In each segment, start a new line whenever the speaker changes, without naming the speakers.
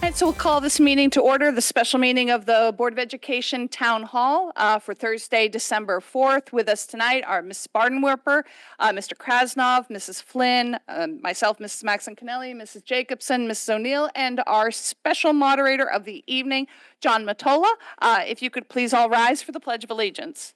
Right, so we'll call this meeting to order, the special meeting of the Board of Education Town Hall for Thursday, December 4th. With us tonight are Ms. Bardenwerper, Mr. Krasnov, Mrs. Flynn, myself, Mrs. Maxon Kennelly, Mrs. Jacobson, Mrs. O'Neill, and our special moderator of the evening, John Matola. If you could please all rise for the Pledge of Allegiance.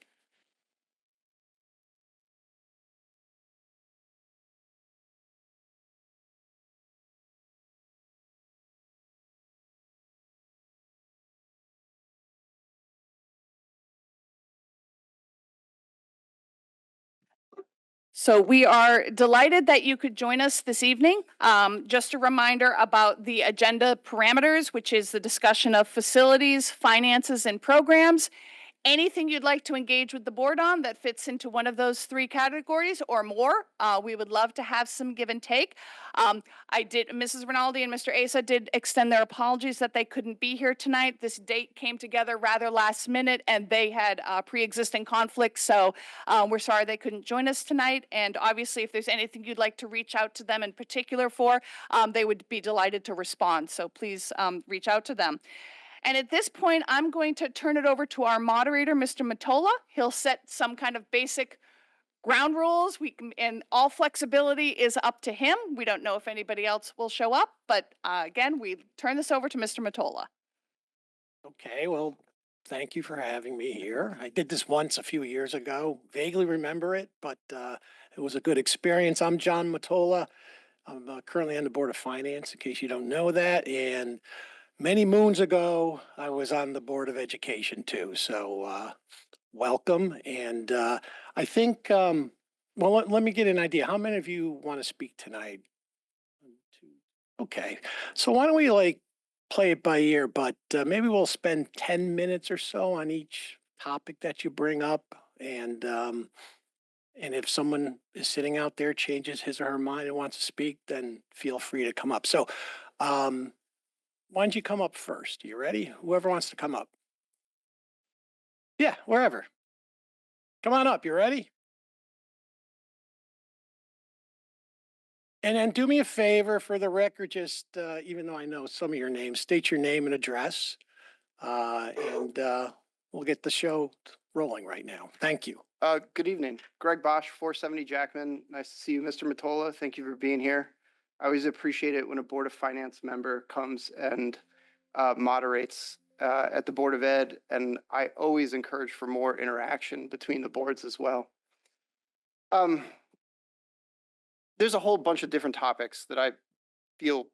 So we are delighted that you could join us this evening. Just a reminder about the agenda parameters, which is the discussion of facilities, finances, and programs. Anything you'd like to engage with the board on that fits into one of those three categories or more, we would love to have some give and take. Mrs. Rinaldi and Mr. Asa did extend their apologies that they couldn't be here tonight. This date came together rather last minute and they had pre-existing conflicts, so we're sorry they couldn't join us tonight. And obviously, if there's anything you'd like to reach out to them in particular for, they would be delighted to respond. So please reach out to them. And at this point, I'm going to turn it over to our moderator, Mr. Matola. He'll set some kind of basic ground rules. And all flexibility is up to him. We don't know if anybody else will show up, but again, we turn this over to Mr. Matola.
Okay, well, thank you for having me here. I did this once a few years ago, vaguely remember it, but it was a good experience. I'm John Matola. I'm currently on the Board of Finance, in case you don't know that, and many moons ago, I was on the Board of Education too, so welcome. And I think, well, let me get an idea. How many of you want to speak tonight? 1, 2. Okay, so why don't we play it by ear, but maybe we'll spend 10 minutes or so on each topic that you bring up. And if someone is sitting out there, changes his or her mind and wants to speak, then feel free to come up. So, why don't you come up first? You ready? Whoever wants to come up. Yeah, wherever. Come on up. You ready? And then do me a favor for the record, just even though I know some of your names, state your name and address, and we'll get the show rolling right now. Thank you.
Good evening. Greg Bosch, 470 Jackman. Nice to see you, Mr. Matola. Thank you for being here. I always appreciate it when a Board of Finance member comes and moderates at the Board of Ed, and I always encourage for more interaction between the boards as well. There's a whole bunch of different topics that I feel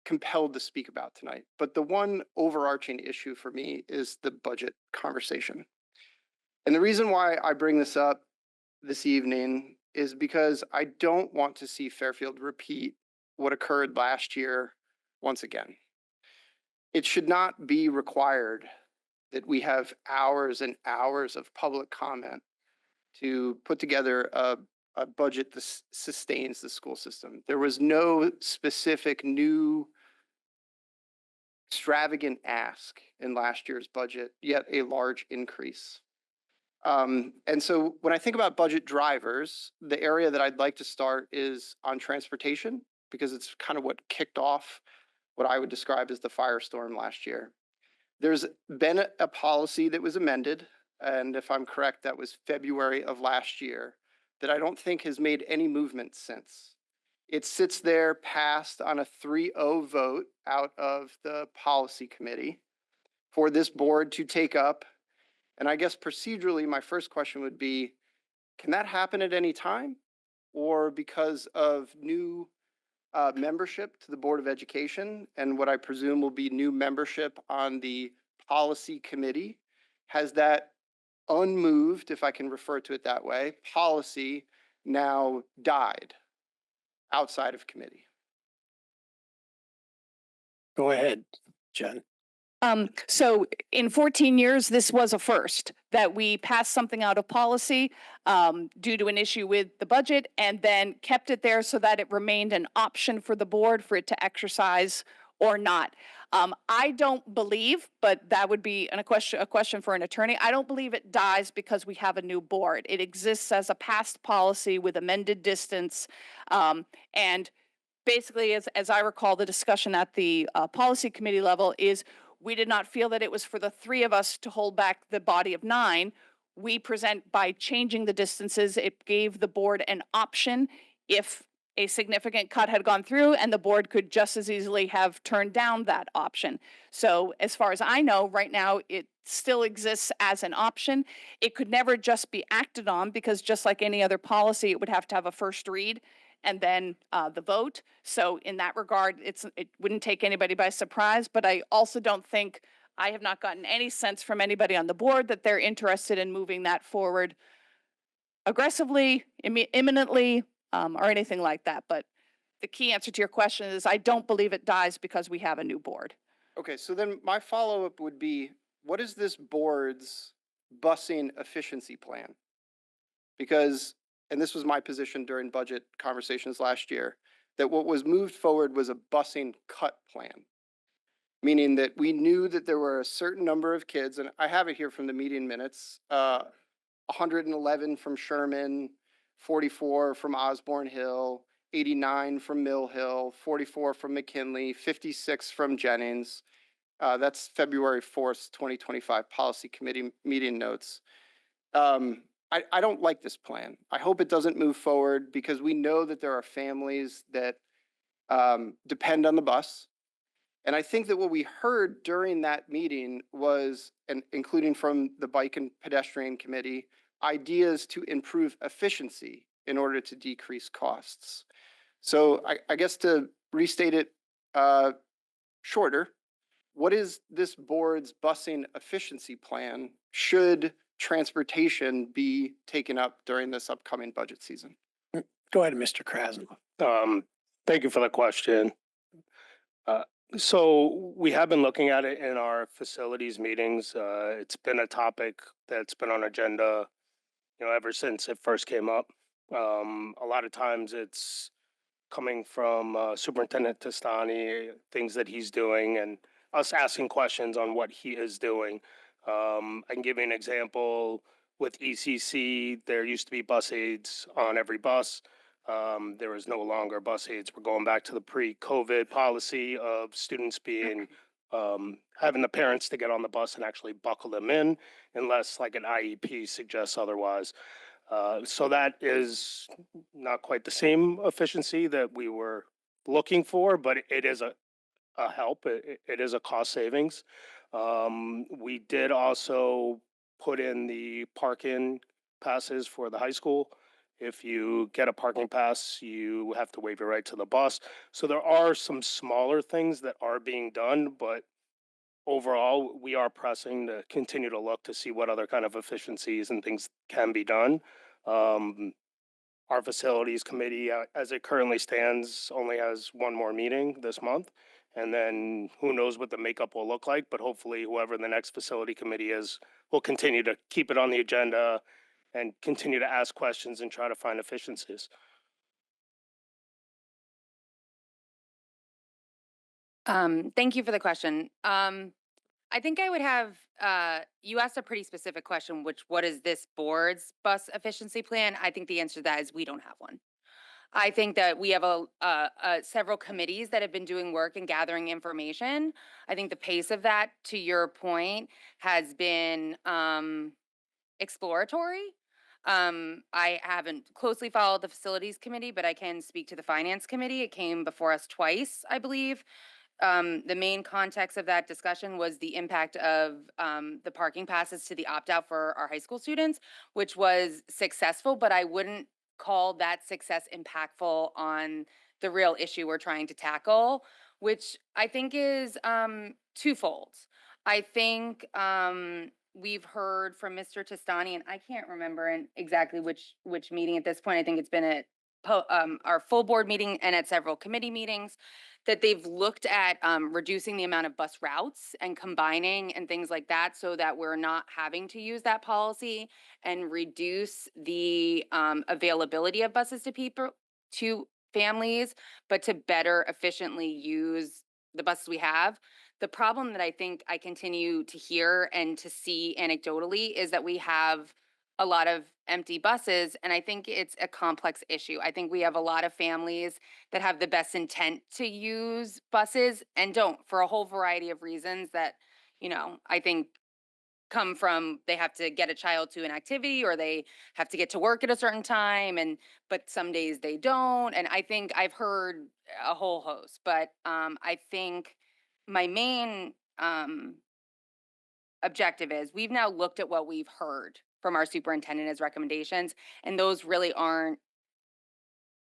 compelled to speak about tonight, but the one overarching issue for me is the budget conversation. And the reason why I bring this up this evening is because I don't want to see Fairfield repeat what occurred last year once again. It should not be required that we have hours and hours of public comment to put together a budget that sustains the school system. There was no specific new extravagant ask in last year's budget, yet a large increase. And so when I think about budget drivers, the area that I'd like to start is on transportation, because it's kind of what kicked off what I would describe as the firestorm last year. There's been a policy that was amended, and if I'm correct, that was February of last year, that I don't think has made any movement since. It sits there passed on a 3-0 vote out of the policy committee for this board to take up. And I guess procedurally, my first question would be, can that happen at any time? Or because of new membership to the Board of Education and what I presume will be new membership on the policy committee, has that unmoved, if I can refer to it that way, policy now died outside of committee?
Go ahead, Jen.
So in 14 years, this was a first, that we passed something out of policy due to an issue with the budget and then kept it there so that it remained an option for the board for it to exercise or not. I don't believe, but that would be a question for an attorney. I don't believe it dies because we have a new board. It exists as a past policy with amended distance, and basically, as I recall, the discussion at the policy committee level is we did not feel that it was for the three of us to hold back the body of nine. We present by changing the distances, it gave the board an option if a significant cut had gone through, and the board could just as easily have turned down that option. So as far as I know, right now, it still exists as an option. It could never just be acted on because just like any other policy, it would have to have a first read and then the vote. So in that regard, it wouldn't take anybody by surprise, but I also don't think, I have not gotten any sense from anybody on the board that they're interested in moving that forward aggressively, imminently, or anything like that. But the key answer to your question is I don't believe it dies because we have a new board.
Okay, so then my follow-up would be, what is this board's busing efficiency plan? Because, and this was my position during budget conversations last year, that what was moved forward was a busing cut plan. Meaning that we knew that there were a certain number of kids, and I have it here from the meeting minutes, 111 from Sherman, 44 from Osborne Hill, 89 from Mill Hill, 44 from McKinley, 56 from Jennings. That's February 4th, 2025 Policy Committee meeting notes. I don't like this plan. I hope it doesn't move forward because we know that there are families that depend on the bus. And I think that what we heard during that meeting was, and including from the Bike and Pedestrian Committee, ideas to improve efficiency in order to decrease costs. So I guess to restate it shorter, what is this board's busing efficiency plan should transportation be taken up during this upcoming budget season?
Go ahead, Mr. Krasno.
Thank you for the question. So we have been looking at it in our facilities meetings. It's been a topic that's been on agenda, ever since it first came up. A lot of times it's coming from Superintendent Testani, things that he's doing, and us asking questions on what he is doing. I can give you an example. With ECC, there used to be bus aids on every bus. There is no longer bus aids. We're going back to the pre-COVID policy of students being, having the parents to get on the bus and actually buckle them in, unless like an IEP suggests otherwise. So that is not quite the same efficiency that we were looking for, but it is a help. It is a cost savings. We did also put in the parking passes for the high school. If you get a parking pass, you have to waive your right to the bus. So there are some smaller things that are being done, but overall, we are pressing to continue to look to see what other kind of efficiencies and things can be done. Our facilities committee, as it currently stands, only has one more meeting this month. And then who knows what the makeup will look like, but hopefully whoever the next facility committee is will continue to keep it on the agenda and continue to ask questions and try to find efficiencies.
Thank you for the question. I think I would have, you asked a pretty specific question, what is this board's bus efficiency plan? I think the answer to that is we don't have one. I think that we have several committees that have been doing work and gathering information. I think the pace of that, to your point, has been exploratory. I haven't closely followed the facilities committee, but I can speak to the finance committee. It came before us twice, I believe. The main context of that discussion was the impact of the parking passes to the opt-out for our high school students, which was successful, but I wouldn't call that success impactful on the real issue we're trying to tackle, which I think is twofold. I think we've heard from Mr. Testani, and I can't remember exactly which meeting at this point. I think it's been at our full board meeting and at several committee meetings, that they've looked at reducing the amount of bus routes and combining and things like that so that we're not having to use that policy and reduce the availability of buses to people, to families, but to better efficiently use the buses we have. The problem that I think I continue to hear and to see anecdotally is that we have a lot of empty buses, and I think it's a complex issue. I think we have a lot of families that have the best intent to use buses and don't for a whole variety of reasons that, I think come from they have to get a child to an activity or they have to get to work at a certain time, and but some days they don't, and I think I've heard a whole host, but I think my main objective is we've now looked at what we've heard from our superintendent as recommendations, and those really aren't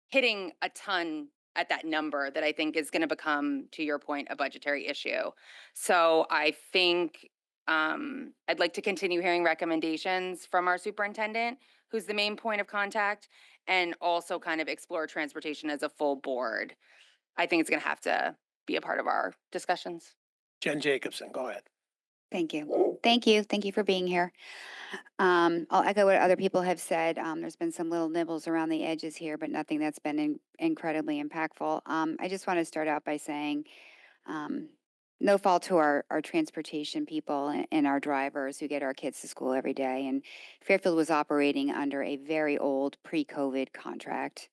hitting a ton at that number that I think is going to become, to your point, a budgetary issue. So I think I'd like to continue hearing recommendations from our superintendent, who's the main point of contact, and also kind of explore transportation as a full board. I think it's going to have to be a part of our discussions.
Jen Jacobson, go ahead.
Thank you. Thank you. Thank you for being here. I'll echo what other people have said. There's been some little nibbles around the edges here, but nothing that's been incredibly impactful. I just want to start out by saying no fault to our transportation people and our drivers who get our kids to school every day. And Fairfield was operating under a very old pre-COVID contract.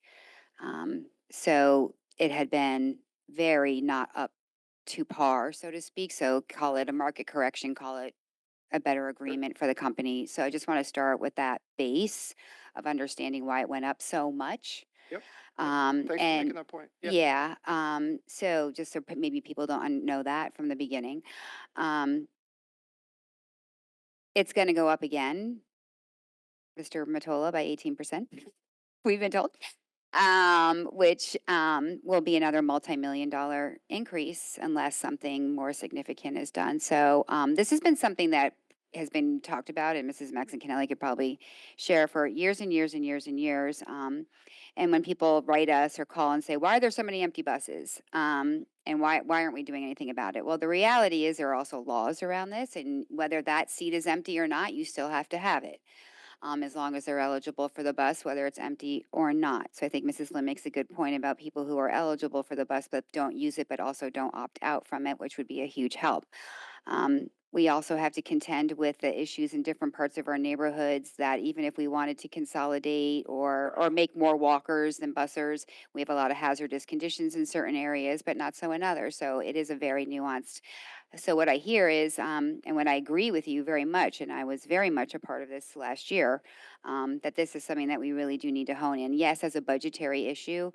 So it had been very not up to par, so to speak. So call it a market correction, call it a better agreement for the company. So I just want to start with that base of understanding why it went up so much.
Yep. Thanks for
And
making that point. Yeah.
yeah, so just so maybe people don't know that from the beginning. It's going to go up again, Mr. Matola, by 18%. We've been told. Which will be another multi-million-dollar increase unless something more significant is done. So this has been something that has been talked about, and Mrs. Maxon-Kennelly could probably share for years and years and years and years. And when people write us or call and say, why are there so many empty buses? And why aren't we doing anything about it? Well, the reality is there are also laws around this, and whether that seat is empty or not, you still have to have it. As long as they're eligible for the bus, whether it's empty or not. So I think Mrs. Lim makes a good point about people who are eligible for the bus but don't use it, but also don't opt out from it, which would be a huge help. We also have to contend with the issues in different parts of our neighborhoods that even if we wanted to consolidate or make more walkers than busers, we have a lot of hazardous conditions in certain areas, but not so in others. So it is a very nuanced. So what I hear is, and when I agree with you very much, and I was very much a part of this last year, that this is something that we really do need to hone in. Yes, as a budgetary issue,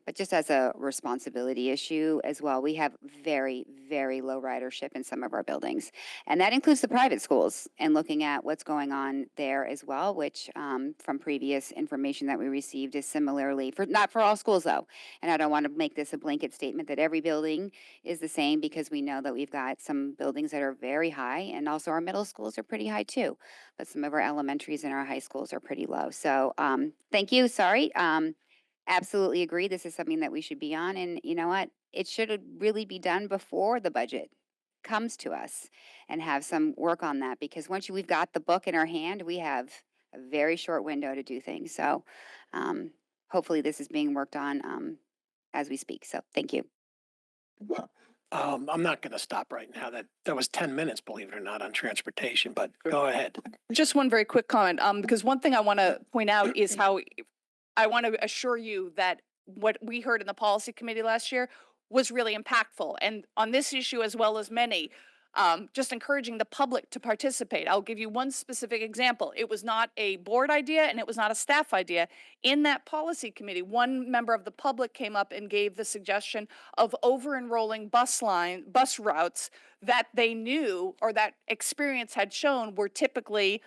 but just as a responsibility issue as well. We have very, very low ridership in some of our buildings. And that includes the private schools, and looking at what's going on there as well, which from previous information that we received is similarly, not for all schools though. And I don't want to make this a blanket statement that every building is the same, because we know that we've got some buildings that are very high, and also our middle schools are pretty high too. But some of our elementaries and our high schools are pretty low. So thank you, sorry. Absolutely agree. This is something that we should be on. And you know what? It should really be done before the budget comes to us, and have some work on that, because once we've got the book in our hand, we have a very short window to do things. So hopefully this is being worked on as we speak. So thank you.
I'm not going to stop right now. That was 10 minutes, believe it or not, on transportation, but go ahead.
Just one very quick comment, because one thing I want to point out is how I want to assure you that what we heard in the policy committee last year was really impactful. And on this issue, as well as many, just encouraging the public to participate. I'll give you one specific example. It was not a board idea and it was not a staff idea. In that policy committee, one member of the public came up and gave the suggestion of over-enrolling bus routes that they knew, or that experience had shown, were typically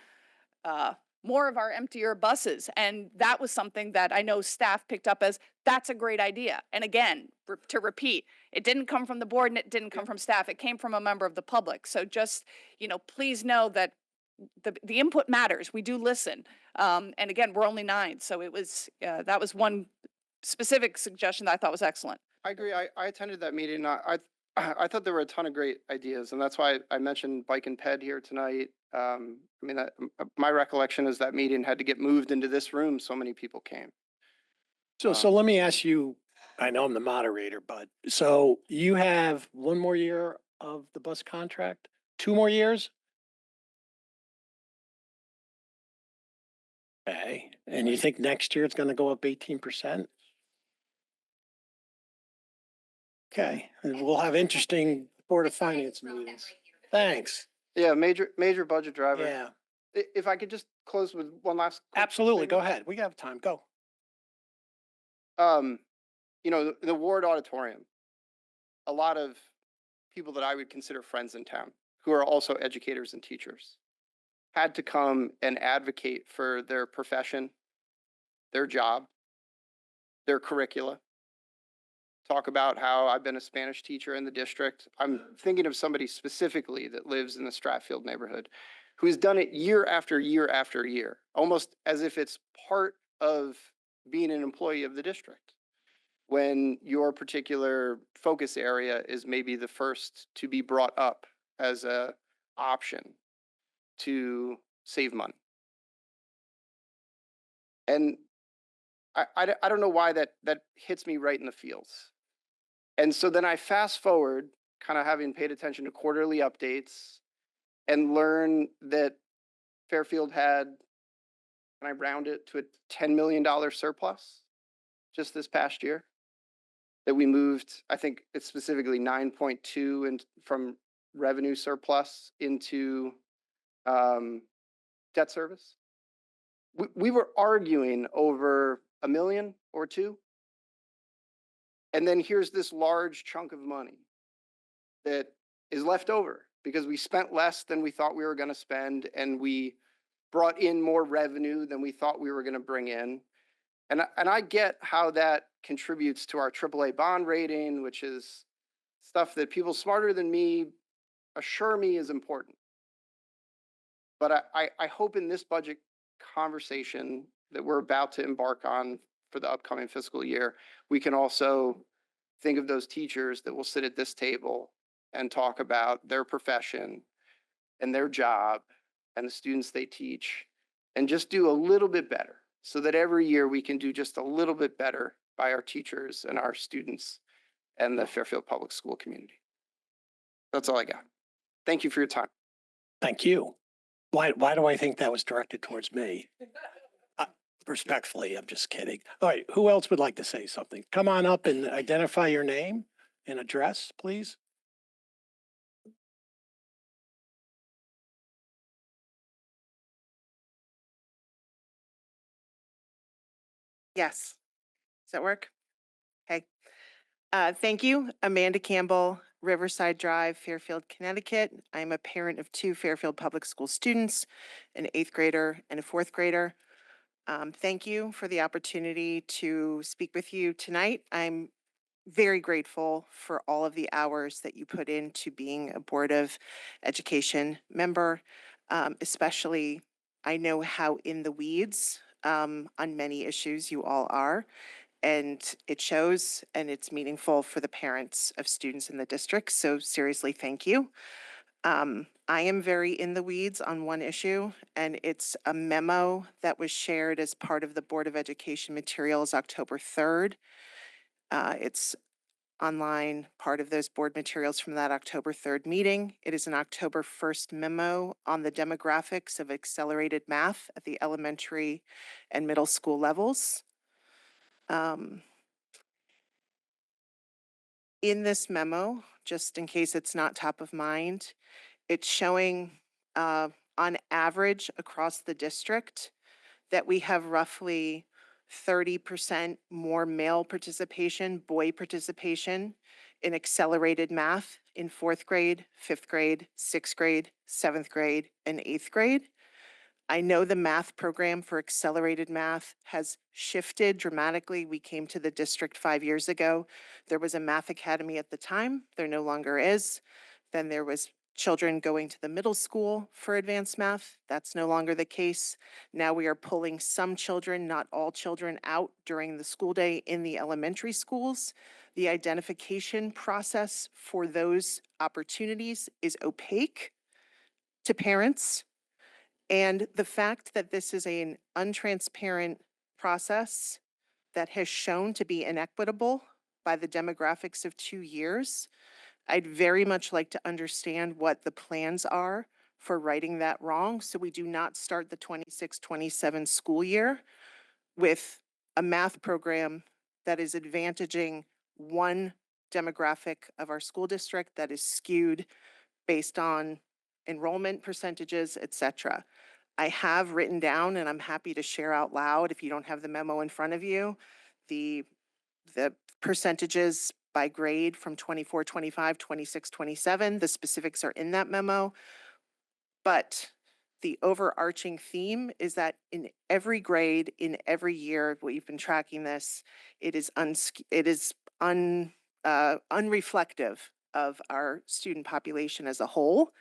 more of our emptier buses. And that was something that I know staff picked up as, that's a great idea. And again, to repeat, it didn't come from the board and it didn't come from staff. It came from a member of the public. So just, please know that the input matters. We do listen. And again, we're only 9. So it was, that was one specific suggestion that I thought was excellent.
I agree. I attended that meeting. I thought there were a ton of great ideas, and that's why I mentioned bike and ped here tonight. My recollection is that meeting had to get moved into this room. So many people came.
So let me ask you, I know I'm the moderator, but so you have one more year of the bus contract, 2 more years? Okay, and you think next year it's gonna go up 18%? Okay, and we'll have interesting Board of Finance meetings. Thanks,
Yeah, major budget driver.
yeah,
If I could just close with one last. quick
absolutely, go
statement.
ahead, we have time, go.
The Ward Auditorium, a lot of people that I would consider friends in town, who are also educators and teachers, had to come and advocate for their profession, their job, their curricula. Talk about how I've been a Spanish teacher in the district. I'm thinking of somebody specifically that lives in the Stratfield neighborhood who has done it year after year after year, almost as if it's part of being an employee of the district. When your particular focus area is maybe the first to be brought up as a option to save money. And I don't know why that hits me right in the feels. And so then I fast forward, kind of having paid attention to quarterly updates, and learn that Fairfield had, can I round it to a $10 million surplus just this past year? That we moved, I think it's specifically 9.2 and from revenue surplus into debt service. We were arguing over $1 million or $2 million. And then here's this large chunk of money that is left over because we spent less than we thought we were going to spend, and we brought in more revenue than we thought we were going to bring in. And I get how that contributes to our AAA bond rating, which is stuff that people smarter than me assure me is important. But I hope in this budget conversation that we're about to embark on for the upcoming fiscal year, we can also think of those teachers that will sit at this table and talk about their profession and their job and the students they teach, and just do a little bit better so that every year we can do just a little bit better by our teachers and our students and the Fairfield Public School community. That's all I got. Thank you for your time.
Thank you. Why do I think that was directed towards me? Respectfully, I'm just kidding. All right, who else would like to say something? Come on up and identify your name and address, please.
Yes. Does that work? Okay. Thank you. Amanda Campbell, Riverside Drive, Fairfield, Connecticut. I'm a parent of 2 Fairfield Public School students, an 8th grader and a 4th grader. Thank you for the opportunity to speak with you tonight. I'm very grateful for all of the hours that you put into being a Board of Education member, especially I know how in the weeds on many issues you all are. And it shows, and it's meaningful for the parents of students in the district. So seriously, thank you. I am very in the weeds on one issue, and it's a memo that was shared as part of the Board of Education materials October 3rd. It's online, part of those board materials from that October 3rd meeting. It is an October 1st memo on the demographics of accelerated math at the elementary and middle school levels. In this memo, just in case it's not top of mind, it's showing on average across the district that we have roughly 30% more male participation, boy participation in accelerated math in 4th grade, 5th grade, 6th grade, 7th grade, and 8th grade. I know the math program for accelerated math has shifted dramatically. We came to the district 5 years ago. There was a math academy at the time. There no longer is. Then there was children going to the middle school for advanced math. That's no longer the case. Now we are pulling some children, not all children, out during the school day in the elementary schools. The identification process for those opportunities is opaque to parents. And the fact that this is an untransparent process that has shown to be inequitable by the demographics of 2 years, I'd very much like to understand what the plans are for righting that wrong. So we do not start the 26-27 school year with a math program that is advantaging one demographic of our school district that is skewed based on enrollment percentages, et cetera. I have written down, and I'm happy to share out loud if you don't have the memo in front of you, the percentages by grade from 24, 25, 26, 27. The specifics are in that memo. But the overarching theme is that in every grade, in every year, we've been tracking this, it is unreflective of our student population as a whole.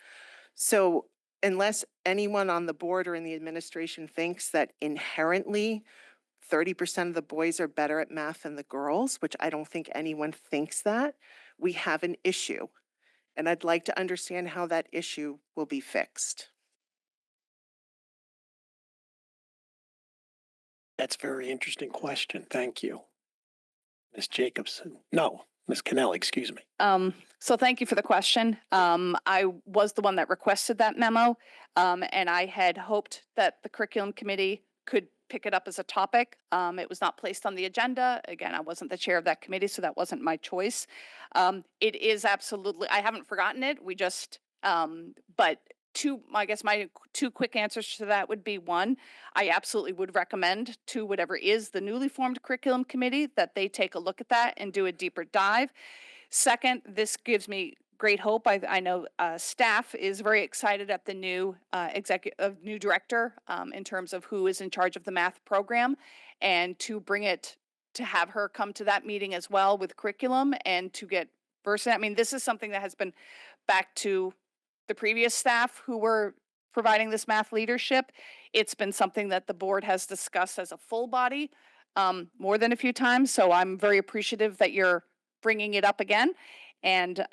So unless anyone on the board or in the administration thinks that inherently 30% of the boys are better at math than the girls, which I don't think anyone thinks that, we have an issue. And I'd like to understand how that issue will be fixed.
That's a very interesting question. Thank you. Ms. Jacobson. No, Ms. Kennelly, excuse me.
So thank you for the question. I was the one that requested that memo, and I had hoped that the curriculum committee could pick it up as a topic. It was not placed on the agenda. Again, I wasn't the chair of that committee, so that wasn't my choice. It is absolutely, I haven't forgotten it. We just, but I guess my two quick answers to that would be: one, I absolutely would recommend to whatever is the newly formed curriculum committee that they take a look at that and do a deeper dive. Second, this gives me great hope. I know staff is very excited at the new new director in terms of who is in charge of the math program, and to bring it, to have her come to that meeting as well with curriculum and to get versed in. I mean, this is something that has been back to the previous staff who were providing this math leadership. It's been something that the board has discussed as a full body more than a few times. So I'm very appreciative that you're bringing it up again. And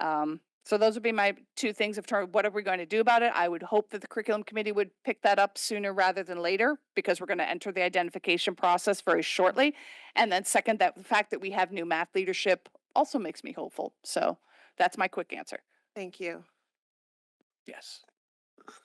so those would be my two things of what are we going to do about it? I would hope that the curriculum committee would pick that up sooner rather than later, because we're going to enter the identification process very shortly. And then second, that the fact that we have new math leadership also makes me hopeful. So that's my quick answer.
Thank you.
Yes.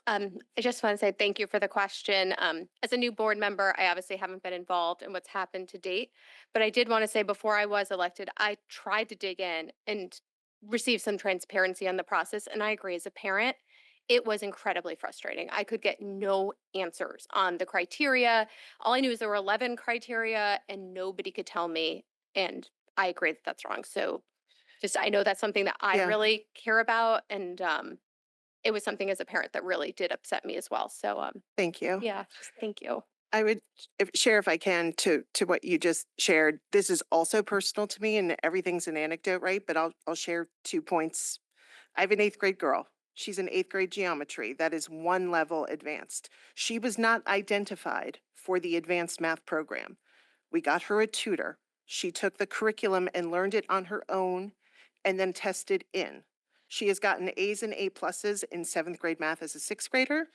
I just want to say thank you for the question. As a new board member, I obviously haven't been involved in what's happened to date, but I did want to say before I was elected, I tried to dig in and receive some transparency on the process. And I agree, as a parent, it was incredibly frustrating. I could get no answers on the criteria. All I knew is there were 11 criteria and nobody could tell me. And I agree that that's wrong. So just, I know that's something that I
Yeah.
really care about. And it was something as a parent that really did upset me as well. So,
Thank you.
yeah, just thank you.
I would share, if I can, to what you just shared. This is also personal to me, and everything's an anecdote, right? But I'll share 2 points. I have an 8th grade girl. She's in 8th grade geometry. That is one level advanced. She was not identified for the advanced math program. We got her a tutor. She took the curriculum and learned it on her own and then tested in. She has gotten A's and A pluses in 7th grade math as a 6th grader,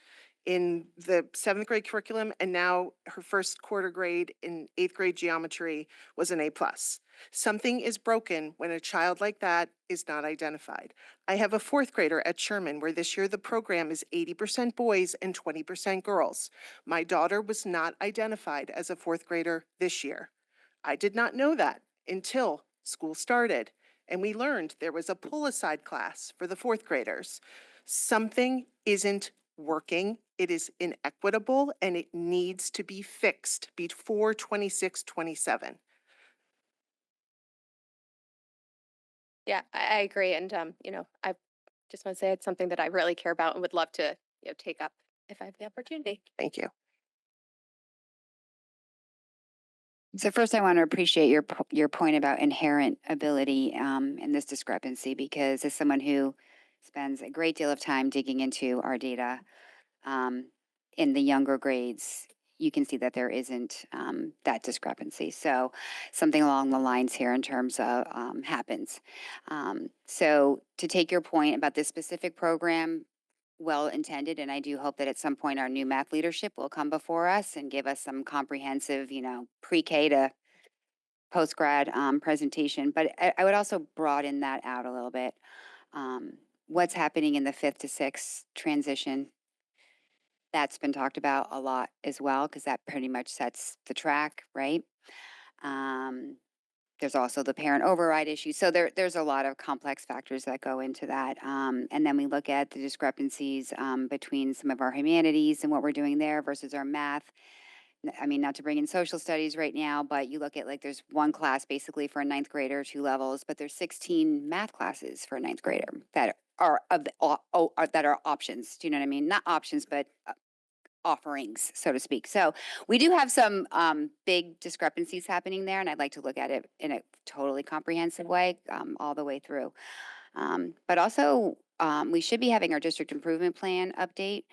in the 7th grade curriculum, and now her first quarter grade in 8th grade geometry was an A plus. Something is broken when a child like that is not identified. I have a 4th grader at Sherman where this year the program is 80% boys and 20% girls. My daughter was not identified as a 4th grader this year. I did not know that until school started, and we learned there was a pull-aside class for the 4th graders. Something isn't working. It is inequitable, and it needs to be fixed before 26-27.
Yeah, I agree. And, I just want to say it's something that I really care about and would love to, take up if I have the opportunity.
Thank you.
So first, I want to appreciate your point about inherent ability in this discrepancy, because as someone who spends a great deal of time digging into our data in the younger grades, you can see that there isn't that discrepancy. So something along the lines here in terms of happens. So to take your point about this specific program, well intended, and I do hope that at some point our new math leadership will come before us and give us some comprehensive, pre-K to post-grad presentation. But I would also broaden that out a little bit. What's happening in the 5th to 6th transition That's been talked about a lot as well, because that pretty much sets the track, right? There's also the parent override issue. So there's a lot of complex factors that go into that. And then we look at the discrepancies between some of our humanities and what we're doing there versus our math. I mean, not to bring in social studies right now, but you look at like there's one class basically for a ninth grader, 2 levels, but there's 16 math classes for a ninth grader that are that are options. Do you know what I mean? Not options, but offerings, so to speak. So we do have some big discrepancies happening there, and I'd like to look at it in a totally comprehensive way all the way through. But also, we should be having our district improvement plan update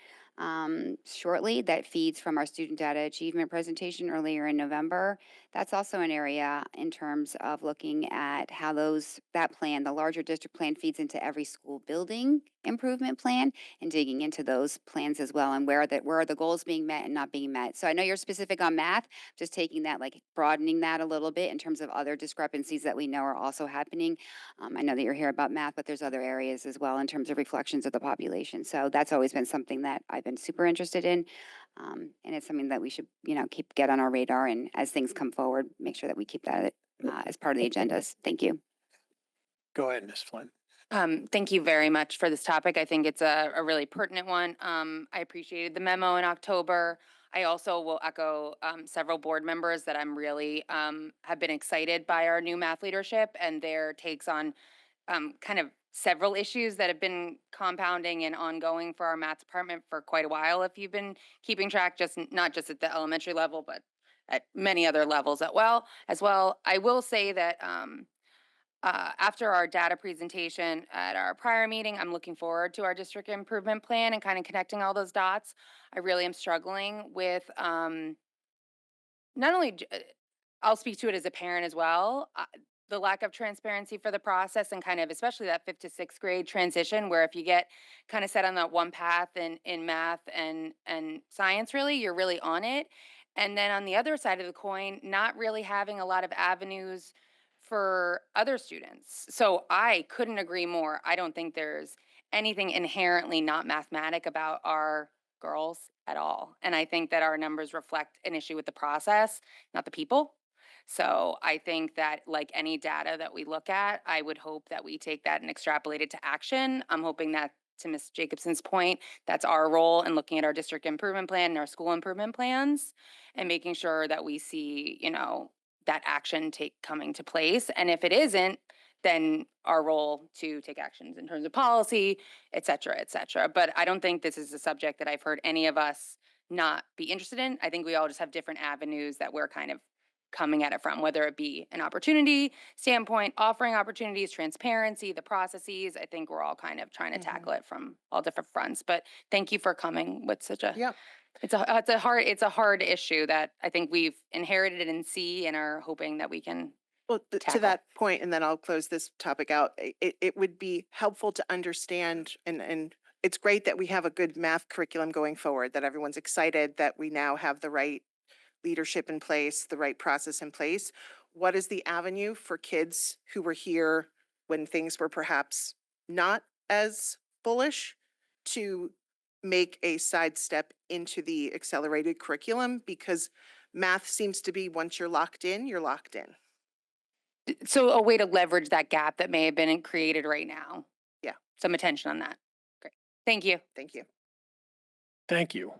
shortly that feeds from our student data achievement presentation earlier in November. That's also an area in terms of looking at how that plan, the larger district plan, feeds into every school building improvement plan and digging into those plans as well and where are the goals being met and not being met. So I know you're specific on math, just taking that, like broadening that a little bit in terms of other discrepancies that we know are also happening. I know that you're here about math, but there's other areas as well in terms of reflections of the population. So that's always been something that I've been super interested in. And it's something that we should, get on our radar, and as things come forward, make sure that we keep that as part of the agendas. Thank you.
Go ahead, Ms. Flynn.
Thank you very much for this topic. I think it's a really pertinent one. I appreciated the memo in October. I also will echo several board members that I'm really have been excited by our new math leadership and their takes on kind of several issues that have been compounding and ongoing for our math department for quite a while. If you've been keeping track, not just at the elementary level, but at many other levels as well. I will say that after our data presentation at our prior meeting, I'm looking forward to our district improvement plan and kind of connecting all those dots. I really am struggling with not only, I'll speak to it as a parent as well, the lack of transparency for the process and kind of especially that 5th to 6th grade transition where if you get kind of set on that one path in math and science, really, you're really on it. And then on the other side of the coin, not really having a lot of avenues for other students. So I couldn't agree more. I don't think there's anything inherently not mathematic about our girls at all. And I think that our numbers reflect an issue with the process, not the people. So I think that like any data that we look at, I would hope that we take that and extrapolate it to action. I'm hoping that, to Ms. Jacobson's point, that's our role in looking at our district improvement plan and our school improvement plans and making sure that we see, that action coming to place. And if it isn't, then our role to take actions in terms of policy, et cetera, et cetera. But I don't think this is a subject that I've heard any of us not be interested in. I think we all just have different avenues that we're kind of coming at it from, whether it be an opportunity standpoint, offering opportunities, transparency, the processes. I think we're all kind of trying to tackle it from all different fronts. But thank you for coming with such a it's a hard issue that I think we've inherited and see and are hoping that we can.
Well, to
tackle.
that point, and then I'll close this topic out. It would be helpful to understand, and it's great that we have a good math curriculum going forward, that everyone's excited that we now have the right leadership in place, the right process in place. What is the avenue for kids who were here when things were perhaps not as bullish to make a sidestep into the accelerated curriculum? Because math seems to be, once you're locked in, you're locked in.
So a way to leverage that gap that may have been created right now.
Yeah.
Some attention on that. Great. Thank you.
Thank you.
Thank you.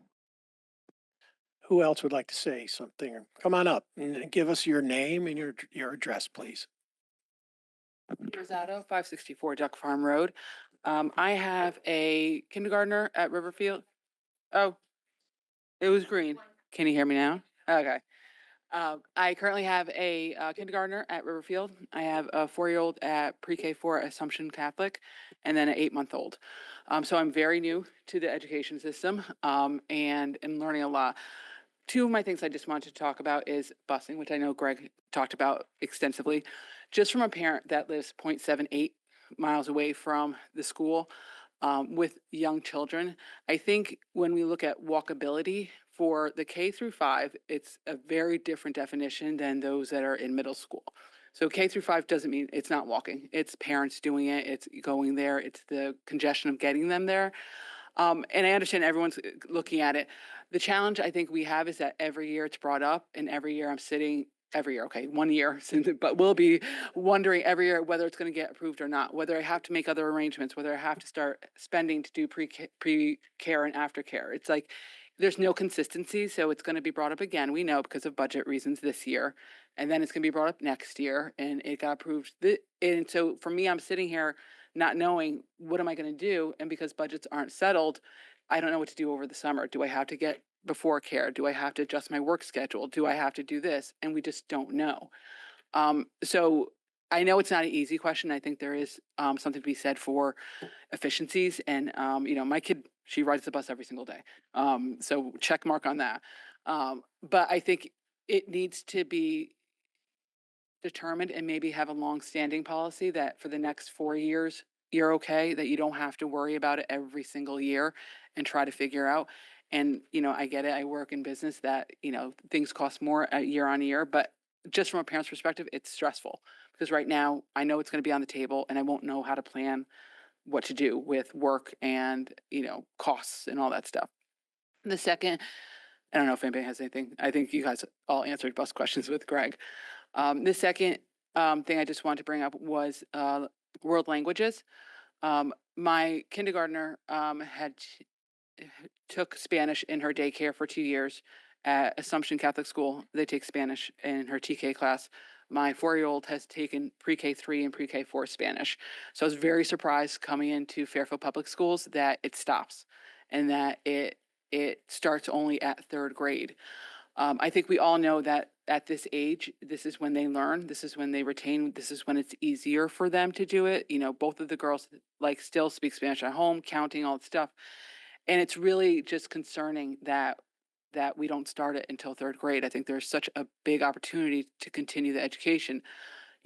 Who else would like to say something? Come on up and give us your name and your address, please.
Rosado, 564 Duck Farm Road. I have a kindergartner at Riverfield. Oh, it was green. Can you hear me now? Okay. I currently have a kindergartner at Riverfield. I have a 4-year-old at pre-K4 Assumption Catholic, and then an 8-month-old. So I'm very new to the education system and am learning a lot. 2 of my things I just wanted to talk about is busing, which I know Greg talked about extensively. Just from a parent that lives 0.78 miles away from the school with young children, I think when we look at walkability for the K through 5, it's a very different definition than those that are in middle school. So K through 5 doesn't mean it's not walking. It's parents doing it. It's going there. It's the congestion of getting them there. And I understand everyone's looking at it. The challenge I think we have is that every year it's brought up, and every year I'm sitting, every year, okay, 1 year, but we'll be wondering every year whether it's going to get approved or not, whether I have to make other arrangements, whether I have to start spending to do pre-care and aftercare. It's like there's no consistency, so it's going to be brought up again. We know because of budget reasons this year, and then it's going to be brought up next year, and it got approved. And so for me, I'm sitting here not knowing what am I going to do, and because budgets aren't settled, I don't know what to do over the summer. Do I have to get before care? Do I have to adjust my work schedule? Do I have to do this? And we just don't know. So I know it's not an easy question. I think there is something to be said for efficiencies. And my kid, she rides the bus every single day. So check mark on that. But I think it needs to be determined and maybe have a long-standing policy that for the next 4 years, you're okay, that you don't have to worry about it every single year and try to figure out. And, I get it. I work in business that, things cost more year on year, but just from a parent's perspective, it's stressful because right now I know it's going to be on the table and I won't know how to plan what to do with work and, costs and all that stuff. The second, I don't know if anybody has anything. I think you guys all answered bus questions with Greg. The second thing I just wanted to bring up was world languages. My kindergartner took Spanish in her daycare for 2 years at Assumption Catholic School. They take Spanish in her TK class. My 4-year-old has taken pre-K 3 and pre-K 4 Spanish. So I was very surprised coming into Fairfield Public Schools that it stops and that it starts only at 3rd grade. I think we all know that at this age, this is when they learn, this is when they retain, this is when it's easier for them to do it. Both of the girls still speak Spanish at home, counting, all that stuff. And it's really just concerning that we don't start it until 3rd grade. I think there's such a big opportunity to continue the education.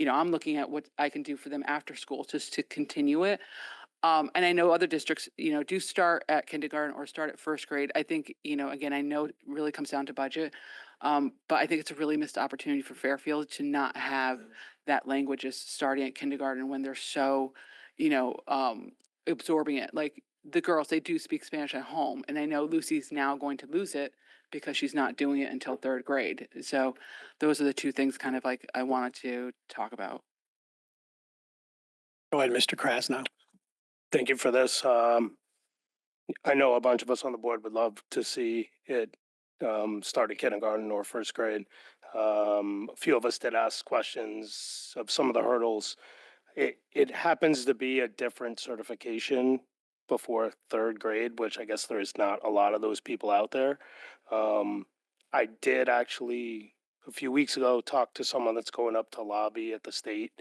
I'm looking at what I can do for them after school just to continue it. And I know other districts, do start at kindergarten or start at 1st grade. I think, again, I know it really comes down to budget. But I think it's a really missed opportunity for Fairfield to not have that languages starting at kindergarten when they're so, absorbing it. Like the girls, they do speak Spanish at home. And I know Lucy's now going to lose it because she's not doing it until 3rd grade. So those are the two things kind of like I wanted to talk about.
Go ahead, Mr. Krasnow.
Thank you for this. I know a bunch of us on the board would love to see it start at kindergarten or 1st grade. A few of us did ask questions of some of the hurdles. It happens to be a different certification before 3rd grade, which I guess there is not a lot of those people out there. I did actually a few weeks ago talk to someone that's going up to lobby at the state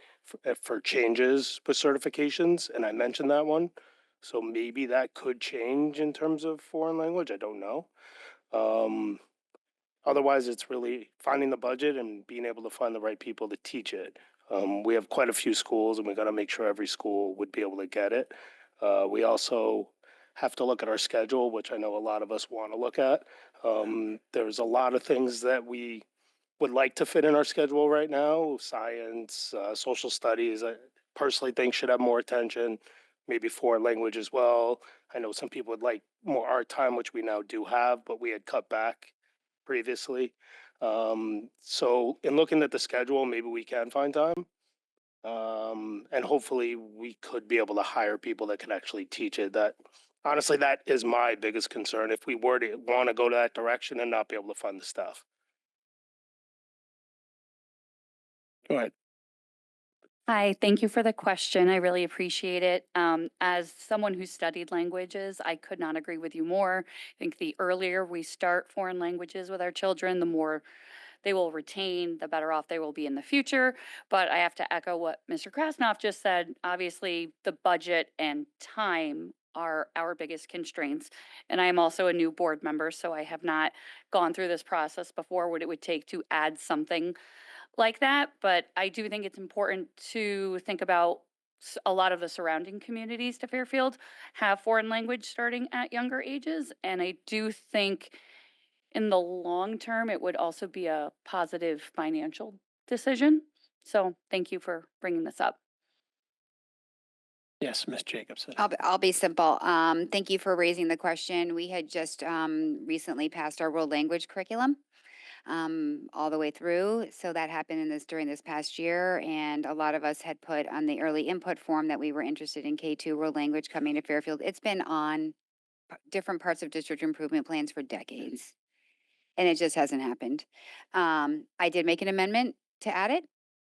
for changes with certifications, and I mentioned that one. So maybe that could change in terms of foreign language. I don't know. Otherwise, it's really finding the budget and being able to find the right people to teach it. We have quite a few schools, and we got to make sure every school would be able to get it. We also have to look at our schedule, which I know a lot of us want to look at. There's a lot of things that we would like to fit in our schedule right now. Science, social studies, I personally think should have more attention, maybe foreign language as well. I know some people would like more art time, which we now do have, but we had cut back previously. So in looking at the schedule, maybe we can find time. And hopefully we could be able to hire people that can actually teach it. That honestly, that is my biggest concern. If we were to want to go to that direction and not be able to fund the staff.
Go ahead.
Hi, thank you for the question. I really appreciate it. As someone who studied languages, I could not agree with you more. I think the earlier we start foreign languages with our children, the more they will retain, the better off they will be in the future. But I have to echo what Mr. Krasnoff just said. Obviously, the budget and time are our biggest constraints. And I am also a new board member, so I have not gone through this process before, what it would take to add something like that. But I do think it's important to think about a lot of the surrounding communities to Fairfield have foreign language starting at younger ages. And I do think in the long term, it would also be a positive financial decision. So thank you for bringing this up.
Yes, Ms. Jacobson.
I'll be simple. Thank you for raising the question. We had just recently passed our world language curriculum all the way through. So that happened during this past year, and a lot of us had put on the early input form that we were interested in K2 world language coming to Fairfield. It's been on different parts of district improvement plans for decades, and it just hasn't happened. I did make an amendment to add it.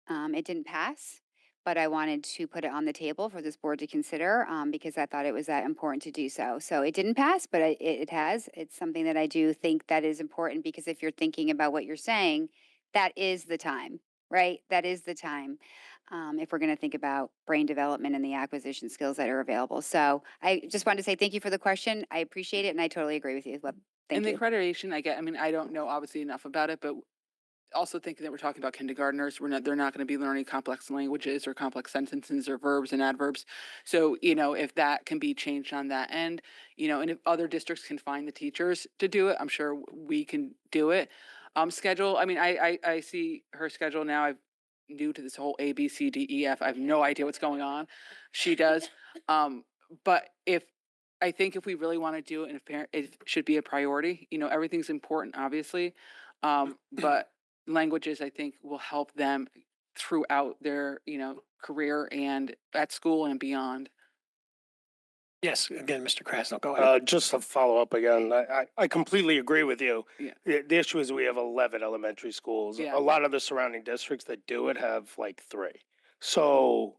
It didn't pass, but I wanted to put it on the table for this board to consider because I thought it was that important to do so. So it didn't pass, but it has. It's something that I do think that is important because if you're thinking about what you're saying, that is the time, right? That is the time. If we're going to think about brain development and the acquisition skills that are available. So I just wanted to say thank you for the question. I appreciate it, and I totally agree with you. Thank
And the
you.
accreditation, I get, I mean, I don't know obviously enough about it, but also thinking that we're talking about kindergartners, they're not going to be learning complex languages or complex sentences or verbs and adverbs. So, if that can be changed on that end, and if other districts can find the teachers to do it, I'm sure we can do it. Schedule, I mean, I see her schedule now. I'm new to this whole A, B, C, D, E, F. I have no idea what's going on. She does. But I think if we really want to do it, and if it should be a priority, everything's important, obviously. But languages, I think, will help them throughout their, career and at school and beyond.
Yes, again, Mr. Krasno, go ahead.
Just to follow up again, I completely agree with you.
Yeah.
The issue is we have 11 elementary schools.
Yeah.
A lot of the surrounding districts that do it have like 3. So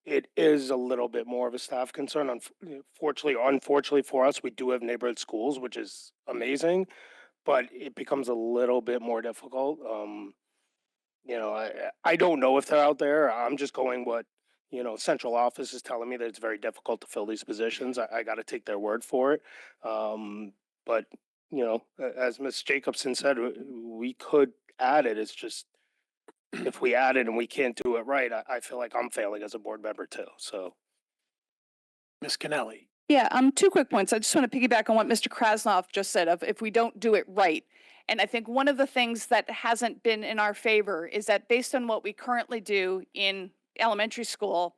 it is a little bit more of a staff concern. Unfortunately for us, we do have neighborhood schools, which is amazing, but it becomes a little bit more difficult. I don't know if they're out there. I'm just going what central office is telling me that it's very difficult to fill these positions. I got to take their word for it. But as Ms. Jacobson said, we could add it. It's just if we add it and we can't do it right, I feel like I'm failing as a board member too. So,
Ms. Kennelly.
Yeah, 2 quick points. I just want to piggyback on what Mr. Krasnov just said of if we don't do it right. And I think one of the things that hasn't been in our favor is that based on what we currently do in elementary school,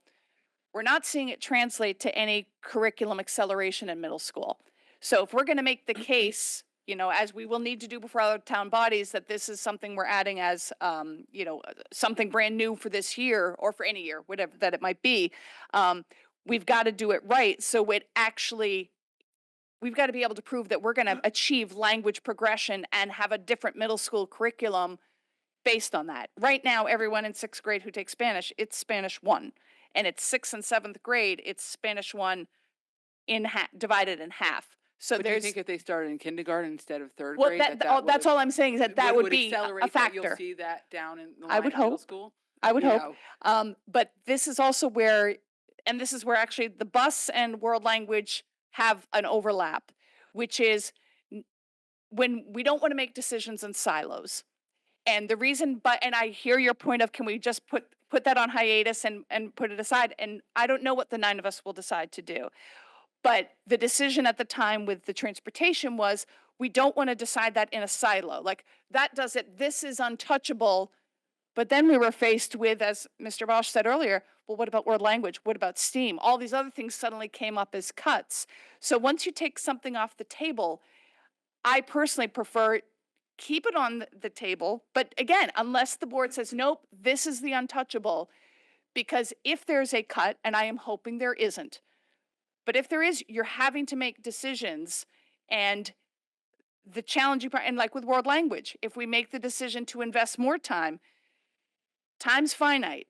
we're not seeing it translate to any curriculum acceleration in middle school. So if we're going to make the case, as we will need to do before other town bodies, that this is something we're adding as, something brand new for this year or for any year, whatever that it might be, we've got to do it right. So we've got to be able to prove that we're going to achieve language progression and have a different middle school curriculum based on that. Right now, everyone in 6th grade who takes Spanish, it's Spanish 1. And it's 6th and 7th grade, it's Spanish 1 divided in half. So
But do you
there's,
think if they started in kindergarten instead of 3rd
well,
grade,
that's all I'm saying is that would be
accelerate
a
that
factor.
You'll see that down in the
I
line
would
in middle
hope.
school?
I would
You
hope.
know,
But this is also where actually the bus and world language have an overlap, which is when we don't want to make decisions in silos. And the reason, and I hear your point of, can we just put that on hiatus and put it aside? And I don't know what the 9 of us will decide to do. But the decision at the time with the transportation was, we don't want to decide that in a silo. Like, that does it, this is untouchable. But then we were faced with, as Mr. Bosch said earlier, well, what about world language? What about STEAM? All these other things suddenly came up as cuts. So once you take something off the table, I personally prefer keep it on the table. But again, unless the board says, nope, this is the untouchable, because if there's a cut, and I am hoping there isn't, but if there is, you're having to make decisions. And the challenging part, and like with world language, if we make the decision to invest more time, time's finite.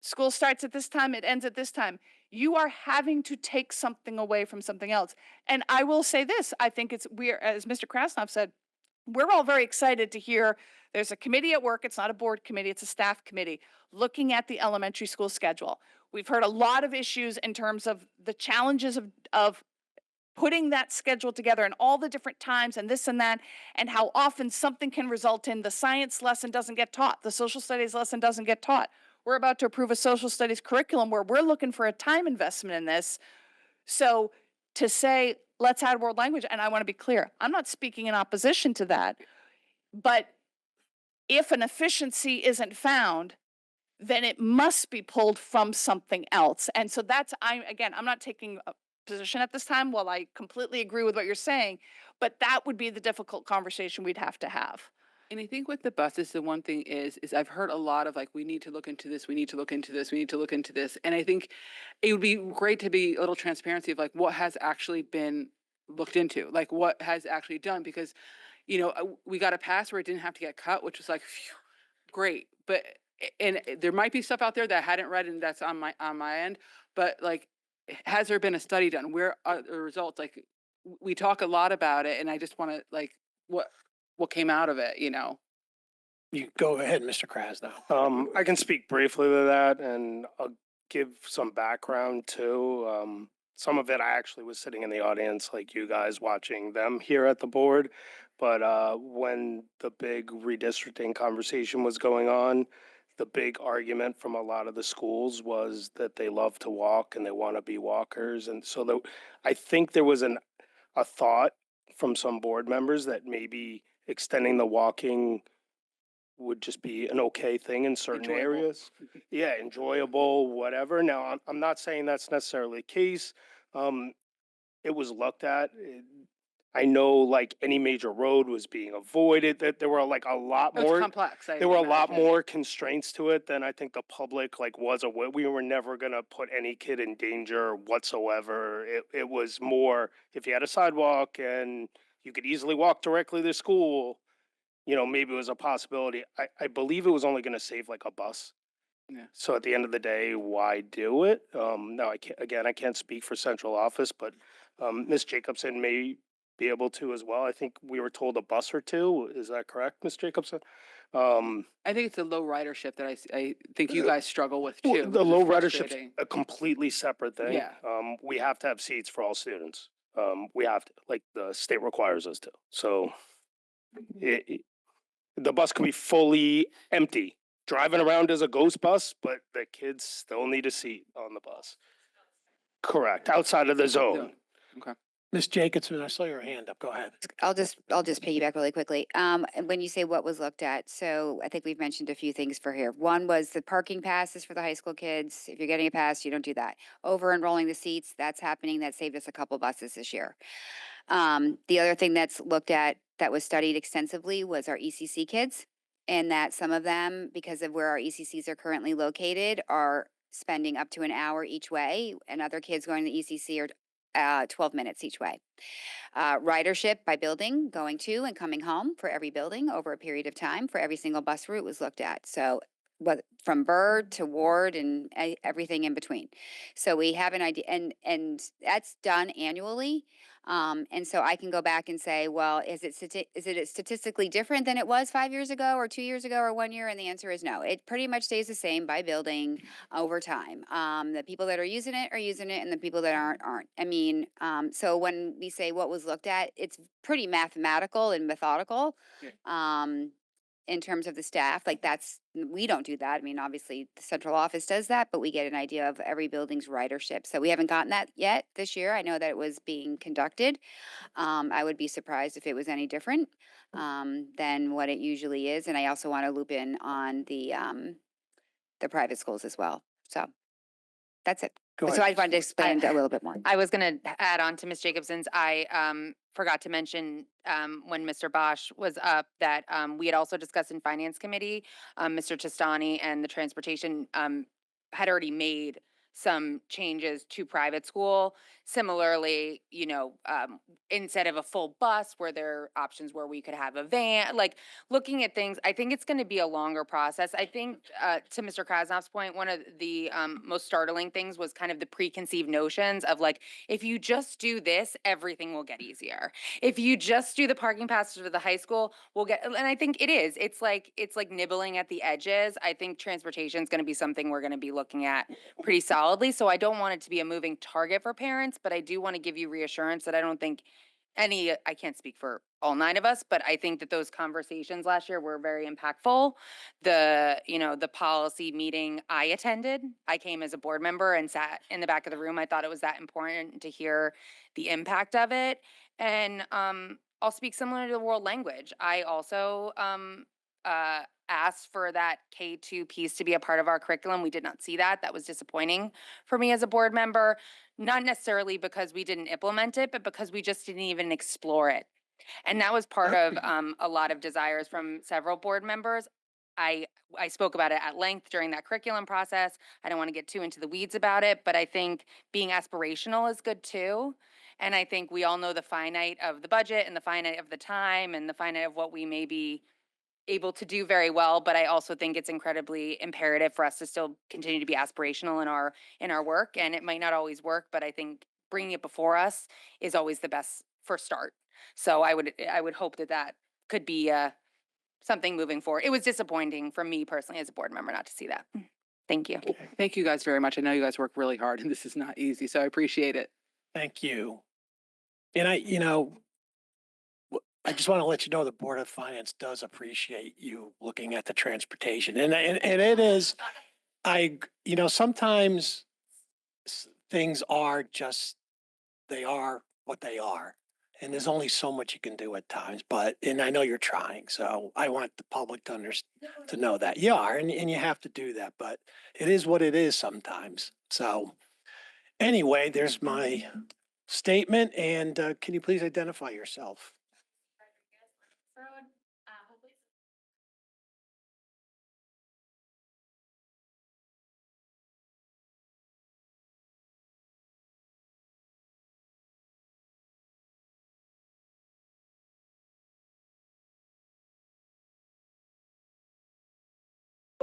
School starts at this time, it ends at this time. You are having to take something away from something else. And I will say this, I think we're, as Mr. Krasnov said, we're all very excited to hear there's a committee at work. It's not a board committee, it's a staff committee looking at the elementary school schedule. We've heard a lot of issues in terms of the challenges of putting that schedule together and all the different times and this and that, and how often something can result in the science lesson doesn't get taught, the social studies lesson doesn't get taught. We're about to approve a social studies curriculum where we're looking for a time investment in this. So to say, let's add world language, and I want to be clear, I'm not speaking in opposition to that, but if an efficiency isn't found, then it must be pulled from something else. And so that's, I'm not taking a position at this time. While I completely agree with what you're saying, but that would be the difficult conversation we'd have to have.
And I think with the buses, the one thing is I've heard a lot of like, we need to look into this, we need to look into this, we need to look into this. And I think it would be great to be a little transparency of like what has actually been looked into, like what has actually done, because, you know, we got a pass where it didn't have to get cut, which was like, phew, great. But, and there might be stuff out there that I hadn't read and that's on my end, but like, has there been a study done? Where are the results? Like, we talk a lot about it and I just want to like, what came out of it, you know?
You go ahead, Mr. Krasnow.
I can speak briefly to that and I'll give some background too. Some of it I actually was sitting in the audience like you guys watching them here at the board. But when the big redistricting conversation was going on, the big argument from a lot of the schools was that they love to walk and they want to be walkers. And so I think there was a thought from some board members that maybe extending the walking would just be an okay thing in certain
Enjoyable.
areas. Yeah, enjoyable, whatever. Now, I'm not saying that's necessarily the case. It was looked at. I know like any major road was being avoided, that there were like a lot
It was
more.
complex.
There were a lot more constraints to it than I think the public like was aware. We were never gonna put any kid in danger whatsoever. It was more if you had a sidewalk and you could easily walk directly to school, you know, maybe it was a possibility. I believe it was only gonna save like a bus.
Yeah.
So at the end of the day, why do it? No, I can't speak for central office, but Ms. Jacobson may be able to as well. I think we were told a bus or two. Is that correct, Ms. Jacobson?
I think it's the low ridership that I think you guys struggle with
Well,
too.
the
which is
low ridership's
frustrating.
a completely separate thing.
Yeah.
We have to have seats for all students. We have to, like the state requires us to. So the bus can be fully empty, driving around as a ghost bus, but the kids still need a seat on the bus. Correct, outside of the zone.
Okay.
Ms. Jacobson, I saw your hand up. Go ahead.
I'll just piggyback really quickly. And when you say what was looked at, so I think we've mentioned a few things for here. One was the parking passes for the high school kids. If you're getting a pass, you don't do that. Over enrolling the seats, that's happening. That saved us a couple buses this year. The other thing that's looked at that was studied extensively was our ECC kids, and that some of them, because of where our ECCs are currently located, are spending up to an hour each way, and other kids going to the ECC are 12 minutes each way. Ridership by building, going to and coming home for every building over a period of time for every single bus route was looked at. So from Bird to Ward and everything in between. So we have an idea, and that's done annually. And so I can go back and say, well, is it statistically different than it was 5 years ago or 2 years ago or 1 year? And the answer is no. It pretty much stays the same by building over time. The people that are using it, and the people that aren't. I mean, so when we say what was looked at, it's pretty mathematical and methodical.
Yeah.
In terms of the staff, like we don't do that. I mean, obviously the central office does that, but we get an idea of every building's ridership. So we haven't gotten that yet this year. I know that it was being conducted. I would be surprised if it was any different than what it usually is. And I also want to loop in on the private schools as well. So that's it.
Go
So
ahead.
I wanted to explain a little bit more.
I was going to add on to Ms. Jacobson's. I forgot to mention when Mr. Bosch was up that we had also discussed in Finance Committee, Mr. Testani and the transportation had already made some changes to private school. Similarly, you know, instead of a full bus, where there are options where we could have a van, like looking at things, I think it's going to be a longer process. I think to Mr. Krasnoff's point, one of the most startling things was kind of the preconceived notions of like, if you just do this, everything will get easier. If you just do the parking passes for the high school, we'll get, and I think it is, it's like nibbling at the edges. I think transportation is going to be something we're going to be looking at pretty solidly. So I don't want it to be a moving target for parents, but I do want to give you reassurance that I don't think I can't speak for all 9 of us, but I think that those conversations last year were very impactful. The policy meeting I attended, I came as a board member and sat in the back of the room. I thought it was that important to hear the impact of it. And I'll speak similar to the world language. I also asked for that K-2 piece to be a part of our curriculum. We did not see that. That was disappointing for me as a board member, not necessarily because we didn't implement it, but because we just didn't even explore it. And that was part of a lot of desires from several board members. I spoke about it at length during that curriculum process. I don't want to get too into the weeds about it, but I think being aspirational is good too. And I think we all know the finite of the budget and the finite of the time and the finite of what we may be able to do very well. But I also think it's incredibly imperative for us to still continue to be aspirational in our work. And it might not always work, but I think bringing it before us is always the best first start. So I would hope that that could be something moving forward. It was disappointing for me personally as a board member not to see that. Thank you.
Thank you guys very much. I know you guys work really hard and this is not easy, so I appreciate it.
Thank you. And I just want to let you know the Board of Finance does appreciate you looking at the transportation. And it is, sometimes things are just, they are what they are. And there's only so much you can do at times, and I know you're trying, so I want the public to to know that you are, and you have to do that, but it is what it is sometimes. So anyway, there's my statement, and can you please identify yourself?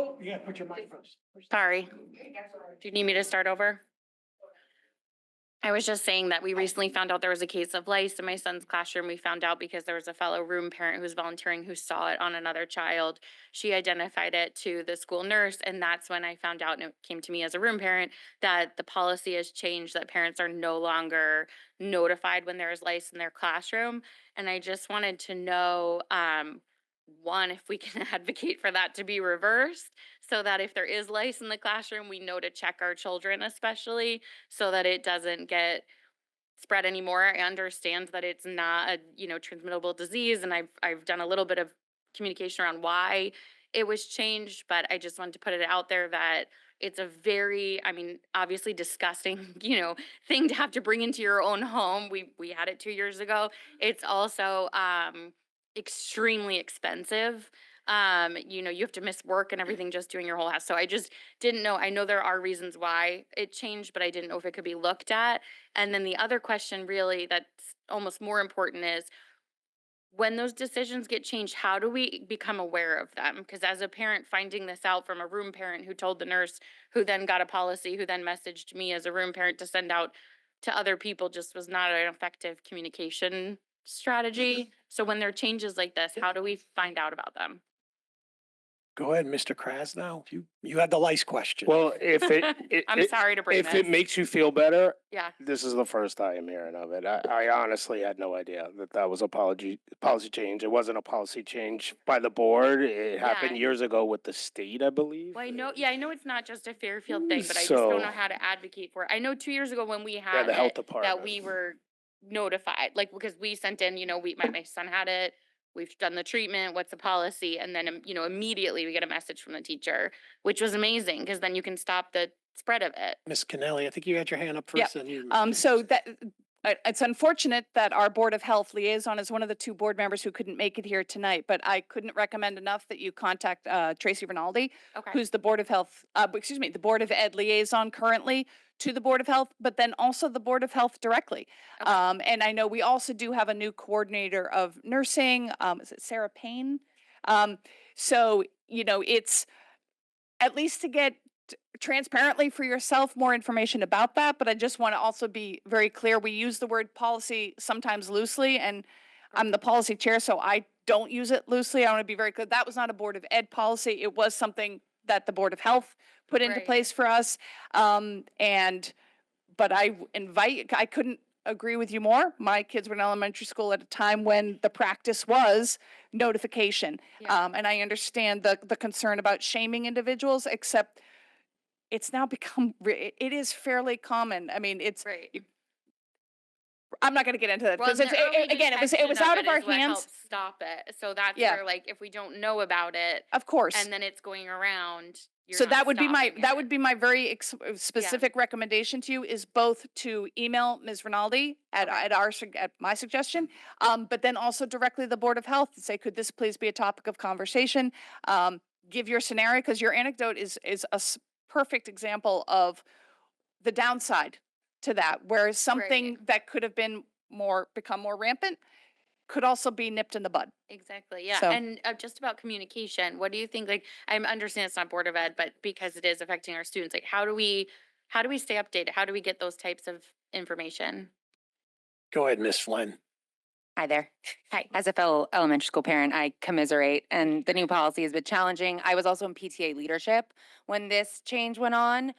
Oh, you gotta put your mic first.
Sorry. Do you need me to start over? I was just saying that we recently found out there was a case of lice in my son's classroom. We found out because there was a fellow room parent who was volunteering who saw it on another child. She identified it to the school nurse, and that's when I found out, and it came to me as a room parent, that the policy has changed, that parents are no longer notified when there is lice in their classroom. And I just wanted to know, one, if we can advocate for that to be reversed, so that if there is lice in the classroom, we know to check our children, especially so that it doesn't get spread anymore. I understand that it's not a, transmittable disease, and I've done a little bit of communication around why it was changed, but I just wanted to put it out there that it's a very, obviously disgusting, thing to have to bring into your own home. We had it 2 years ago. It's also extremely expensive. You have to miss work and everything just doing your whole house. So I just didn't know. I know there are reasons why it changed, but I didn't know if it could be looked at. And then the other question really that's almost more important is, when those decisions get changed, how do we become aware of them? Because as a parent, finding this out from a room parent who told the nurse, who then got a policy, who then messaged me as a room parent to send out to other people, just was not an effective communication strategy. So when there are changes like this, how do we find out about them?
Go ahead, Mr. Krasnow. You had the lice question.
Well, if
I'm sorry to bring
if
this.
it makes you feel better,
Yeah.
this is the first I am hearing of it. I honestly had no idea that was a policy change. It wasn't a policy change by the board. It happened
Yeah.
years ago with the state, I believe.
Well, I know it's not just a Fairfield thing, but I just don't know how to advocate for it. I know 2 years ago when we had
the health
that
department.
we were notified, because we sent in, my son had it, we've done the treatment, what's the policy? And then, immediately we get a message from the teacher, which was amazing, because then you can stop the spread of it.
Ms. Kennelly, I think you had your hand up
Yeah.
first. And you.
So that it's unfortunate that our Board of Health liaison is one of the two board members who couldn't make it here tonight, but I couldn't recommend enough that you contact Tracy Rinaldi,
Okay.
who's the Board of Health, the Board of Ed liaison currently to the Board of Health, but then also the Board of Health directly.
Okay.
And I know we also do have a new coordinator of nursing. Is it Sarah Payne? So, it's at least to get transparently for yourself more information about that, but I just want to also be very clear. We use the word policy sometimes loosely, and I'm the policy chair, so I don't use it loosely. I want to be very clear. That was not a Board of Ed policy. It was something that the Board of Health put into
Right.
place for us. But I couldn't agree with you more. My kids were in elementary school at a time when the practice was notification.
Yeah.
And I understand the concern about shaming individuals, except it's now become, it is fairly common. It's,
Right.
I'm not going to get into that
Well,
because again, it was out of our hands.
Helps stop it. So that's
Yeah.
where, like, if we don't know about it
Of course.
and then it's going around, you're
So
not
that would be my,
stopping
that
it.
would be my very specific recommendation to you is both to email Ms. Rinaldi at,
Okay.
at my suggestion, but then also directly the Board of Health to say, could this please be a topic of conversation? Give your scenario, because your anecdote is a perfect example of the downside to that, where something that could have been become more rampant could also be nipped in the bud.
Exactly, yeah.
So-
And just about communication, what do you think, like, I understand it's not Board of Ed, but because it is affecting our students, like, how do we stay updated? How do we get those types of information?
Go ahead, Miss Flynn.
Hi there.
Hi.
As a fellow elementary school parent, I commiserate, and the new policy has been challenging. I was also in PTA leadership when this change went on.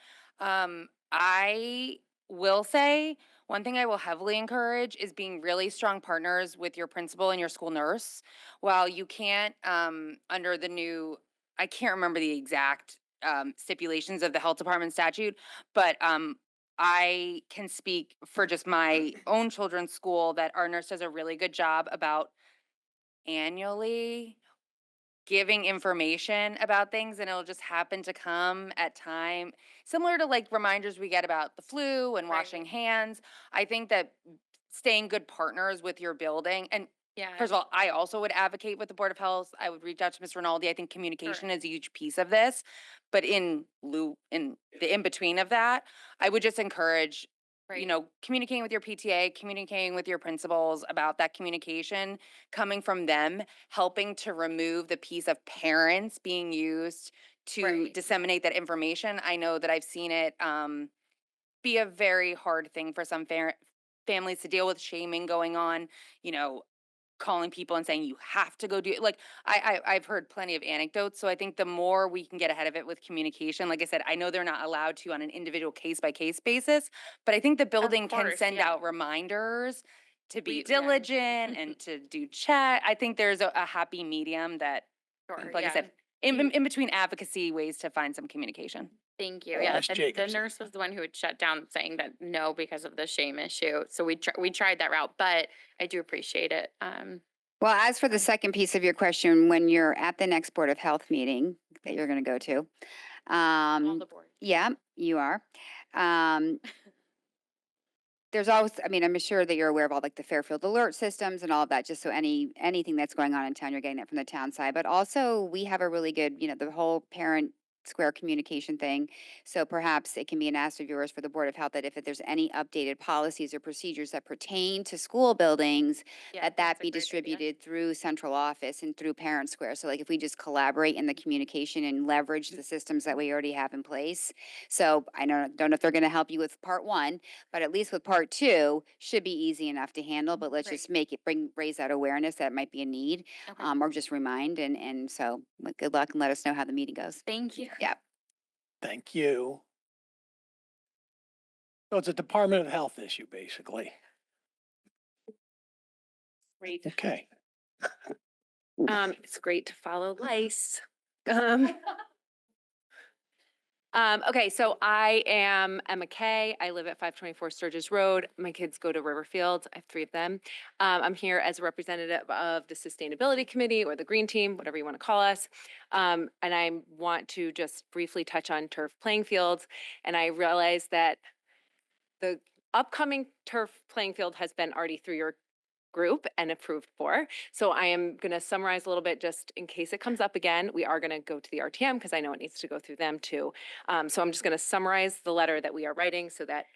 I will say, one thing I will heavily encourage is being really strong partners with your principal and your school nurse. While you can't, under the new, I can't remember the exact stipulations of the health department statute, but I can speak for just my own children's school that our nurse does a really good job about annually giving information about things, and it'll just happen to come at time similar to like reminders we get about the flu and washing hands. I think that staying good partners with your building, and
Yeah.
first of all, I also would advocate with the Board of Health. I would reach out to Ms. Rinaldi. I think communication is a huge piece of this. But in the in between of that, I would just encourage, you know, communicating with your PTA, communicating with your principals about that communication coming from them, helping to remove the piece of parents being used to disseminate that information. I know that I've seen it be a very hard thing for some families to deal with, shaming going on, you know, calling people and saying you have to go do it. Like I've heard plenty of anecdotes. So I think the more we can get ahead of it with communication, like I said, I know they're not allowed to on an individual case by case basis, but I think the building can
course,
send
yeah.
out reminders to be
Yeah.
diligent and to do chat. I think there's a happy medium that,
Sure,
like I
yeah.
said, in between advocacy ways to find some communication.
Thank you. Yeah,
Ms.
the
Jacobson.
nurse was the one who had shut down saying that no, because of the shame issue. So we tried that route, but I do appreciate it.
Well, as for the second piece of your question, when you're at the next Board of Health meeting that you're going to go to,
All the boards.
yeah, you are. There's always, I mean, I'm sure that you're aware of all like the Fairfield alert systems and all of that, just so anything that's going on in town, you're getting it from the town side. But also we have a really good, you know, the whole parent square communication thing. So perhaps it can be an ask of yours for the Board of Health that if there's any updated policies or procedures that pertain to school buildings,
Yeah,
that
that's a
be
great idea.
distributed through central office and through Parent Square. So like if we just collaborate in the communication and leverage the systems that we already have in place. So I don't know if they're going to help you with part one, but at least with part two should be easy enough to handle. But let's just make it raise that awareness that might be a need,
Okay.
or just remind. And so good luck and let us know how the meeting goes.
Thank you.
Yeah.
Thank you. So it's a Department of Health issue, basically.
Great.
Okay.
It's great to follow lice. Okay, so I am Emma Kay. I live at 524 Sturgis Road. My kids go to Riverfield. I have 3 of them. I'm here as a representative of the Sustainability Committee or the Green Team, whatever you want to call us. And I want to just briefly touch on turf playing fields. And I realize that the upcoming turf playing field has been already through your group and approved for. So I am going to summarize a little bit just in case it comes up again. We are going to go to the RTM because I know it needs to go through them too. So I'm just going to summarize the letter that we are writing so that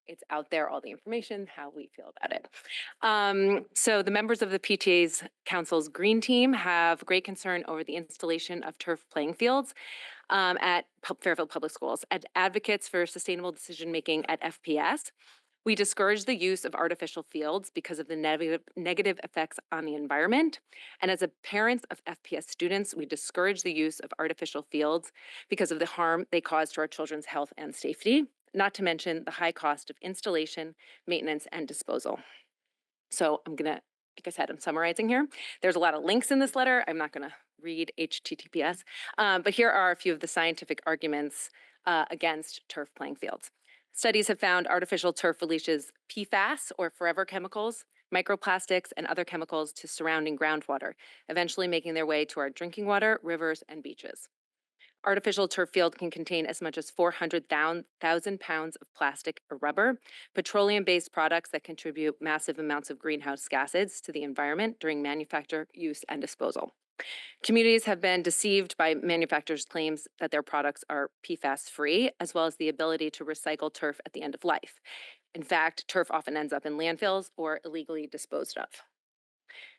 it's out there, all the information, how we feel about it. So the members of the PTA's Council's Green Team have great concern over the installation of turf playing fields at Fairfield Public Schools. As advocates for sustainable decision-making at FPS, we discourage the use of artificial fields because of the negative effects on the environment. And as a parents of FPS students, we discourage the use of artificial fields because of the harm they cause to our children's health and safety, not to mention the high cost of installation, maintenance, and disposal. So I'm gonna, like I said, I'm summarizing here. There's a lot of links in this letter. I'm not gonna read HTTPS, but here are a few of the scientific arguments against turf playing fields. Studies have found artificial turf releases PFAS, or forever chemicals, microplastics, and other chemicals to surrounding groundwater, eventually making their way to our drinking water, rivers, and beaches. Artificial turf field can contain as much as 400,000 pounds of plastic or rubber, petroleum-based products that contribute massive amounts of greenhouse gases to the environment during manufacture, use, and disposal. Communities have been deceived by manufacturers' claims that their products are PFAS-free, as well as the ability to recycle turf at the end of life. In fact, turf often ends up in landfills or illegally disposed of.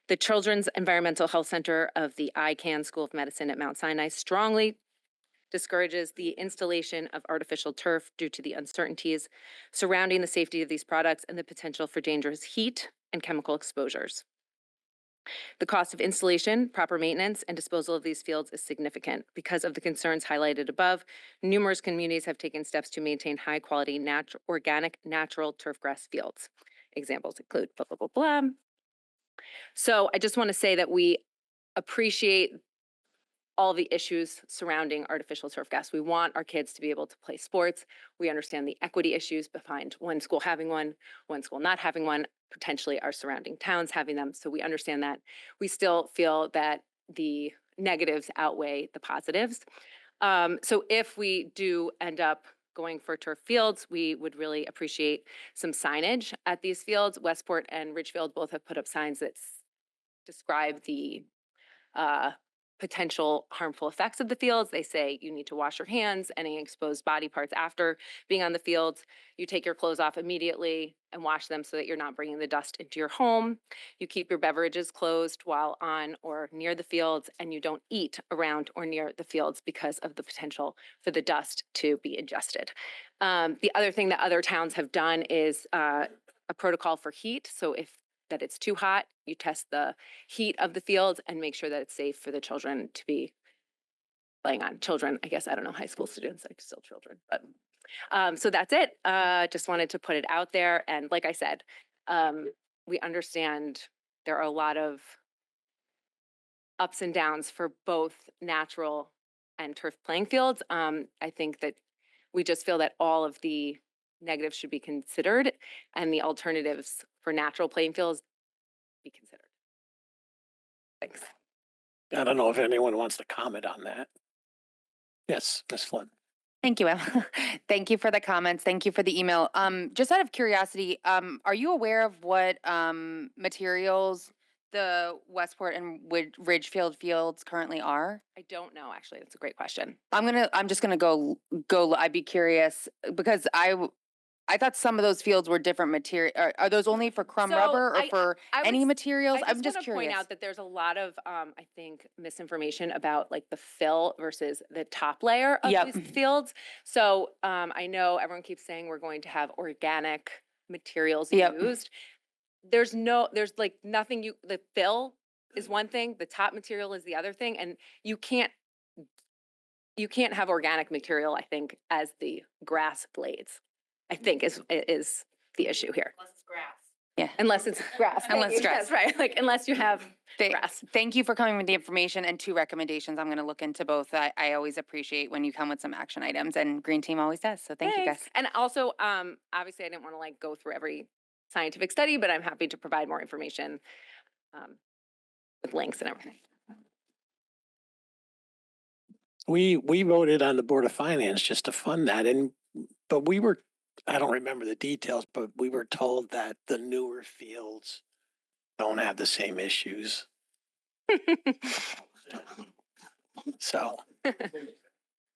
The Children's Environmental Health Center of the ICANN School of Medicine at Mount Sinai strongly discourages the installation of artificial turf due to the uncertainties surrounding the safety of these products and the potential for dangerous heat and chemical exposures. The cost of installation, proper maintenance, and disposal of these fields is significant. Because of the concerns highlighted above, numerous communities have taken steps to maintain high-quality, organic, natural turfgrass fields. Examples include blah, blah, blah, blah. So I just want to say that we appreciate all the issues surrounding artificial turf grass. We want our kids to be able to play sports. We understand the equity issues behind one school having one school not having one, potentially our surrounding towns having them. So we understand that. We still feel that the negatives outweigh the positives. So if we do end up going for turf fields, we would really appreciate some signage at these fields. Westport and Ridgefield both have put up signs that describe the potential harmful effects of the fields. They say you need to wash your hands, any exposed body parts after being on the fields. You take your clothes off immediately and wash them so that you're not bringing the dust into your home. You keep your beverages closed while on or near the fields, and you don't eat around or near the fields because of the potential for the dust to be ingested. The other thing that other towns have done is a protocol for heat. So if that it's too hot, you test the heat of the fields and make sure that it's safe for the children to be playing on. Children, I guess, I don't know, high school students, like still children, but so that's it. Just wanted to put it out there. And like I said, we understand there are a lot of ups and downs for both natural and turf playing fields. I think that we just feel that all of the negatives should be considered and the alternatives for natural playing fields be considered. Thanks.
I don't know if anyone wants to comment on that. Yes, Ms. Flynn.
Thank you, Emma. Thank you for the comments. Thank you for the email. Just out of curiosity, are you aware of what materials the Westport and Ridgefield fields currently are?
I don't know, actually. That's a great question.
I'm just gonna go. I'd be curious because I thought some of those fields were different material. Are those only for crumb
So
rubber or
I-
for
I
any
would s-
materials?
I
I'm just
want to point
curious.
out that there's a lot of, I think, misinformation about like the fill versus the top layer of
Yep.
these fields. So I know everyone keeps saying we're going to have organic materials
Yep.
used. There's like nothing the fill is one thing, the top material is the other thing, and you can't have organic material, I think, as the grass blades, I think is the issue here.
Unless it's grass.
Yeah.
Unless it's grass.
Unless
Thank you.
grass.
That's right. Like unless you have grass.
Thank you for coming with the information and 2 recommendations. I'm going to look into both. I always appreciate when you come with some action items, and Green Team always does. So thank you, guys.
Thanks. And also, obviously, I didn't want to like go through every scientific study, but I'm happy to provide more information with links and everything.
We voted on the Board of Finance just to fund that, but we were, I don't remember the details, but we were told that the newer fields don't have the same issues. So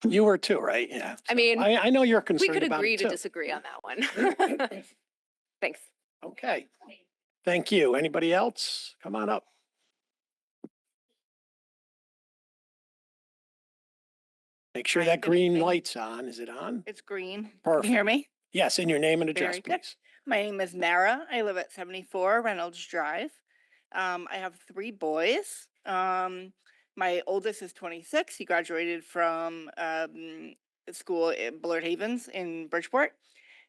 you were too, right? Yeah.
I mean,
I know you're
we
concerned
could
about
agree
it
to
too.
disagree on that one. Thanks.
Okay. Thank you. Anybody else? Come on up. Make sure
Hi,
that
good
green
evening.
light's on. Is it on?
It's green. Can
Perfect.
you hear me?
Yes, and your name and address,
Very good.
please.
My name is Mara. I live at 74 Reynolds Drive. I have 3 boys. My oldest is 26. He graduated from school at Bullard Havens in Bridgeport.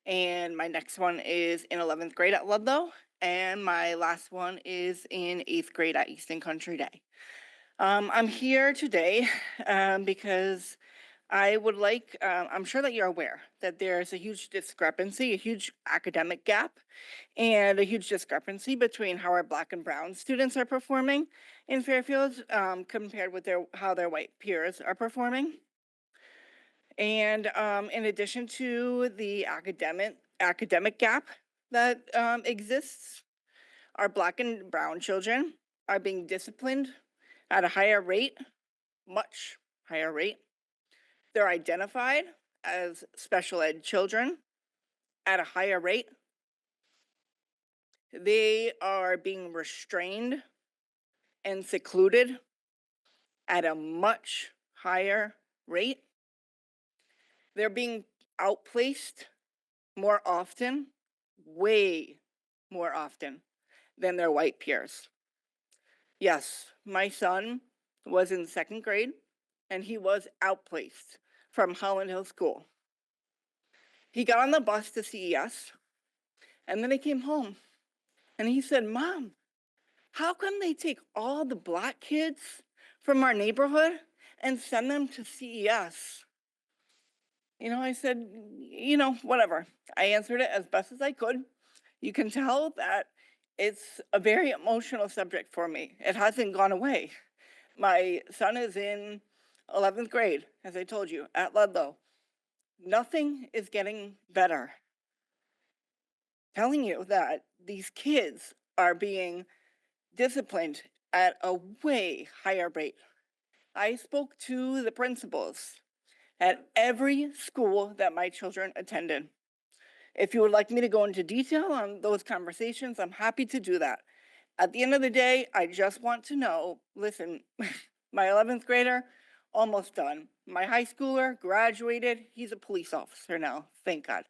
And my next one is in 11th grade at Ludlow. And my last one is in 8th grade at Easton Country Day. I'm here today because I would like, I'm sure that you're aware that there's a huge discrepancy, a huge academic gap, and a huge discrepancy between how our Black and brown students are performing in Fairfield compared with how their white peers are performing. And in addition to the academic gap that exists, our Black and brown children are being disciplined at a higher rate, much higher rate. They're identified as special ed children at a higher rate. They are being restrained and secluded at a much higher rate. They're being outplaced more often, way more often than their white peers. Yes, my son was in 2nd grade and he was outplaced from Holland Hill School. He got on the bus to CES and then he came home and he said, "Mom, how come they take all the Black kids from our neighborhood and send them to CES?" I said, whatever. I answered it as best as I could. You can tell that it's a very emotional subject for me. It hasn't gone away. My son is in 11th grade, as I told you, at Ludlow. Nothing is getting better. Telling you that these kids are being disciplined at a way higher rate. I spoke to the principals at every school that my children attended. If you would like me to go into detail on those conversations, I'm happy to do that. At the end of the day, I just want to know, listen, my 11th grader, almost done. My high schooler graduated. He's a police officer now, thank God.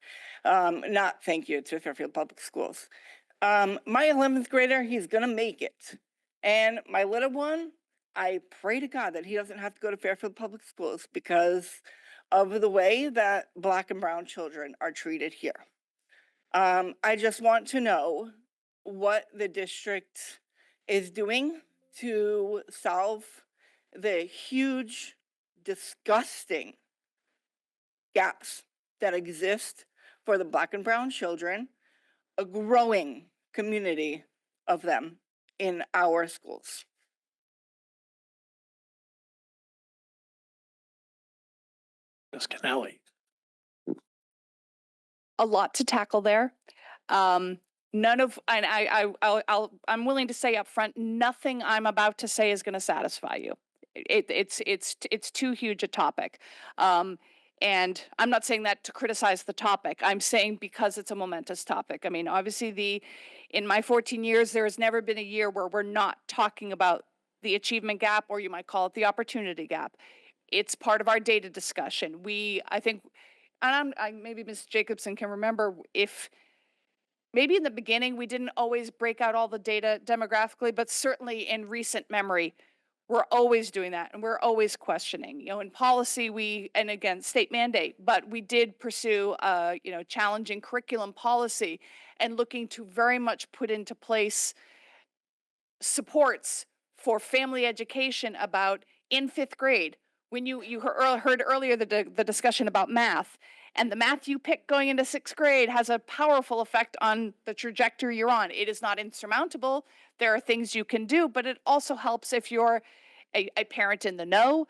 Not thank you to Fairfield Public Schools. My 11th grader, he's gonna make it. And my little one, I pray to God that he doesn't have to go to Fairfield Public Schools because of the way that Black and brown children are treated here. I just want to know what the district is doing to solve the huge, disgusting gaps that exist for the Black and brown children, a growing community of them in our schools.
Ms. Kennelly.
A lot to tackle there. None of, and I'm willing to say up front, nothing I'm about to say is going to satisfy you. It's too huge a topic. And I'm not saying that to criticize the topic. I'm saying because it's a momentous topic. I mean, obviously in my 14 years, there has never been a year where we're not talking about the achievement gap, or you might call it the opportunity gap. It's part of our data discussion. I think, and maybe Ms. Jacobson can remember, if maybe in the beginning we didn't always break out all the data demographically, but certainly in recent memory, we're always doing that and we're always questioning. In policy, and again, state mandate, but we did pursue, challenging curriculum policy and looking to very much put into place supports for family education about in 5th grade. When you heard earlier the discussion about math, and the math you pick going into 6th grade has a powerful effect on the trajectory you're on. It is not insurmountable. There are things you can do, but it also helps if you're a parent in the know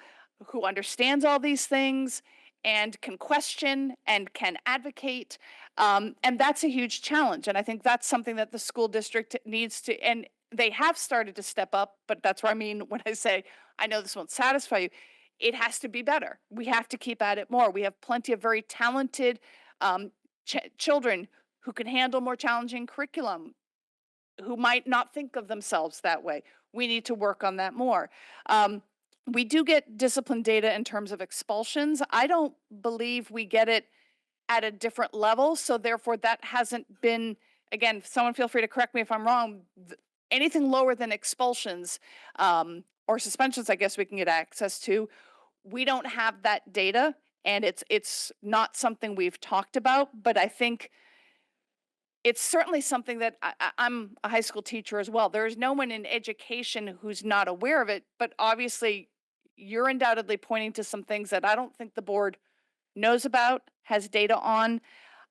who understands all these things and can question and can advocate. And that's a huge challenge. And I think that's something that the school district needs to, and they have started to step up, but that's what I mean when I say, I know this won't satisfy you. It has to be better. We have to keep at it more. We have plenty of very talented children who can handle more challenging curriculum, who might not think of themselves that way. We need to work on that more. We do get discipline data in terms of expulsions. I don't believe we get it at a different level. So therefore that hasn't been, again, someone feel free to correct me if I'm wrong, anything lower than expulsions or suspensions, I guess we can get access to. We don't have that data, and it's not something we've talked about, but I think it's certainly something that I'm a high school teacher as well. There's no one in education who's not aware of it, but obviously you're undoubtedly pointing to some things that I don't think the board knows about, has data on.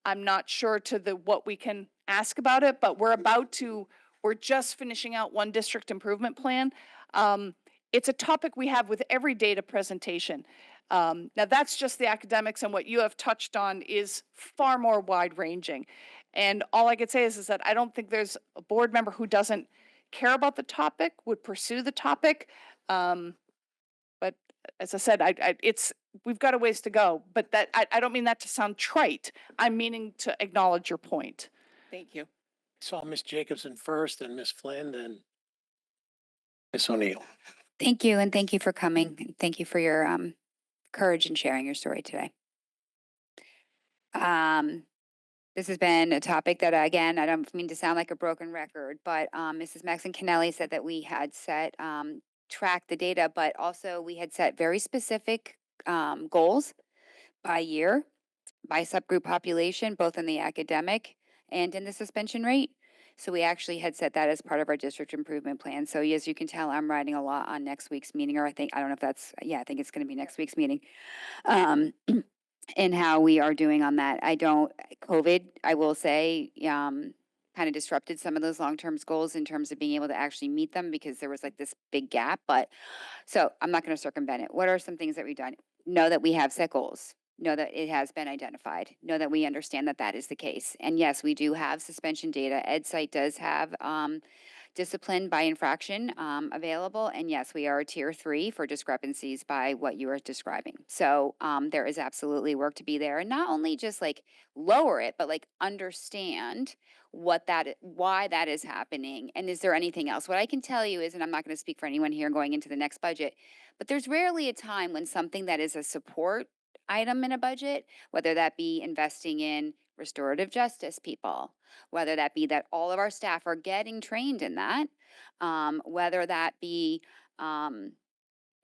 I'm not sure to what we can ask about it, but we're just finishing out one district improvement plan. It's a topic we have with every data presentation. Now that's just the academics, and what you have touched on is far more wide ranging. And all I could say is that I don't think there's a board member who doesn't care about the topic, would pursue the topic. But as I said, we've got a ways to go, but I don't mean that to sound trite. I'm meaning to acknowledge your point.
Thank you.
Saw Miss Jacobson first, then Miss Flynn, then Miss O'Neill.
Thank you, and thank you for coming. And thank you for your courage in sharing your story today. This has been a topic that, again, I don't mean to sound like a broken record, but Mrs. Maxon Kennelly said that we had set tracked the data, but also we had set very specific goals by year, by subgroup population, both in the academic and in the suspension rate. So we actually had set that as part of our district improvement plan. So as you can tell, I'm writing a lot on next week's meeting, or I don't know if that's, I think it's going to be next week's meeting. And how we are doing on that. COVID, I will say, kind of disrupted some of those long-term goals in terms of being able to actually meet them, because there was like this big gap. But so I'm not going to circumvent it. What are some things that we've done? Know that we have set goals. Know that it has been identified. Know that we understand that that is the case. And yes, we do have suspension data. EdSite does have discipline by infraction available. And yes, we are a tier 3 for discrepancies by what you are describing. So there is absolutely work to be there. And not only just like lower it, but like understand why that is happening. And is there anything else? What I can tell you is, and I'm not going to speak for anyone here going into the next budget, but there's rarely a time when something that is a support item in a budget, whether that be investing in restorative justice people, whether that be that all of our staff are getting trained in that, whether that be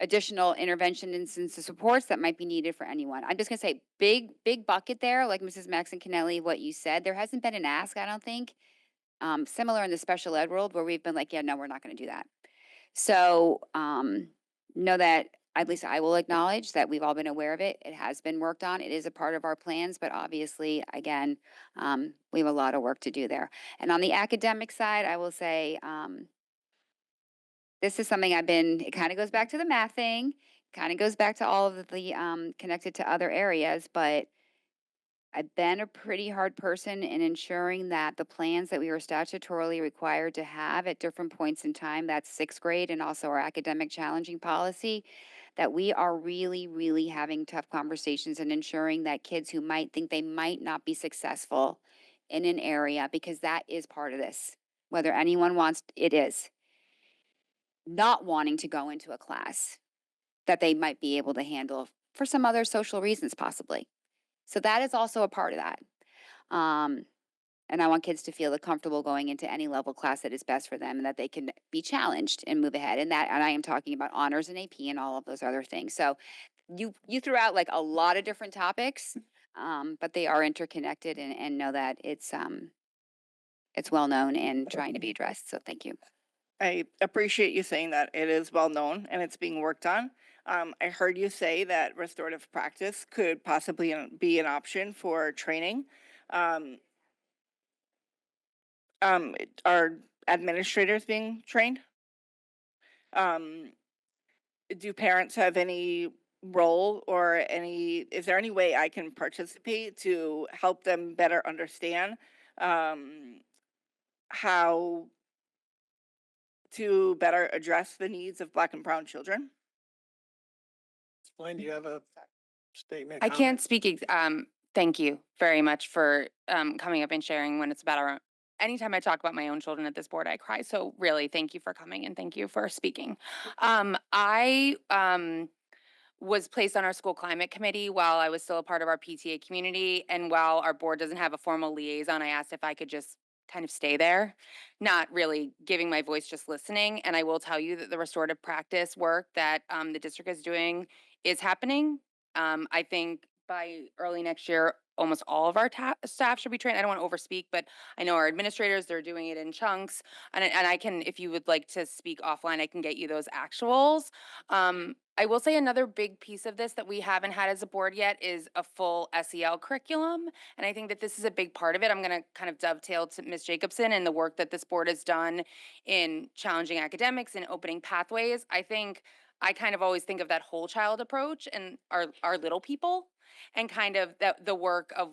additional intervention and supports that might be needed for anyone. I'm just going to say big bucket there, like Mrs. Maxon Kennelly, what you said. There hasn't been an ask, I don't think, similar in the special ed world, where we've been like, yeah, no, we're not going to do that. So know that at least I will acknowledge that we've all been aware of it. It has been worked on. It is a part of our plans, but obviously, again, we have a lot of work to do there. And on the academic side, I will say, this is something it kind of goes back to the math thing, kind of goes back to all of the connected to other areas, but I've been a pretty hard person in ensuring that the plans that we were statutorily required to have at different points in time, that's 6th grade and also our academic challenging policy, that we are really, really having tough conversations and ensuring that kids who might think they might not be successful in an area, because that is part of this, whether anyone wants, it is, not wanting to go into a class that they might be able to handle for some other social reasons possibly. So that is also a part of that. And I want kids to feel comfortable going into any level class that is best for them, and that they can be challenged and move ahead. And I am talking about honors and AP and all of those other things. So you threw out like a lot of different topics, but they are interconnected, and know that it's well known and trying to be addressed. So thank you.
I appreciate you saying that it is well known and it's being worked on. I heard you say that restorative practice could possibly be an option for training. Are administrators being trained? Do parents have any role or is there any way I can participate to help them better understand how to better address the needs of Black and brown children?
Flynn, do you have a statement?
I can't speak, thank you very much for coming up and sharing when it's about our own. Anytime I talk about my own children at this board, I cry. So really, thank you for coming and thank you for speaking. I was placed on our school climate committee while I was still a part of our PTA community. And while our board doesn't have a formal liaison, I asked if I could just kind of stay there, not really giving my voice, just listening. And I will tell you that the restorative practice work that the district is doing is happening. I think by early next year, almost all of our staff should be trained. I don't want to overspeak, but I know our administrators, they're doing it in chunks. And I can, if you would like to speak offline, I can get you those actuals. I will say another big piece of this that we haven't had as a board yet is a full SEL curriculum. And I think that this is a big part of it. I'm going to kind of dovetail to Ms. Jacobson and the work that this board has done in challenging academics and opening pathways. I think I kind of always think of that whole child approach and our little people and kind of the work of,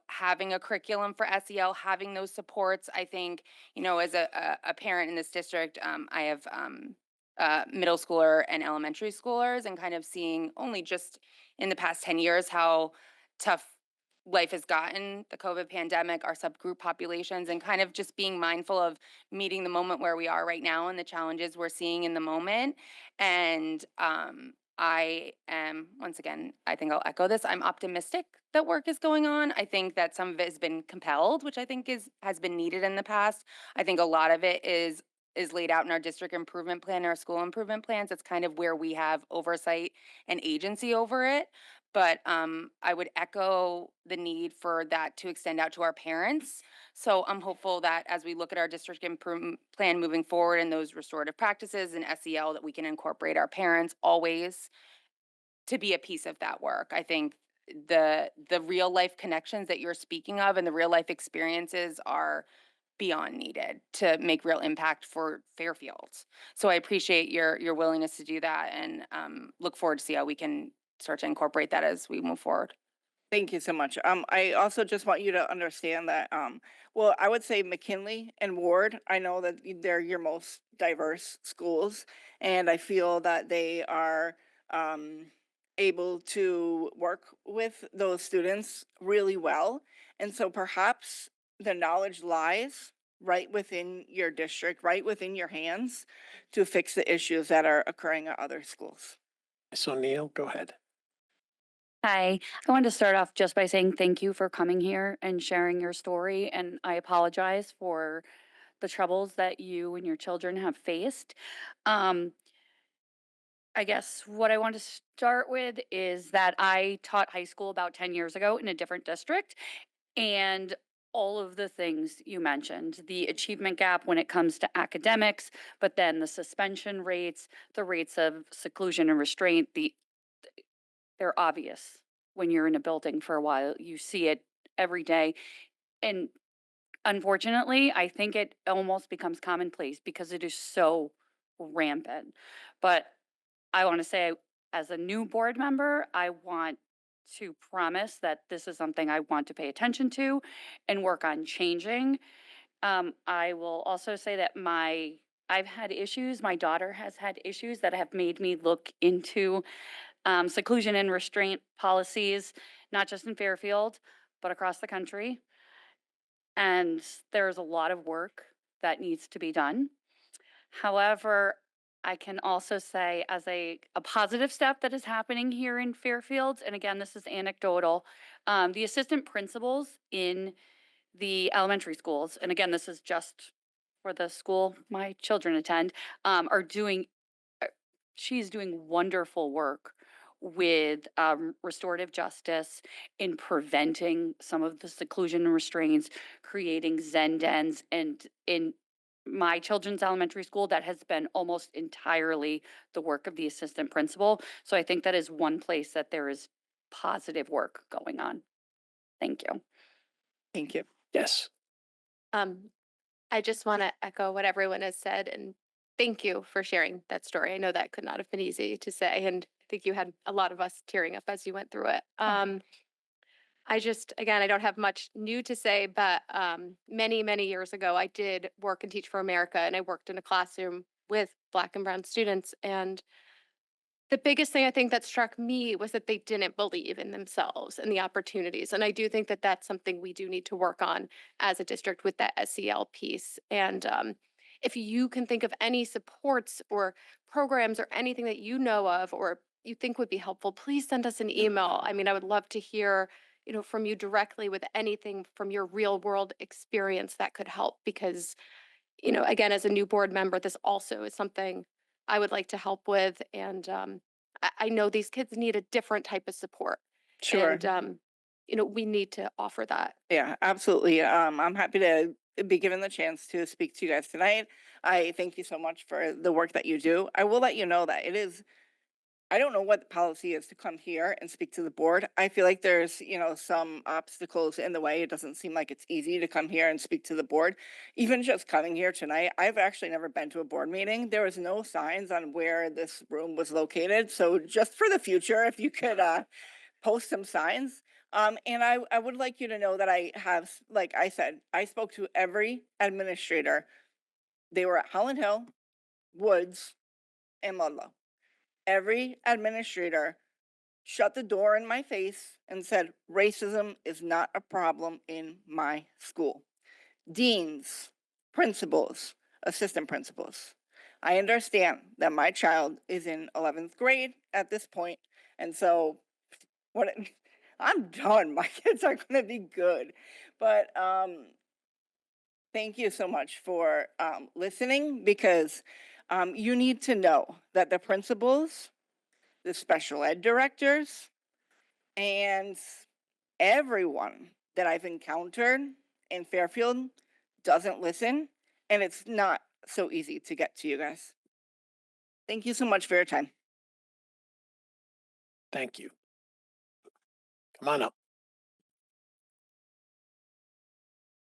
having a curriculum for SEL, having those supports. I think, as a parent in this district, I have middle schooler and elementary schoolers, and kind of seeing only just in the past 10 years how tough life has gotten, the COVID pandemic, our subgroup populations, and kind of just being mindful of meeting the moment where we are right now and the challenges we're seeing in the moment. And I am, once again, I think I'll echo this. I'm optimistic that work is going on. I think that some of it has been compelled, which I think has been needed in the past. I think a lot of it is laid out in our district improvement plan, our school improvement plans. It's kind of where we have oversight and agency over it. But I would echo the need for that to extend out to our parents. So I'm hopeful that as we look at our district improvement plan moving forward and those restorative practices and SEL, that we can incorporate our parents always to be a piece of that work. I think the real life connections that you're speaking of and the real life experiences are beyond needed to make real impact for Fairfield. So I appreciate your willingness to do that, and look forward to see how we can start to incorporate that as we move forward.
Thank you so much. I also just want you to understand that, well, I would say McKinley and Ward, I know that they're your most diverse schools, and I feel that they are able to work with those students really well. And so perhaps the knowledge lies right within your district, right within your hands to fix the issues that are occurring at other schools.
Ms. O'Neill, go ahead.
Hi, I wanted to start off just by saying thank you for coming here and sharing your story. And I apologize for the troubles that you and your children have faced. Um, I guess what I want to start with is that I taught high school about 10 years ago in a different district. And all of the things you mentioned, the achievement gap when it comes to academics, but then the suspension rates, the rates of seclusion and restraint, they're obvious when you're in a building for a while. You see it every day. And unfortunately, I think it almost becomes commonplace because it is so rampant. But I want to say, as a new board member, I want to promise that this is something I want to pay attention to and work on changing. I will also say that I've had issues, my daughter has had issues that have made me look into seclusion and restraint policies, not just in Fairfield, but across the country. And there's a lot of work that needs to be done. However, I can also say, as a positive step that is happening here in Fairfield, and again, this is anecdotal, the assistant principals in the elementary schools, and again, this is just for the school my children attend, are doing, she's doing wonderful work with restorative justice in preventing some of the seclusion and restraints, creating Zen dens, and in my children's elementary school, that has been almost entirely the work of the assistant principal. So I think that is one place that there is positive work going on. Thank you.
Thank you.
Yes.
I just want to echo what everyone has said and thank you for sharing that story. I know that could not have been easy to say, and I think you had a lot of us tearing up as you went through it. Again, I don't have much new to say, but many, many years ago, I did work and Teach for America, and I worked in a classroom with Black and Brown students. And the biggest thing I think that struck me was that they didn't believe in themselves and the opportunities. And I do think that that's something we do need to work on as a district with that SEL piece. And if you can think of any supports or programs or anything that you know of or you think would be helpful, please send us an email. I mean, I would love to hear, from you directly with anything from your real world experience that could help because, again, as a new board member, this also is something I would like to help with. And I know these kids need a different type of support.
Sure.
And, we need to offer that.
Yeah, absolutely. I'm happy to be given the chance to speak to you guys tonight. I thank you so much for the work that you do. I will let you know that it is I don't know what the policy is to come here and speak to the board. I feel like there's, some obstacles in the way. It doesn't seem like it's easy to come here and speak to the board. Even just coming here tonight, I've actually never been to a board meeting. There was no signs on where this room was located. So just for the future, if you could post some signs. And I would like you to know that I have, like I said, I spoke to every administrator. They were at Holland Hill, Woods, and Ludlow. Every administrator shut the door in my face and said, racism is not a problem in my school. Deans, principals, assistant principals. I understand that my child is in 11th grade at this point, and so I'm done. My kids are going to be good. But thank you so much for listening, because you need to know that the principals, the special ed directors, and everyone that I've encountered in Fairfield doesn't listen, and it's not so easy to get to you guys. Thank you so much for your time.
Thank you. Come on up.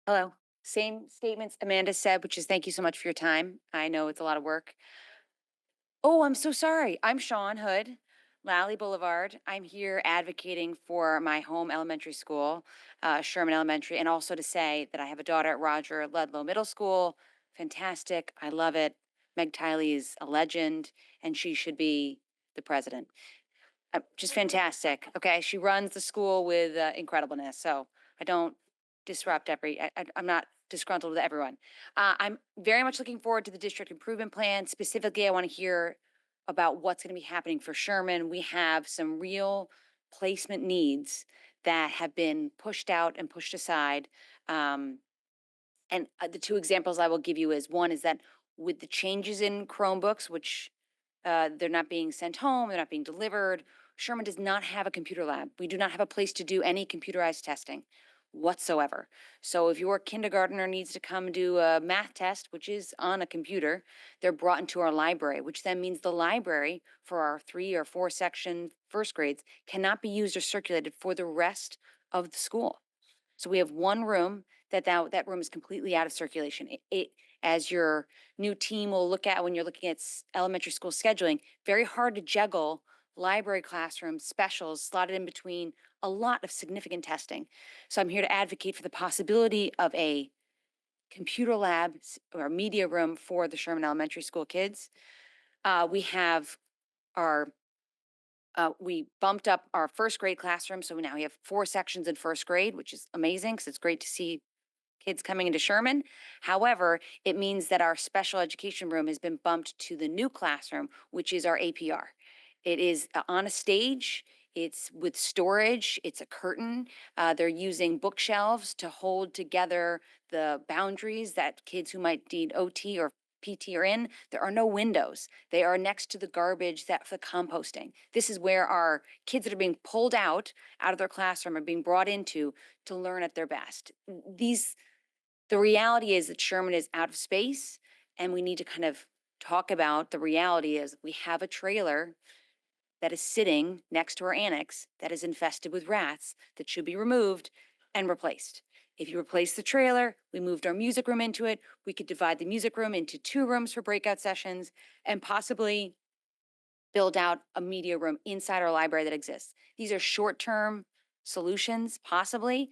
Hello. Same statements Amanda said, which is thank you so much for your time. I know it's a lot of work. Oh, I'm so sorry. I'm Sean Hood, Lally Boulevard. I'm here advocating for my home elementary school, Sherman Elementary, and also to say that I have a daughter at Roger Ludlow Middle School. Fantastic. I love it. Meg Tiley is a legend, and she should be the president. Just fantastic. Okay, she runs the school with incredibleness. So I don't disrupt I'm not disgruntled with everyone. I'm very much looking forward to the district improvement plan. Specifically, I want to hear about what's going to be happening for Sherman. We have some real placement needs that have been pushed out and pushed aside. And the two examples I will give you is one is that with the changes in Chromebooks, which they're not being sent home, they're not being delivered. Sherman does not have a computer lab. We do not have a place to do any computerized testing whatsoever. So if your kindergartner needs to come do a math test, which is on a computer, they're brought into our library, which then means the library for our 3 or 4 section first grades cannot be used or circulated for the rest of the school. So we have one room that room is completely out of circulation. As your new team will look at when you're looking at elementary school scheduling, very hard to juggle library classrooms, specials slotted in between a lot of significant testing. So I'm here to advocate for the possibility of a computer lab or media room for the Sherman Elementary School kids. We have we bumped up our first grade classroom. So now we have 4 sections in first grade, which is amazing because it's great to see kids coming into Sherman. However, it means that our special education room has been bumped to the new classroom, which is our APR. It is on a stage. It's with storage. It's a curtain. They're using bookshelves to hold together the boundaries that kids who might need OT or PT are in. There are no windows. They are next to the garbage that for composting. This is where our kids that are being pulled out of their classroom are being brought into to learn at their best. The reality is that Sherman is out of space, and we need to kind of talk about the reality is we have a trailer that is sitting next to our annex that is infested with rats that should be removed and replaced. If you replace the trailer, we moved our music room into it. We could divide the music room into 2 rooms for breakout sessions and possibly build out a media room inside our library that exists. These are short-term solutions, possibly,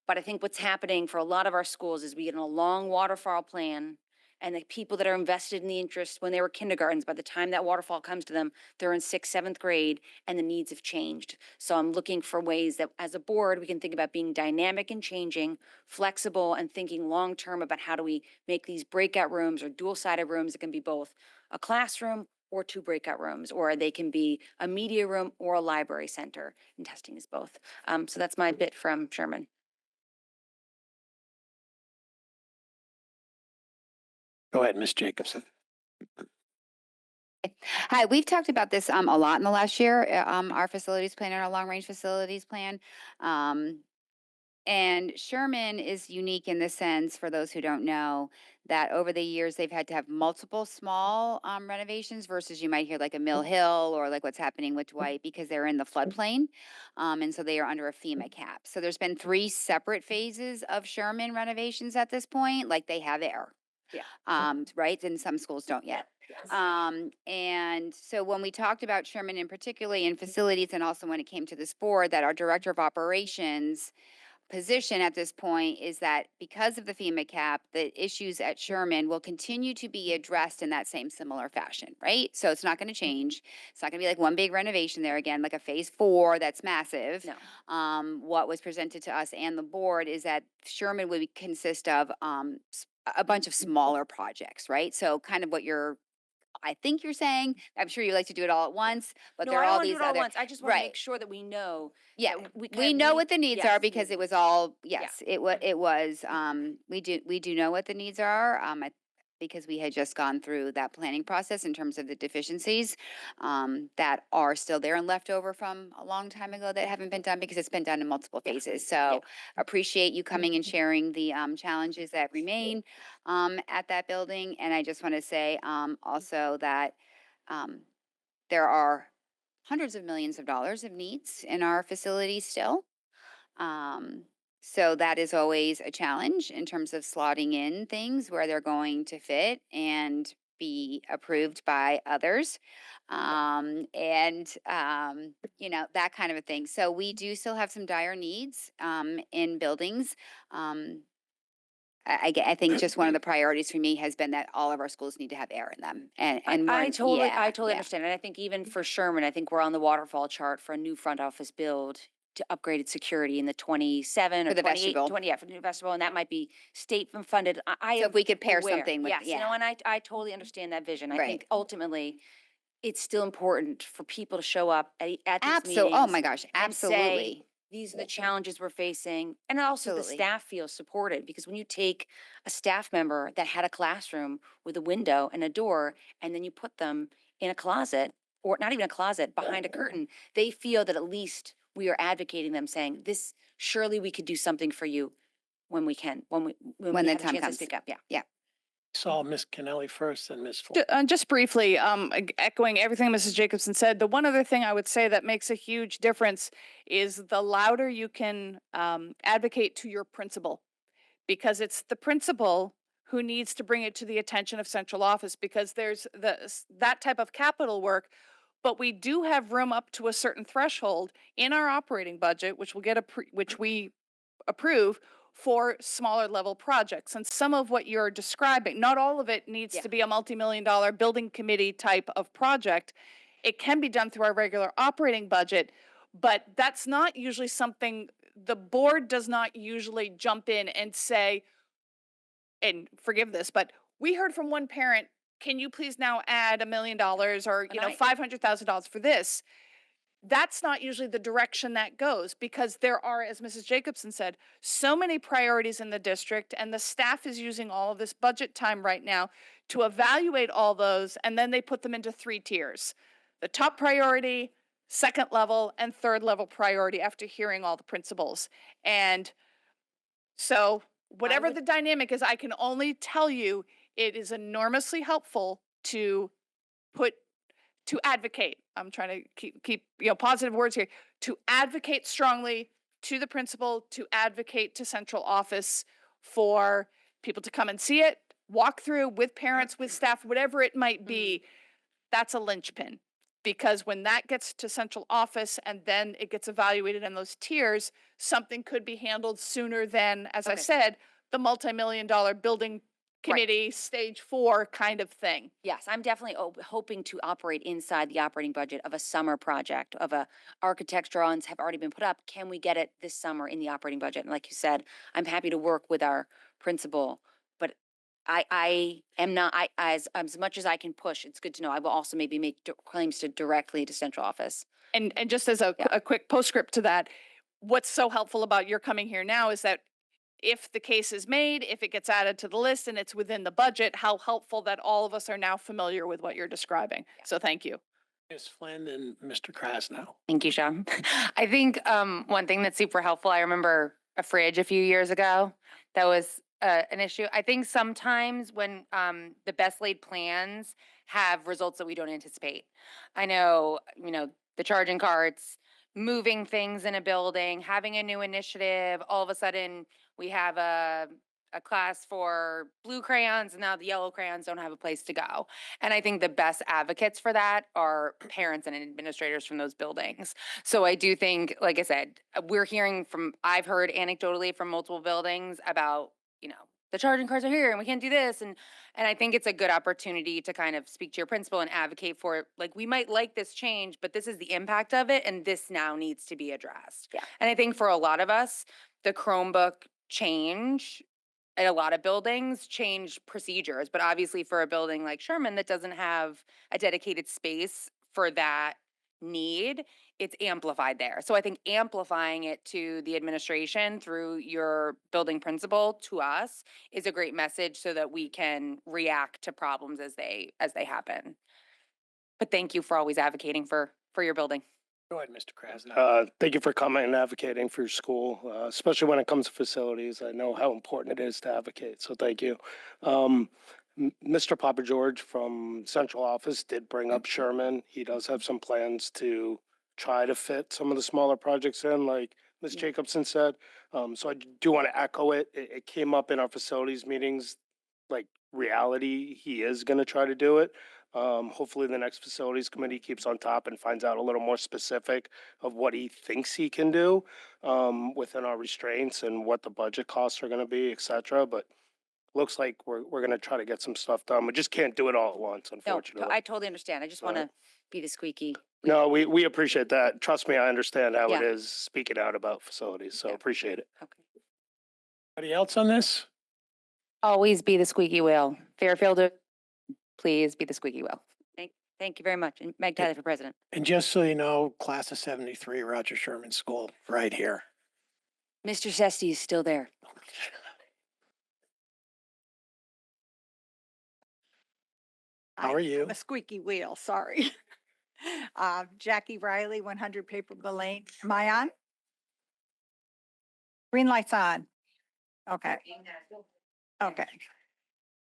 but I think what's happening for a lot of our schools is we get in a long waterfall plan, and the people that are invested in the interest when they were kindergartens, by the time that waterfall comes to them, they're in 6th, 7th grade, and the needs have changed. So I'm looking for ways that as a board, we can think about being dynamic and changing, flexible, and thinking long-term about how do we make these breakout rooms or dual-sided rooms that can be both a classroom or 2 breakout rooms, or they can be a media room or a library center, and testing is both. So that's my bit from Sherman.
Go ahead, Ms. Jacobson.
Hi, we've talked about this a lot in the last year, our facilities plan and our long-range facilities plan. And Sherman is unique in the sense, for those who don't know, that over the years they've had to have multiple small renovations versus you might hear like a Mill Hill or like what's happening with Dwight because they're in the floodplain. And so they are under a FEMA cap. So there's been 3 separate phases of Sherman renovations at this point, like they have air.
Yeah.
Right? And some schools don't yet. And so when we talked about Sherman in particularly in facilities and also when it came to this board, that our director of operations position at this point is that because of the FEMA cap, the issues at Sherman will continue to be addressed in that same similar fashion, right? So it's not going to change. It's not going to be like one big renovation there again, like a phase 4 that's massive.
No.
What was presented to us and the board is that Sherman would consist of a bunch of smaller projects, right? So kind of what I think you're saying, I'm sure you like to do it all at once, but
No,
there
I
are
don't
all
want to
these
do it all at
other,
once. I just want to
right.
make sure that we know.
Yeah,
that we
we
can
know
meet-
what the needs are
yes,
because
meet-
it was all, yes, it was, we do know what the needs are, because we had just gone through that planning process in terms of the deficiencies, that are still there and left over from a long time ago that haven't been done because it's been done in multiple phases. So appreciate you coming and sharing the, challenges that remain, at that building. And I just want to say, also that, there are hundreds of millions of dollars of needs in our facilities still. So that is always a challenge in terms of slotting in things where they're going to fit and be approved by others. That kind of a thing. So we do still have some dire needs in buildings. I think just one of the priorities for me has been that all of our schools need to have air in them. And
I totally
yeah.
understand. And I think even for Sherman, I think we're on the waterfall chart for a new front office build to upgraded security in the 27 or
For the
28,
vestibule.
20, for the new vestibule, and that might be state funded. I
So
am
if we could pair
aware.
something with,
Yes, you know, and I totally understand that vision. I
Right.
think ultimately, it's still important for people to show up at these
Absolutely.
meetings.
Oh my gosh,
and say,
absolutely.
these are the challenges we're facing. And also the
Absolutely.
staff feels supported because when you take a staff member that had a classroom with a window and a door, and then you put them in a closet, or not even a closet, behind a curtain, they feel that at least we are advocating them saying, this, surely we could do something for you when we can, when we
When the
have a
time
chance to
comes.
speak up. Yeah.
Saw Ms. Kennelly first and Ms. Ford.
Just briefly, echoing everything Mrs. Jacobson said, the one other thing I would say that makes a huge difference is the louder you can advocate to your principal, because it's the principal who needs to bring it to the attention of central office, because there's that type of capital work, but we do have room up to a certain threshold in our operating budget, which which we approve for smaller level projects. And some of what you're describing, not all of it needs to be a multi-million-dollar building committee type of project. It can be done through our regular operating budget, but that's not usually something, the board does not usually jump in and say, and forgive this, but we heard from one parent, can you please now add $1 million or, $500,000 for this? That's not usually the direction that goes, because there are, as Mrs. Jacobson said, so many priorities in the district, and the staff is using all of this budget time right now to evaluate all those, and then they put them into 3 tiers. The top priority, second level, and third level priority after hearing all the principals. And so whatever the dynamic is, I can only tell you it is enormously helpful to advocate. I'm trying to keep positive words here, to advocate strongly to the principal, to advocate to central office for people to come and see it, walk through with parents, with staff, whatever it might be. That's a linchpin, because when that gets to central office and then it gets evaluated in those tiers, something could be handled sooner than, as I said, the multi-million-dollar building committee, stage 4 kind of thing.
Yes, I'm definitely hoping to operate inside the operating budget of a summer project, of a architect's drawings have already been put up. Can we get it this summer in the operating budget? And like you said, I'm happy to work with our principal, but I am not, as much as I can push, it's good to know, I will also maybe make claims to directly to central office.
And just as a quick postscript to that, what's so helpful about your coming here now is that if the case is made, if it gets added to the list and it's within the budget, how helpful that all of us are now familiar with what you're describing. So thank you.
Ms. Flynn and Mr. Krasnow.
Thank you, Sean. I think one thing that's super helpful, I remember a fridge a few years ago. That was an issue. I think sometimes when the best laid plans have results that we don't anticipate. I know, the charging carts, moving things in a building, having a new initiative, all of a sudden we have a class for blue crayons and now the yellow crayons don't have a place to go. And I think the best advocates for that are parents and administrators from those buildings. So I do think, like I said, I've heard anecdotally from multiple buildings about, the charging carts are here and we can't do this. And I think it's a good opportunity to kind of speak to your principal and advocate for, like, we might like this change, but this is the impact of it and this now needs to be addressed.
Yeah.
And I think for a lot of us, the Chromebook change at a lot of buildings change procedures, but obviously for a building like Sherman that doesn't have a dedicated space for that need, it's amplified there. So I think amplifying it to the administration through your building principal to us is a great message so that we can react to problems as they happen. But thank you for always advocating for your building.
Go ahead, Mr. Krasnow.
Thank you for coming and advocating for your school, especially when it comes to facilities. I know how important it is to advocate, so thank you. Mr. Papa George from central office did bring up Sherman. He does have some plans to try to fit some of the smaller projects in, like Ms. Jacobson said. So I do want to echo it. It came up in our facilities meetings, like reality. He is going to try to do it. Hopefully the next facilities committee keeps on top and finds out a little more specific of what he thinks he can do within our restraints and what the budget costs are going to be, et cetera. But looks like we're going to try to get some stuff done. We just can't do it all at once,
No,
unfortunately.
I totally understand. I just want to be the squeaky.
No, we appreciate that. Trust me, I understand how it
Yeah.
is speaking out about facilities, so
Yeah.
appreciate it.
Okay.
Anybody else on this?
Always be the squeaky wheel. Fairfield, please be the squeaky wheel. Thank you very much. And Meg Tyler for president.
And just so you know, class of 73, Roger Sherman School, right here.
Mr. Sesti is still there.
How are you?
I'm a squeaky wheel, sorry. Jackie Riley, 100 Paper Lane. Am I on? Green light's on. Okay. Okay.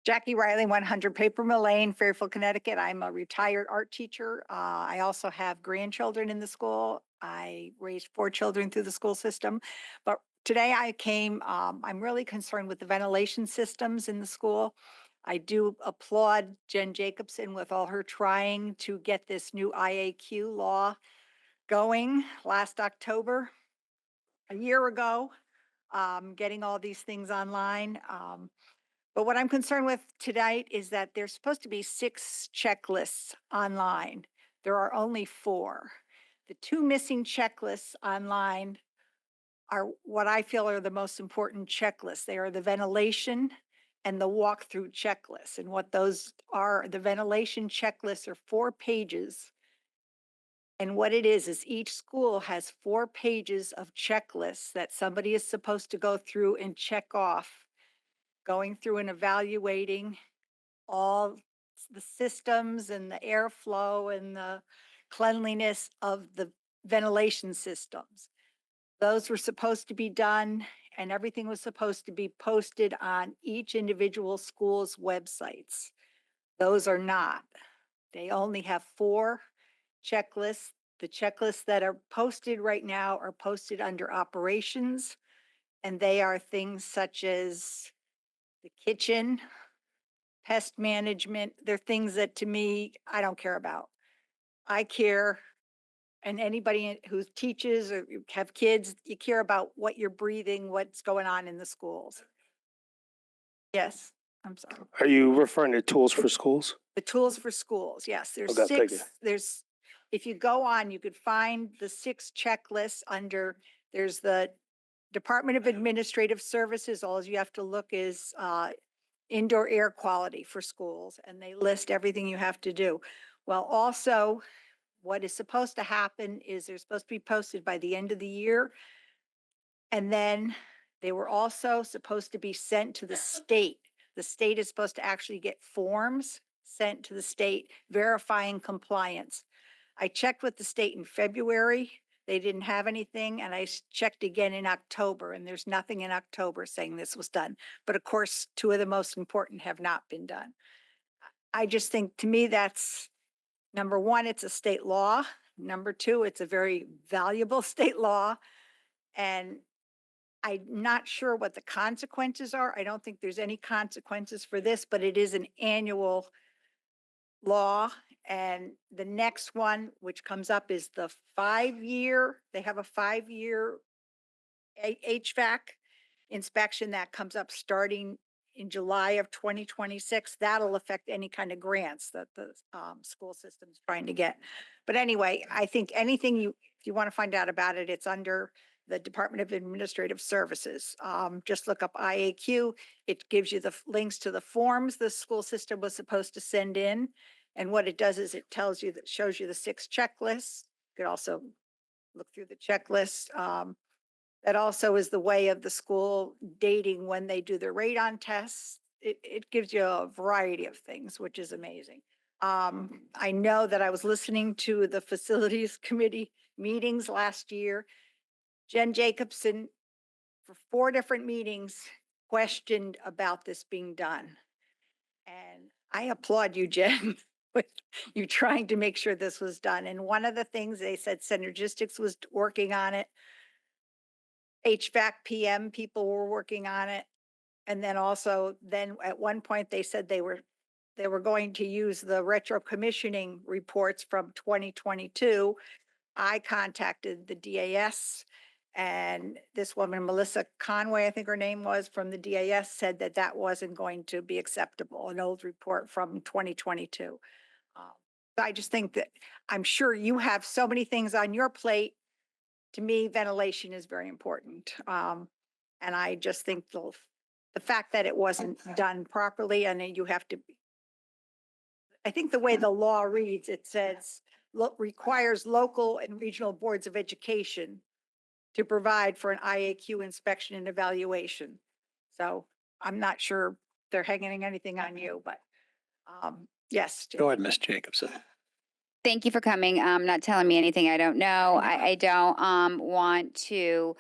Jackie Riley, 100 Paper Mill Lane, Fairfield, Connecticut. I'm a retired art teacher. I also have grandchildren in the school. I raised 4 children through the school system. But today I came, I'm really concerned with the ventilation systems in the school. I do applaud Jen Jacobson with all her trying to get this new IAQ law going last October, a year ago, getting all these things online. But what I'm concerned with tonight is that there's supposed to be 6 checklists online. There are only 4. The 2 missing checklists online are what I feel are the most important checklists. They are the ventilation and the walkthrough checklist. And what those are, the ventilation checklists are 4 pages. And what it is each school has 4 pages of checklists that somebody is supposed to go through and check off, going through and evaluating all the systems and the airflow and the cleanliness of the ventilation systems. Those were supposed to be done and everything was supposed to be posted on each individual school's websites. Those are not. They only have 4 checklists. The checklists that are posted right now are posted under operations, and they are things such as the kitchen, pest management. They're things that to me, I don't care about. I care, and anybody who teaches or you have kids, you care about what you're breathing, what's going on in the schools. Yes, I'm sorry.
Are you referring to tools for schools?
The tools for schools, yes, there's
Okay, thank you.
6, if you go on, you could find the 6 checklists under, there's the Department of Administrative Services, all you have to look is indoor air quality for schools, and they list everything you have to do. Well, also, what is supposed to happen is they're supposed to be posted by the end of the year. And then they were also supposed to be sent to the state. The state is supposed to actually get forms sent to the state verifying compliance. I checked with the state in February. They didn't have anything, and I checked again in October, and there's nothing in October saying this was done. But of course, two of the most important have not been done. I just think, to me, that's, number one, it's a state law. Number two, it's a very valuable state law. And I'm not sure what the consequences are. I don't think there's any consequences for this, but it is an annual law. And the next one, which comes up, is the 5-year, they have a 5-year HVAC inspection that comes up starting in July of 2026. That'll affect any kind of grants that the school system's trying to get. But anyway, I think anything if you want to find out about it, it's under the Department of Administrative Services. Just look up IAQ. It gives you the links to the forms the school system was supposed to send in. And what it does is it tells you, that shows you the 6 checklists. You could also look through the checklist. That also is the way of the school dating when they do their radon tests. It gives you a variety of things, which is amazing. I know that I was listening to the facilities committee meetings last year. Jen Jacobson, for 4 different meetings, questioned about this being done. And I applaud you, Jen, with you trying to make sure this was done. And one of the things they said, Synergistics was working on it. HVAC PM people were working on it. And then also, then at one point they said they were going to use the retro commissioning reports from 2022. I contacted the DAS, and this woman, Melissa Conway, I think her name was, from the DAS, said that that wasn't going to be acceptable, an old report from 2022. I just think that, I'm sure you have so many things on your plate. To me, ventilation is very important. And I just think the fact that it wasn't done properly, and then you have to, I think the way the law reads, it says, requires local and regional boards of education to provide for an IAQ inspection and evaluation. So I'm not sure they're hanging anything on you, but yes.
Go ahead, Ms. Jacobson.
Thank you for coming. Not telling me anything I don't know. I don't want to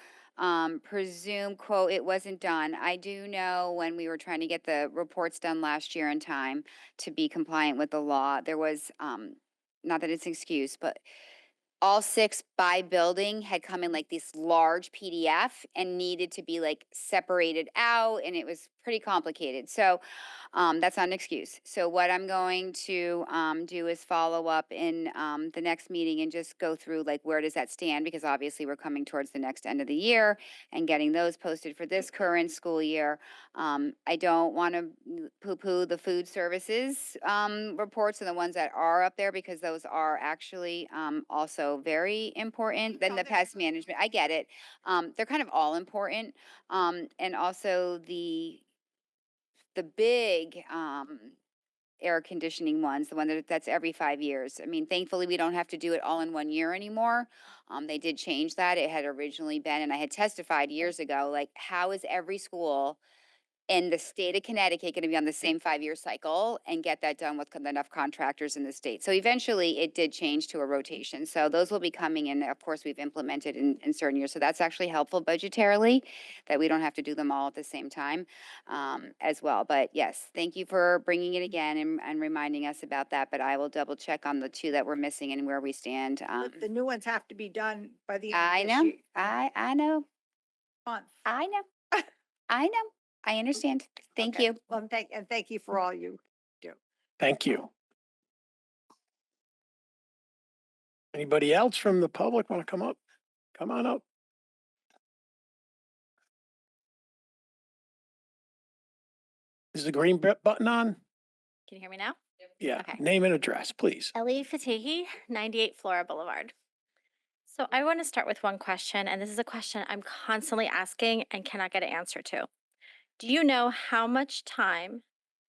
presume, quote, it wasn't done. I do know when we were trying to get the reports done last year in time to be compliant with the law, there was, not that it's an excuse, but all 6 by building had come in like this large PDF and needed to be like separated out, and it was pretty complicated. So that's not an excuse. So what I'm going to do is follow up in the next meeting and just go through like, where does that stand? Because obviously we're coming towards the next end of the year and getting those posted for this current school year. I don't want to poo-poo the food services reports and the ones that are up there, because those are actually also very important. Then the pest management, I get it. They're kind of all important. And also the big air conditioning ones, the one that's every 5 years. I mean, thankfully, we don't have to do it all in 1 year anymore. They did change that. It had originally been, and I had testified years ago, like, how is every school in the state of Connecticut going to be on the same 5-year cycle and get that done with enough contractors in the state? So eventually it did change to a rotation. So those will be coming in. Of course, we've implemented in certain years. So that's actually helpful budgetarily, that we don't have to do them all at the same time as well. But yes, thank you for bringing it again and reminding us about that. But I will double check on the 2 that we're missing and where we stand.
The new ones have to be done by the end
I
of this
know,
year.
I know,
Month.
I know, I know. I understand. Thank
Okay.
you.
Well, thank you for all you do.
Thank you. Anybody else from the public want to come up? Come on up. Is the green button on?
Can you hear me now?
Yeah.
Okay.
Name and address, please.
Ellie Fatahi, 98 Flora Boulevard. So I want to start with one question, and this is a question I'm constantly asking and cannot get an answer to. Do you know how much time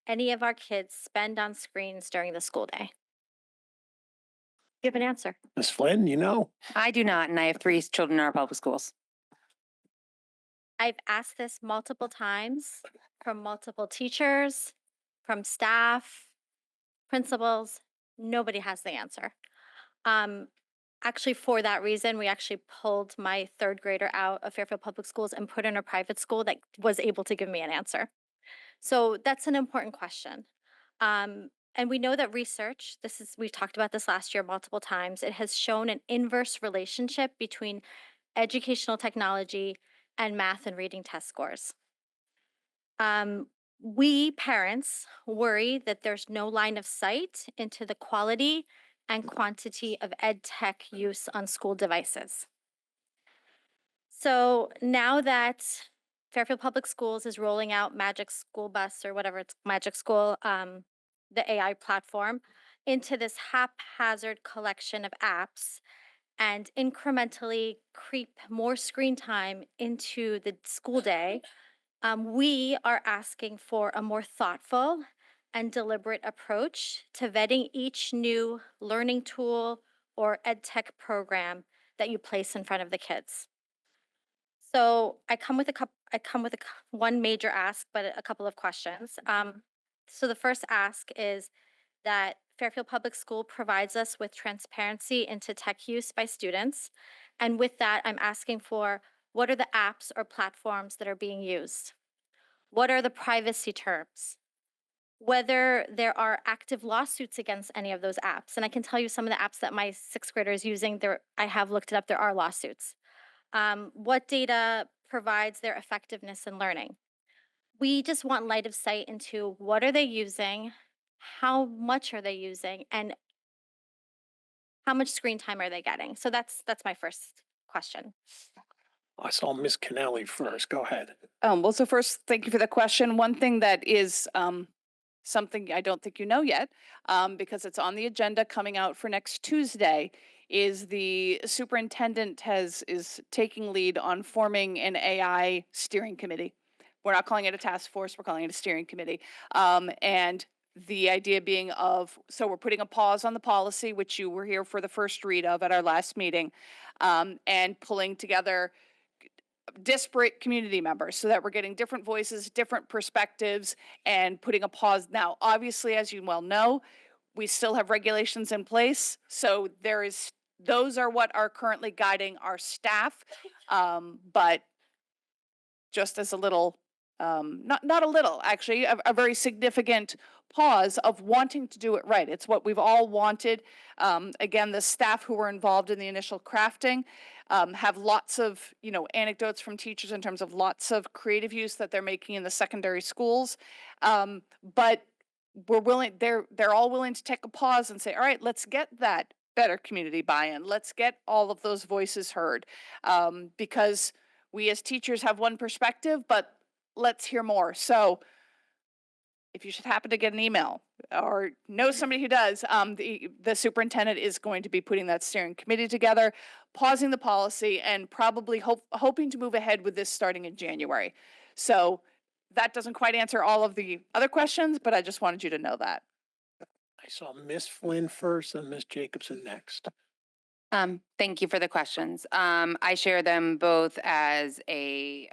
any of our kids spend on screens during the school day? Give an answer.
Ms. Flynn, you know?
I do not, and I have 3 children in our public schools.
I've asked this multiple times from multiple teachers, from staff, principals. Nobody has the answer. actually, for that reason, we actually pulled my third grader out of Fairfield Public Schools and put in a private school that was able to give me an answer. So that's an important question. And we know that research, we've talked about this last year multiple times, it has shown an inverse relationship between educational technology and math and reading test scores. We parents worry that there's no line of sight into the quality and quantity of ed tech use on school devices. So now that Fairfield Public Schools is rolling out Magic School Bus or whatever it's Magic School, the AI platform, into this haphazard collection of apps and incrementally creep more screen time into the school day, we are asking for a more thoughtful and deliberate approach to vetting each new learning tool or ed tech program that you place in front of the kids. So I come with one major ask, but a couple of questions. So the first ask is that Fairfield Public School provides us with transparency into tech use by students. And with that, I'm asking for what are the apps or platforms that are being used? What are the privacy terms? Whether there are active lawsuits against any of those apps. And I can tell you some of the apps that my sixth grader is using, I have looked it up, there are lawsuits. What data provides their effectiveness in learning? We just want light of sight into what are they using, how much are they using, and how much screen time are they getting? So that's my first question.
I saw Miss Kennelly first. Go ahead.
Well, so first, thank you for the question. One thing that is something I don't think you know yet, because it's on the agenda coming out for next Tuesday, is the superintendent is taking lead on forming an AI steering committee. We're not calling it a task force, we're calling it a steering committee. And the idea being so we're putting a pause on the policy, which you were here for the first read of at our last meeting, and pulling together disparate community members so that we're getting different voices, different perspectives, and putting a pause. Now, obviously, as you well know, we still have regulations in place. So those are what are currently guiding our staff. But just as a little, not a little, actually, a very significant pause of wanting to do it right. It's what we've all wanted. Again, the staff who were involved in the initial crafting have lots of, anecdotes from teachers in terms of lots of creative use that they're making in the secondary schools. But they're all willing to take a pause and say, all right, let's get that better community buy-in. Let's get all of those voices heard. Because we as teachers have one perspective, but let's hear more. So if you should happen to get an email or know somebody who does, the superintendent is going to be putting that steering committee together, pausing the policy, and probably hoping to move ahead with this starting in January. So that doesn't quite answer all of the other questions, but I just wanted you to know that.
I saw Miss Flynn first and Miss Jacobson next.
Thank you for the questions. I share them both as a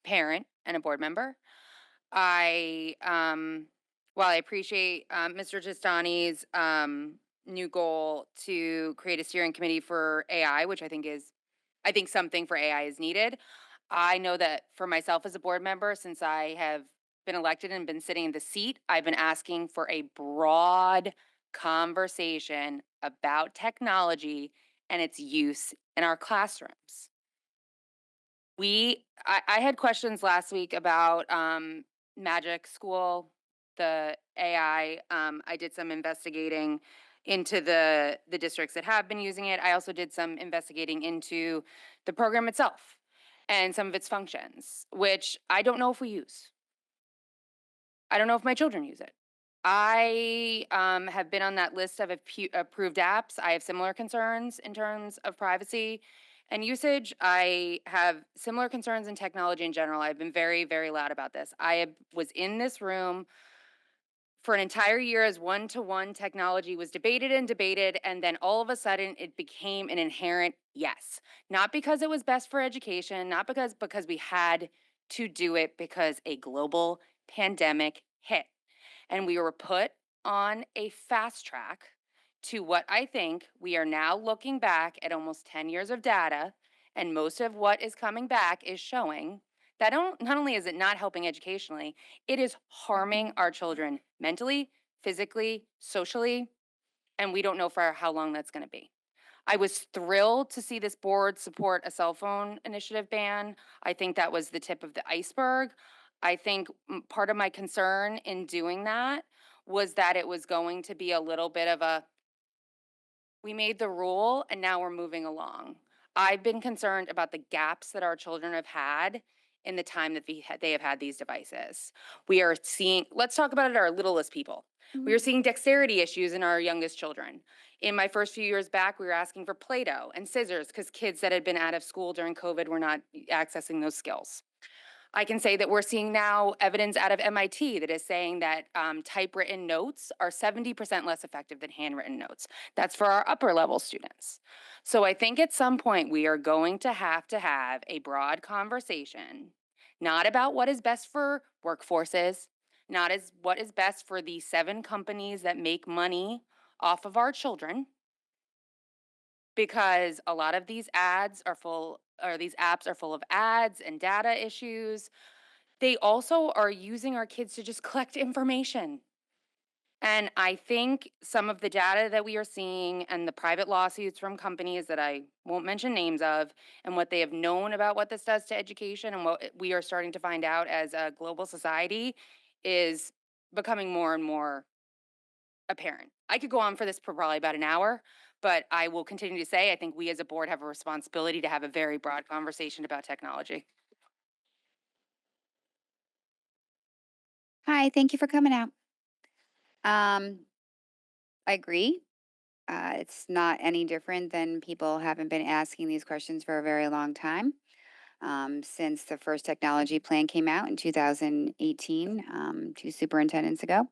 parent and a board member. While I appreciate Mr. Testani's new goal to create a steering committee for AI, which I think something for AI is needed. I know that for myself as a board member, since I have been elected and been sitting in the seat, I've been asking for a broad conversation about technology and its use in our classrooms. I had questions last week about Magic School, the AI. I did some investigating into the districts that have been using it. I also did some investigating into the program itself and some of its functions, which I don't know if we use. I don't know if my children use it. I have been on that list of approved apps. I have similar concerns in terms of privacy and usage. I have similar concerns in technology in general. I've been very, very loud about this. Was in this room for an entire year as one-to-one technology was debated, and then all of a sudden it became an inherent yes. Not because it was best for education, not because we had to do it because a global pandemic hit. And we were put on a fast track to what I think we are now looking back at almost 10 years of data, and most of what is coming back is showing that not only is it not helping educationally, it is harming our children mentally, physically, socially, and we don't know for how long that's going to be. I was thrilled to see this board support a cell phone initiative ban. I think that was the tip of the iceberg. I think part of my concern in doing that was that it was going to be a little bit of a, we made the rule and now we're moving along. I've been concerned about the gaps that our children have had in the time that they have had these devices. We are seeing, let's talk about it, our littlest people. We are seeing dexterity issues in our youngest children. In my first few years back, we were asking for Play-Doh and scissors because kids that had been out of school during COVID were not accessing those skills. I can say that we're seeing now evidence out of MIT that is saying that typewritten notes are 70% less effective than handwritten notes. That's for our upper level students. So I think at some point we are going to have a broad conversation, not about what is best for workforces, not as what is best for the 7 companies that make money off of our children, because a lot of these ads are full, or these apps are full of ads and data issues. They also are using our kids to just collect information. And I think some of the data that we are seeing and the private lawsuits from companies that I won't mention names of, and what they have known about what this does to education and what we are starting to find out as a global society is becoming more and more apparent. I could go on for this for probably about an hour, but I will continue to say I think we as a board have a responsibility to have a very broad conversation about technology.
Hi, thank you for coming out. I agree. It's not any different than people haven't been asking these questions for a very long time. Since the first technology plan came out in 2018, 2 superintendents ago,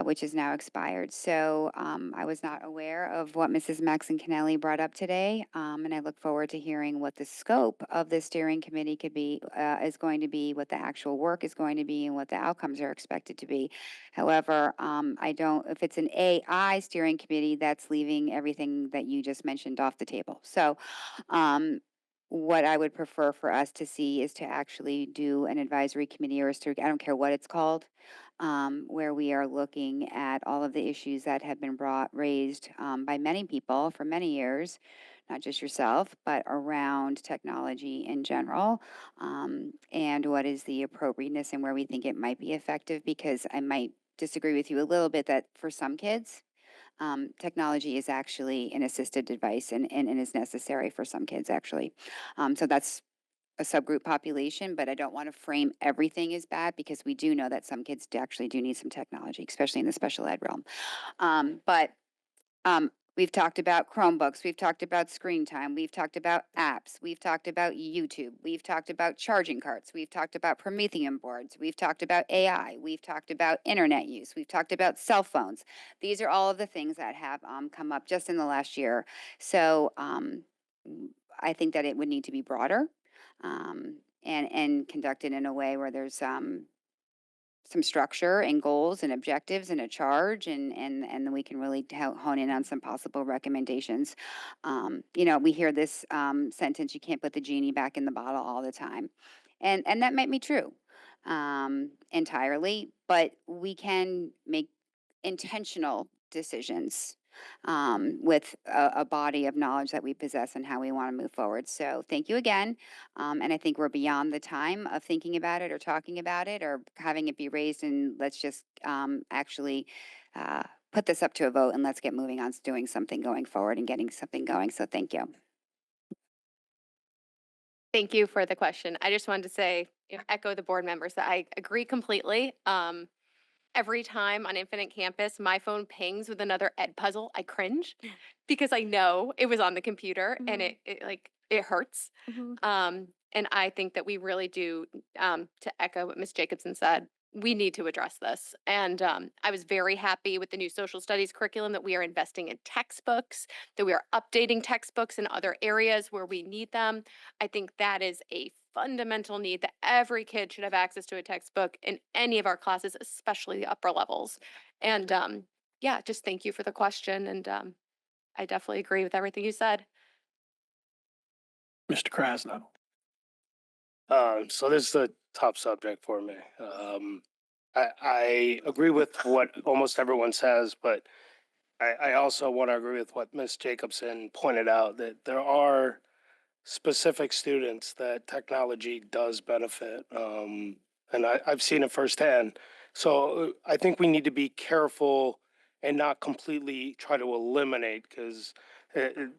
which is now expired. So I was not aware of what Mrs. Maxon-Kennelly brought up today, and I look forward to hearing what the scope of the steering committee could be, is going to be, what the actual work is going to be, and what the outcomes are expected to be. However, I don't, if it's an AI steering committee, that's leaving everything that you just mentioned off the table. So what I would prefer for us to see is to actually do an advisory committee, or a steering, I don't care what it's called, where we are looking at all of the issues that have been raised by many people for many years, not just yourself, but around technology in general, and what is the appropriateness and where we think it might be effective. Because I might disagree with you a little bit that for some kids, technology is actually an assisted device, and is necessary for some kids, actually. So that's a subgroup population, but I don't want to frame everything as bad, because we do know that some kids actually do need some technology, especially in the special ed realm. But we've talked about Chromebooks, we've talked about screen time, we've talked about apps, we've talked about YouTube, we've talked about charging carts, we've talked about Promethean boards, we've talked about AI, we've talked about internet use, we've talked about cell phones. These are all of the things that have come up just in the last year. So I think that it would need to be broader, and conducted in a way where there's some structure and goals and objectives and a charge, and then we can really hone in on some possible recommendations. We hear this sentence, "You can't put the genie back in the bottle" all the time, and that might be true entirely, but we can make intentional decisions with a body of knowledge that we possess and how we want to move forward. So thank you again. And I think we're beyond the time of thinking about it or talking about it or having it be raised. And let's just actually put this up to a vote, and let's get moving on to doing something going forward and getting something going. So thank you.
Thank you for the question. I just wanted to say, echo the board members that I agree completely. Every time on Infinite Campus, my phone pings with another ed puzzle, I cringe because I know it was on the computer and it hurts. And I think that we really do, to echo what Ms. Jacobson said, we need to address this. And I was very happy with the new social studies curriculum that we are investing in textbooks, that we are updating textbooks in other areas where we need them. I think that is a fundamental need, that every kid should have access to a textbook in any of our classes, especially the upper levels. And
yeah, just thank you for the question. And I definitely agree with everything you said.
Mr. Krasno.
So this is a tough subject for me. I agree with what almost everyone says, but I also want to agree with what Ms. Jacobson pointed out, that there are specific students that technology does benefit. And I've seen it firsthand. So I think we need to be careful and not completely try to eliminate, because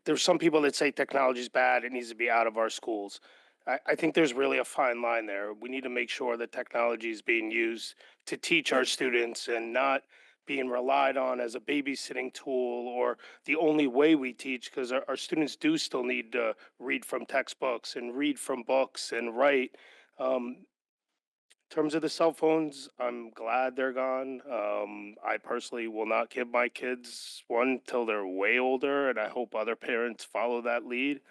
there's some people that say technology is bad, it needs to be out of our schools. I think there's really a fine line there. We need to make sure that technology is being used to teach our students and not being relied on as a babysitting tool or the only way we teach, because our students do still need to read from textbooks and read from books and write. In terms of the cell phones, I'm glad they're gone. I personally will not give my kids one till they're way older, and I hope other parents follow that lead.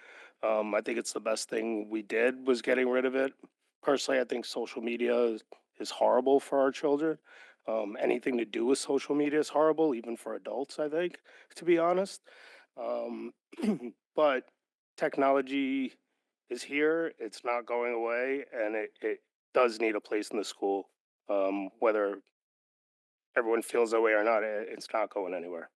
I think it's the best thing we did was getting rid of it. Personally, I think social media is horrible for our children. Anything to do with social media is horrible, even for adults, I think, to be honest. Um, but technology is here, it's not going away, and it does need a place in the school. Whether everyone feels that way or not, it's not going anywhere.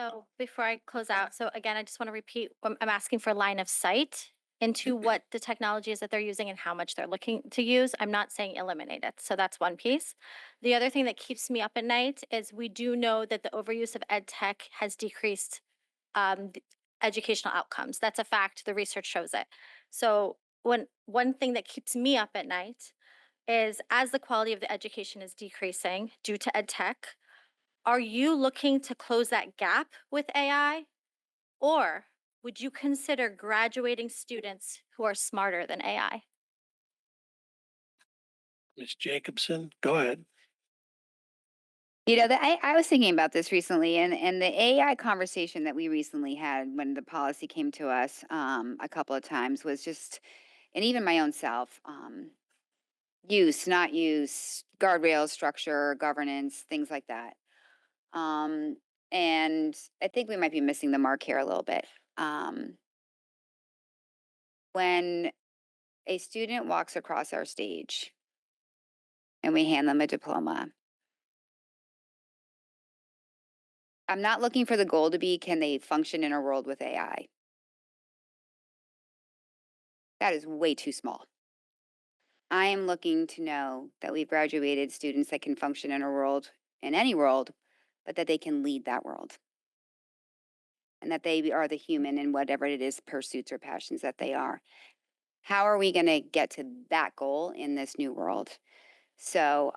So before I close out, so again, I just want to repeat, I'm asking for line of sight into what the technology is that they're using and how much they're looking to use. I'm not saying eliminate it. So that's one piece. The other thing that keeps me up at night is we do know that the overuse of ed tech has decreased educational outcomes. That's a fact. The research shows it. So one thing that keeps me up at night is as the quality of the education is decreasing due to ed tech, are you looking to close that gap with AI? Or would you consider graduating students who are smarter than AI?
Ms. Jacobson, go ahead.
You know, I was thinking about this recently, and the AI conversation that we recently had when the policy came to us a couple of times was just, and even my own self, use, not use, guardrails, structure, governance, things like that. Um, and I think we might be missing the mark here a little bit. When a student walks across our stage and we hand them a diploma, I'm not looking for the goal to be, can they function in a world with AI? That is way too small. I am looking to know that we've graduated students that can function in a world, in any world, but that they can lead that world. And that they are the human in whatever it is, pursuits or passions that they are. How are we going to get to that goal in this new world? So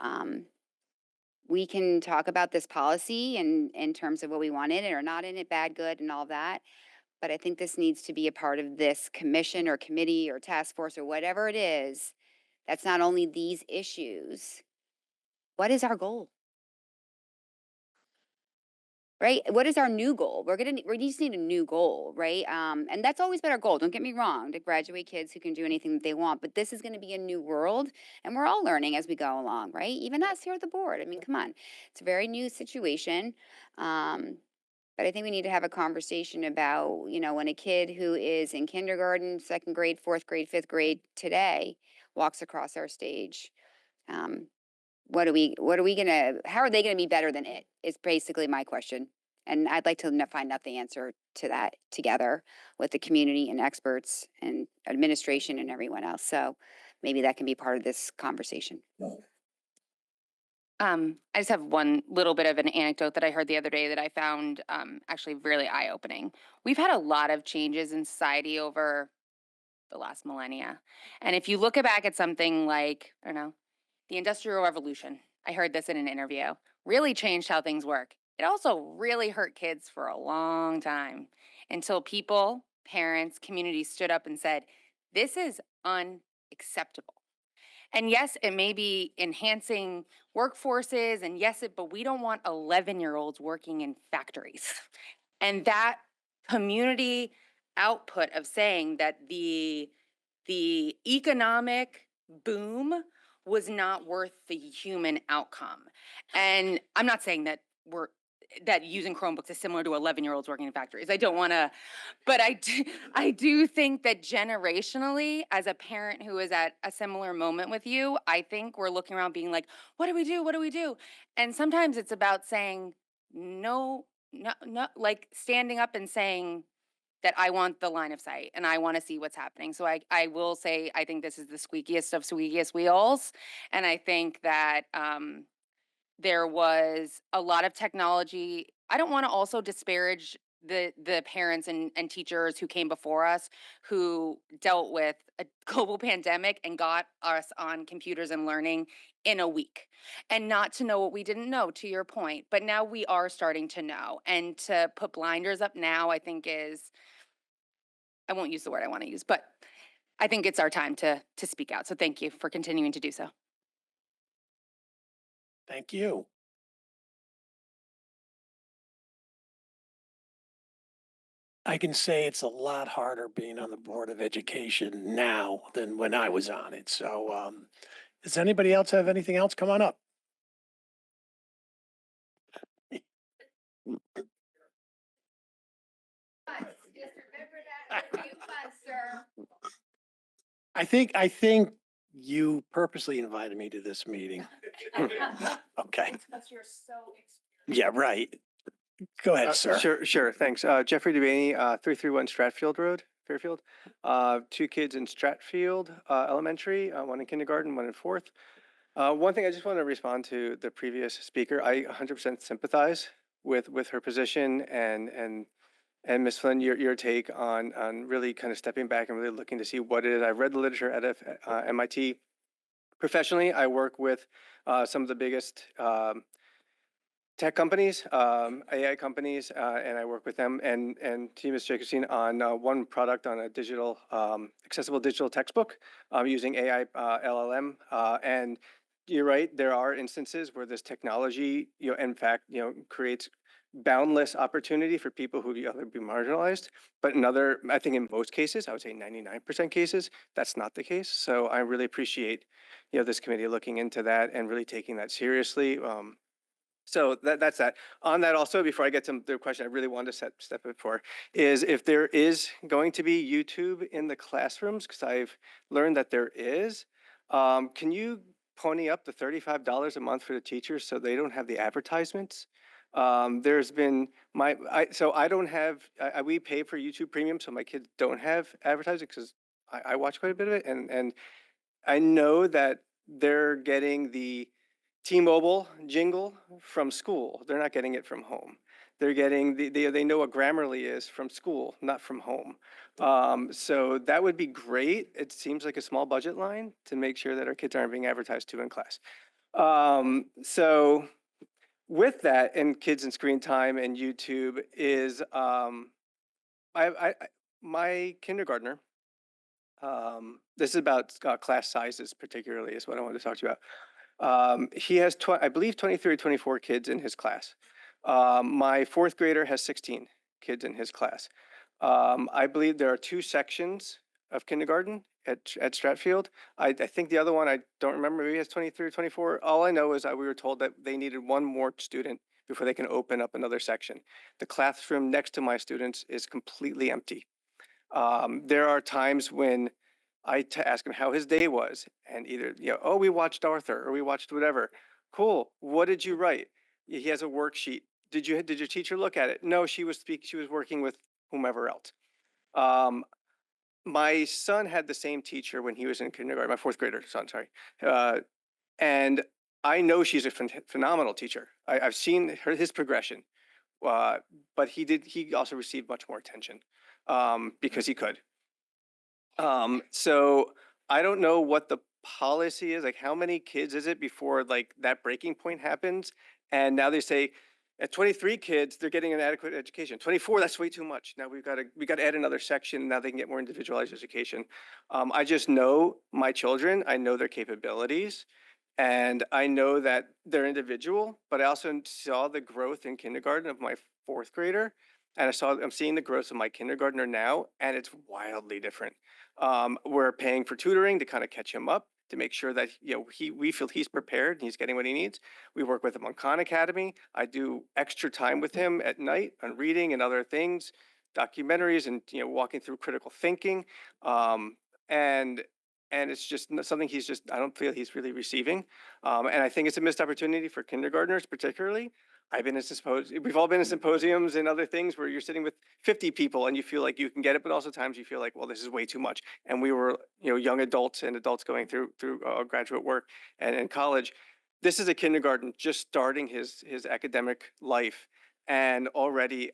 we can talk about this policy and in terms of what we want in it or not in it, bad, good, and all that. But I think this needs to be a part of this commission or committee or task force or whatever it is. That's not only these issues. What is our goal? Right? What is our new goal? We just need a new goal, right? And that's always been our goal. Don't get me wrong, to graduate kids who can do anything that they want. But this is going to be a new world, and we're all learning as we go along, right? Even us here at the board. I mean, come on, it's a very new situation. But I think we need to have a conversation about, you know, when a kid who is in kindergarten, second grade, fourth grade, fifth grade today walks across our stage. What are we gonna, how are they gonna be better than it is basically my question. And I'd like to find out the answer to that together with the community and experts and administration and everyone else. So maybe that can be part of this conversation.
I just have one little bit of an anecdote that I heard the other day that I found actually really eye-opening. We've had a lot of changes in society over the last millennia. And if you look back at something like, I don't know, the Industrial Revolution, I heard this in an interview, really changed how things work. It also really hurt kids for a long time until people, parents, communities stood up and said, this is unacceptable. And yes, it may be enhancing workforces, and yes, but we don't want 11-year-olds working in factories. And that community output of saying that the economic boom was not worth the human outcome. And I'm not saying that that using Chromebooks is similar to 11-year-olds working in factories. I don't want to, but I do think that generationally, as a parent who is at a similar moment with you, I think we're looking around being like, what do we do? What do we do? And sometimes it's about saying, no, no, no, like standing up and saying that I want the line of sight and I want to see what's happening. So I will say, I think this is the squeakiest of squeakiest wheels. And I think that, there was a lot of technology. I don't want to also disparage the parents and teachers who came before us who dealt with a global pandemic and got us on computers and learning in a week, and not to know what we didn't know, to your point. But now we are starting to know, and to put blinders up now, I think is, I won't use the word I want to use, but I think it's our time to speak out. So thank you for continuing to do so.
Thank you. I can say it's a lot harder being on the Board of Education now than when I was on it. So, does anybody else have anything else? Come on up. I think you purposely invited me to this meeting. Okay.
Because you're so
Yeah, right. Go ahead, sir.
Sure, thanks. Jeffrey Devaney, 331 Stratfield Road, Fairfield. Two kids in Stratfield Elementary, one in kindergarten, one in fourth. One thing I just want to respond to the previous speaker. I 100% sympathize with her position and Ms. Flynn, your take on really kind of stepping back and really looking to see what it is. I've read the literature at MIT. Professionally, I work with some of the biggest tech companies, AI companies, and I work with them and Team Ms. Jacobson on one product on a digital, accessible digital textbook using AI LLM. And you're right, there are instances where this technology, in fact, creates boundless opportunity for people who would be marginalized. But I think in most cases, I would say 99% cases, that's not the case. So I really appreciate, this committee looking into that and really taking that seriously. So that's that. On that also, before I get to the question I really wanted to step up for, is if there is going to be YouTube in the classrooms, because I've learned that there is, can you pony up the $35 a month for the teachers so they don't have the advertisements? There's been so I don't have, we pay for YouTube Premium, so my kids don't have advertising because I watch quite a bit of it. And I know that they're getting the T-Mobile jingle from school. They're not getting it from home. They're getting they know what Grammarly is from school, not from home. So that would be great. It seems like a small budget line to make sure that our kids aren't being advertised to in class. So with that and kids and screen time and YouTube is my kindergartner. This is about class sizes particularly is what I wanted to talk to you about. He has, I believe, 23 or 24 kids in his class. My fourth grader has 16 kids in his class. I believe there are two sections of kindergarten at Stratfield. I think the other one, I don't remember, maybe he has 23 or 24. All I know is we were told that they needed one more student before they can open up another section. The classroom next to my students is completely empty. There are times when I ask him how his day was, and either, oh, we watched Arthur or we watched whatever. Cool. What did you write? He has a worksheet. Did your teacher look at it? No, she was working with whomever else. My son had the same teacher when he was in kindergarten, my fourth grader son, sorry. And I know she's a phenomenal teacher. I've seen his progression, but he also received much more attention because he could. So I don't know what the policy is, like how many kids is it before like that breaking point happens? And now they say at 23 kids, they're getting an adequate education. 24, that's way too much. Now we got to add another section. Now they can get more individualized education. I just know my children, I know their capabilities. And I know that they're individual, but I also saw the growth in kindergarten of my fourth grader. And I'm seeing the growth of my kindergartner now, and it's wildly different. We're paying for tutoring to kind of catch him up. to make sure that, we feel he's prepared and he's getting what he needs. We work with him on Khan Academy. I do extra time with him at night on reading and other things, documentaries and, walking through critical thinking. And it's just something I don't feel he's really receiving. And I think it's a missed opportunity for kindergartners particularly. We've all been in symposiums and other things where you're sitting with 50 people and you feel like you can get it, but also times you feel like, well, this is way too much. And we were, young adults and adults going through graduate work and in college. This is a kindergarten just starting his academic life. And already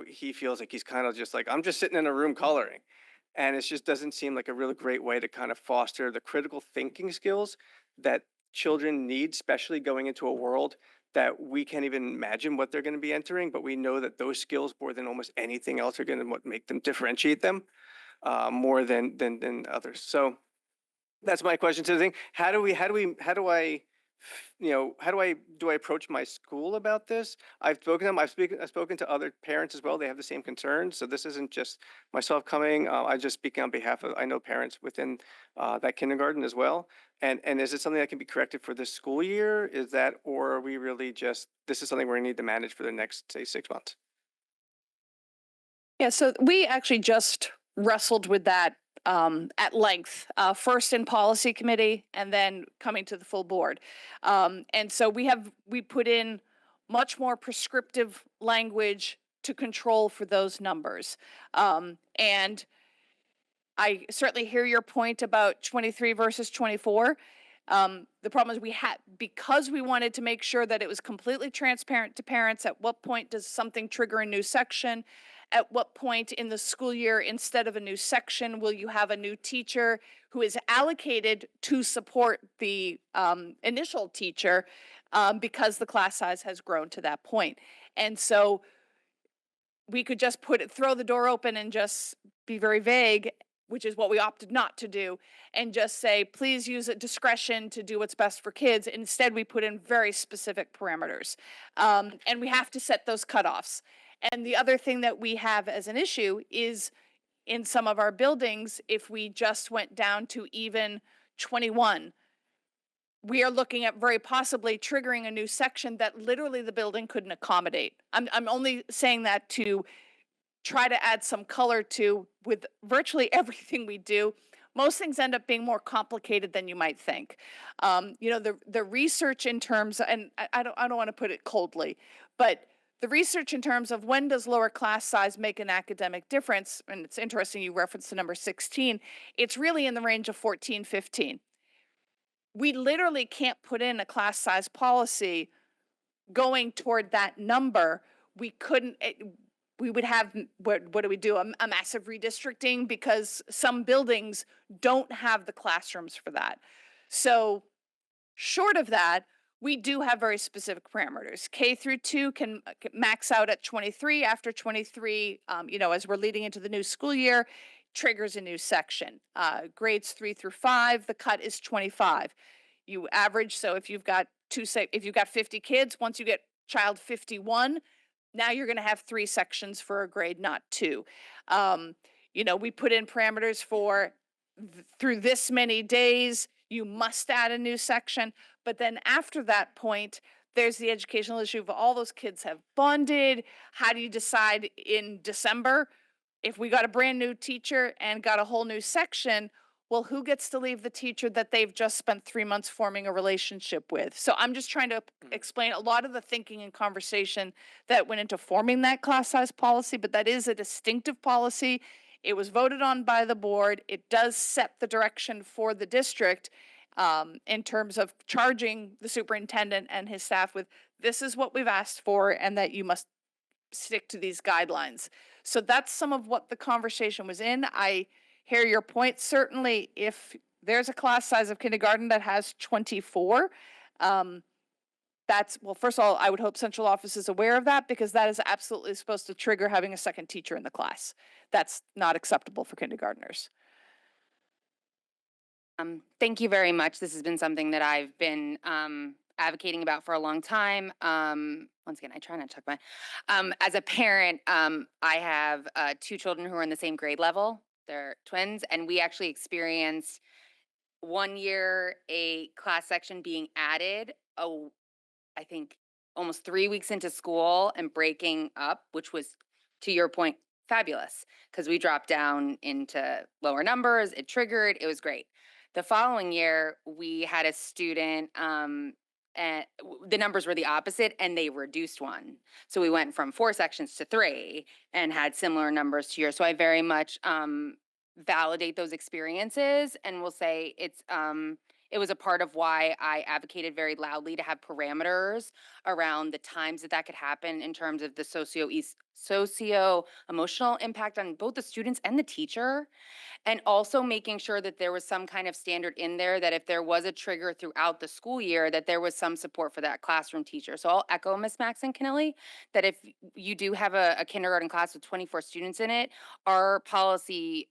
he feels like he's kind of just like, I'm just sitting in a room coloring. And it just doesn't seem like a really great way to kind of foster the critical thinking skills that children need, especially going into a world that we can't even imagine what they're going to be entering, but we know that those skills more than almost anything else are going to make them differentiate them more than others. So that's my question to the thing. How do I approach my school about this? I've spoken to them. I've spoken to other parents as well. They have the same concerns. So this isn't just myself coming. I just speaking on behalf of, I know parents within that kindergarten as well. And is it something that can be corrected for this school year? Or are we really just, this is something we're gonna need to manage for the next, say, 6 months?
Yeah, so we actually just wrestled with that at length, first in policy committee and then coming to the full board. And so we put in much more prescriptive language to control for those numbers. And I certainly hear your point about 23 versus 24. The problem is because we wanted to make sure that it was completely transparent to parents, at what point does something trigger a new section? At what point in the school year, instead of a new section, will you have a new teacher who is allocated to support the initial teacher because the class size has grown to that point? And so we could just throw the door open and just be very vague, which is what we opted not to do, and just say, please use a discretion to do what's best for kids. Instead, we put in very specific parameters. And we have to set those cutoffs. And the other thing that we have as an issue is in some of our buildings, if we just went down to even 21, we are looking at very possibly triggering a new section that literally the building couldn't accommodate. I'm only saying that to try to add some color to, with virtually everything we do, most things end up being more complicated than you might think. The research in terms, and I don't want to put it coldly, but the research in terms of when does lower class size make an academic difference, and it's interesting you referenced the number 16, it's really in the range of 14, 15. We literally can't put in a class size policy going toward that number. We couldn't, we would have, what do we do? A massive redistricting because some buildings don't have the classrooms for that. So short of that, we do have very specific parameters. K through 2 can max out at 23. After 23, as we're leading into the new school year, triggers a new section. Grades 3 through 5, the cut is 25. You average, so if you've got 50 kids, once you get child 51, now you're going to have 3 sections for a grade, not 2. We put in parameters for through this many days, you must add a new section. But then after that point, there's the educational issue of all those kids have bonded. How do you decide in December if we got a brand new teacher and got a whole new section? Well, who gets to leave the teacher that they've just spent 3 months forming a relationship with? So I'm just trying to explain a lot of the thinking and conversation that went into forming that class size policy, but that is a distinctive policy. It was voted on by the board. It does set the direction for the district in terms of charging the superintendent and his staff with, this is what we've asked for and that you must stick to these guidelines. So that's some of what the conversation was in. I hear your point. Certainly, if there's a class size of kindergarten that has 24, well, first of all, I would hope central office is aware of that because that is absolutely supposed to trigger having a second teacher in the class. That's not acceptable for kindergartners.
Thank you very much. This has been something that I've been advocating about for a long time. Once again, I try not to talk about. As a parent, I have 2 children who are in the same grade level. They're twins, and we actually experienced one year, a class section being added, I think almost 3 weeks into school and breaking up, which was, to your point, fabulous, because we dropped down into lower numbers. It triggered, it was great. The following year, we had a student, and the numbers were the opposite and they reduced one. So we went from 4 sections to 3 and had similar numbers to yours. So I very much validate those experiences and will say it was a part of why I advocated very loudly to have parameters around the times that could happen in terms of the socio-emotional impact on both the students and the teacher. And also making sure that there was some kind of standard in there that if there was a trigger throughout the school year, that there was some support for that classroom teacher. So I'll echo Ms. Maxon Kennelly that if you do have a kindergarten class with 24 students in it, our policy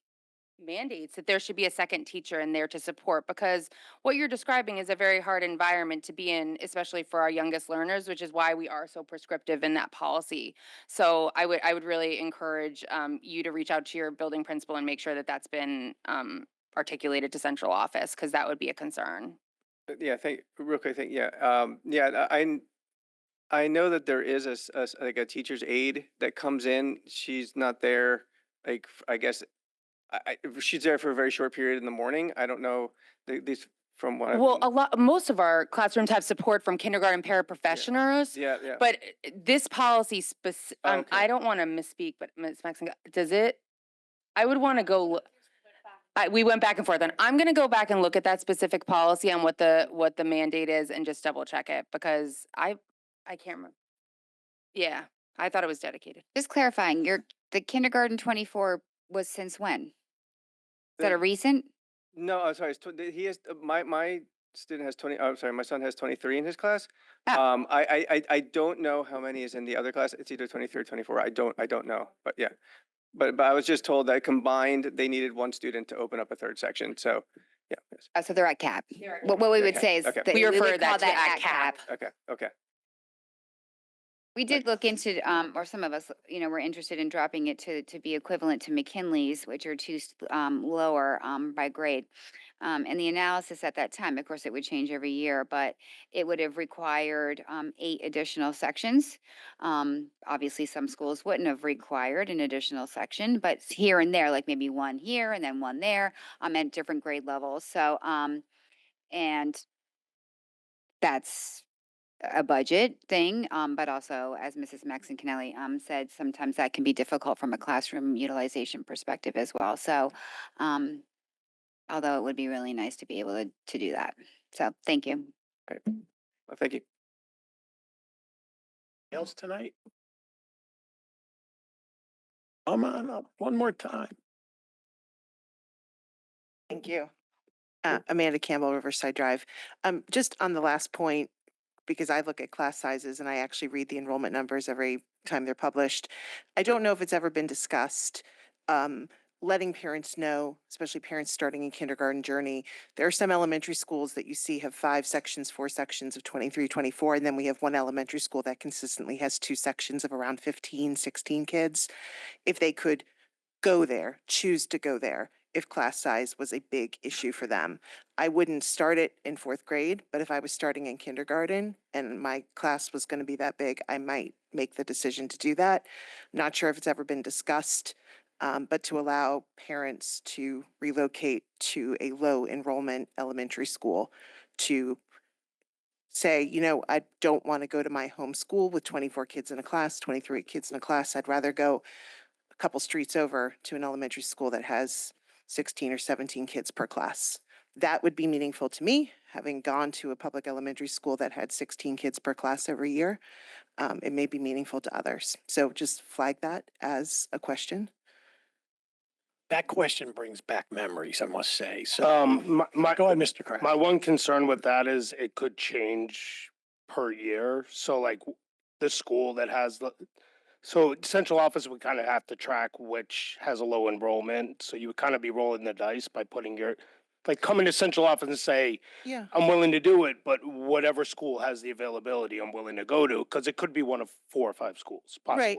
mandates that there should be a second teacher in there to support, because what you're describing is a very hard environment to be in, especially for our youngest learners, which is why we are so prescriptive in that policy. So I would really encourage you to reach out to your building principal and make sure that that's been articulated to central office, because that would be a concern.
Yeah, real quick, I know that there is like a teacher's aide that comes in. She's not there, like, I guess, she's there for a very short period in the morning. I don't know, these, from what I've
Well,
been.
most of our classrooms have support from kindergarten paraprofessionals.
Yeah, yeah.
But this policy
Okay.
I don't want to misspeak, but Ms. Maxon, does it? I would want to go. We went back and forth, and I'm going to go back and look at that specific policy on what the mandate is and just double check it, because I can't remember. Yeah, I thought it was dedicated.
Just clarifying, the kindergarten 24 was since when? Is that a recent?
No, I'm sorry. He has, my student has 20, I'm sorry, my son has 23 in his class.
Oh.
I don't know how many is in the other class. It's either 23 or 24. I don't know, but yeah. But I was just told that combined, they needed one student to open up a third section. So, yeah. Yes.
So they're at cap. What we would
Okay,
say is
okay.
that
We
would
refer
call
that to
that
at cap.
Okay.
We did look into, or some of us, were interested in dropping it to be equivalent to McKinley's, which are lower by grade. And the analysis at that time, of course, it would change every year, but it would have required 8 additional sections. Obviously, some schools wouldn't have required an additional section, but here and there, like maybe one here and then one there, at different grade levels. So, and that's a budget thing, but also, as Mrs. Maxon Kennelly said, sometimes that can be difficult from a classroom utilization perspective as well. So, although it would be really nice to be able to do that. So, thank you.
Right. Well, thank you.
Else tonight? Come on up one more time.
Thank you. Amanda Campbell, Riverside Drive. Just on the last point, because I look at class sizes and I actually read the enrollment numbers every time they're published. I don't know if it's ever been discussed, letting parents know, especially parents starting in kindergarten journey. There are some elementary schools that you see have 5 sections, 4 sections of 23, 24, and then we have one elementary school that consistently has 2 sections of around 15, 16 kids. If they could go there, choose to go there, if class size was a big issue for them. I wouldn't start it in 4th grade, but if I was starting in kindergarten and my class was going to be that big, I might make the decision to do that. Not sure if it's ever been discussed, but to allow parents to relocate to a low enrollment elementary school to say, I don't want to go to my home school with 24 kids in a class, 23 kids in a class. I'd rather go a couple streets over to an elementary school that has 16 or 17 kids per class. That would be meaningful to me, having gone to a public elementary school that had 16 kids per class every year. It may be meaningful to others. So just flag that as a question.
That question brings back memories, I must say. So
Go
ahead, Mr. Kraft.
My one concern with that is it could change per year. So like the school that has so central office would kind of have to track which has a low enrollment. So you would kind of be rolling the dice by putting coming to central office and say,
Yeah.
I'm willing to do it, but whatever school has the availability, I'm willing to go to, because it could be one of 4 or 5 schools, possibly.
Right.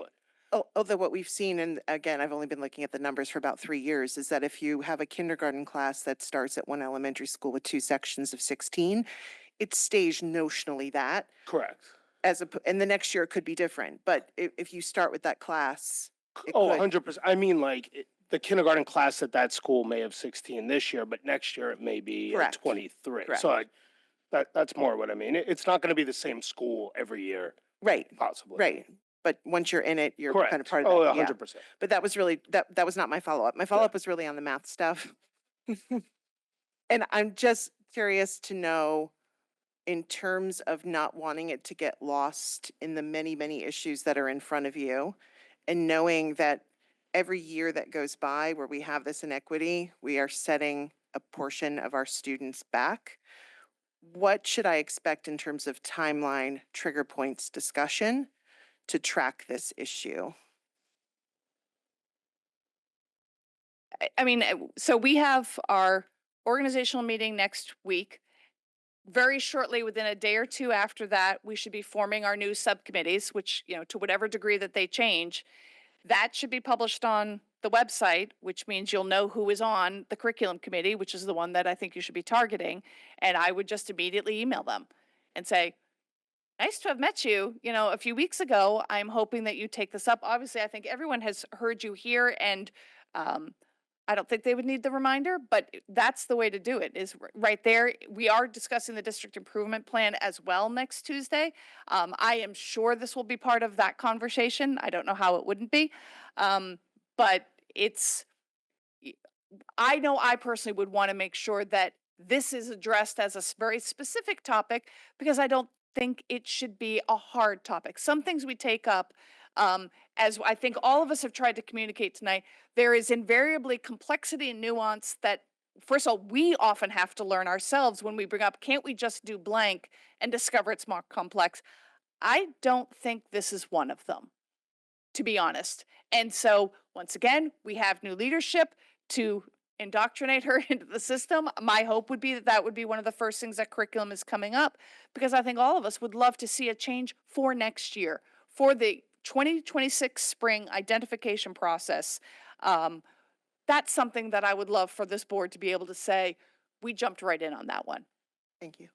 Although what we've seen, and again, I've only been looking at the numbers for about 3 years, is that if you have a kindergarten class that starts at one elementary school with 2 sections of 16, it stays notionally that,
Correct.
and the next year it could be different. But if you start with that class, it
Oh,
could.
100%. I mean, like, the kindergarten class at that school may have 16 this year, but next year it may be
Correct.
23.
Correct.
So that's more what I mean. It's not going to be the same school every year,
Right,
possibly.
right. But once you're in it, you're kind of
Correct.
part of
Oh,
that. Yeah.
100%.
But that was really, that was not my follow-up. My follow-up was really on the math stuff. And I'm just curious to know, in terms of not wanting it to get lost in the many, many issues that are in front of you, and knowing that every year that goes by where we have this inequity, we are setting a portion of our students back. What should I expect in terms of timeline, trigger points, discussion to track this issue?
I mean, so we have our organizational meeting next week. Very shortly, within a day or two after that, we should be forming our new subcommittees, which, to whatever degree that they change, that should be published on the website, which means you'll know who is on the curriculum committee, which is the one that I think you should be targeting. And I would just immediately email them and say, nice to have met you, a few weeks ago. I'm hoping that you take this up. Obviously, I think everyone has heard you here, and I don't think they would need the reminder, but that's the way to do it, is right there. We are discussing the district improvement plan as well next Tuesday. I am sure this will be part of that conversation. I don't know how it wouldn't be. But I know I personally would want to make sure that this is addressed as a very specific topic, because I don't think it should be a hard topic. Some things we take up, as I think all of us have tried to communicate tonight, there is invariably complexity and nuance that, first of all, we often have to learn ourselves when we bring up, can't we just do blank, and discover it's more complex. I don't think this is one of them, to be honest. And so, once again, we have new leadership to indoctrinate her into the system. My hope would be that that would be one of the first things that curriculum is coming up, because I think all of us would love to see a change for next year, for the 2026 spring identification process. That's something that I would love for this board to be able to say, we jumped right in on that one.
Thank you.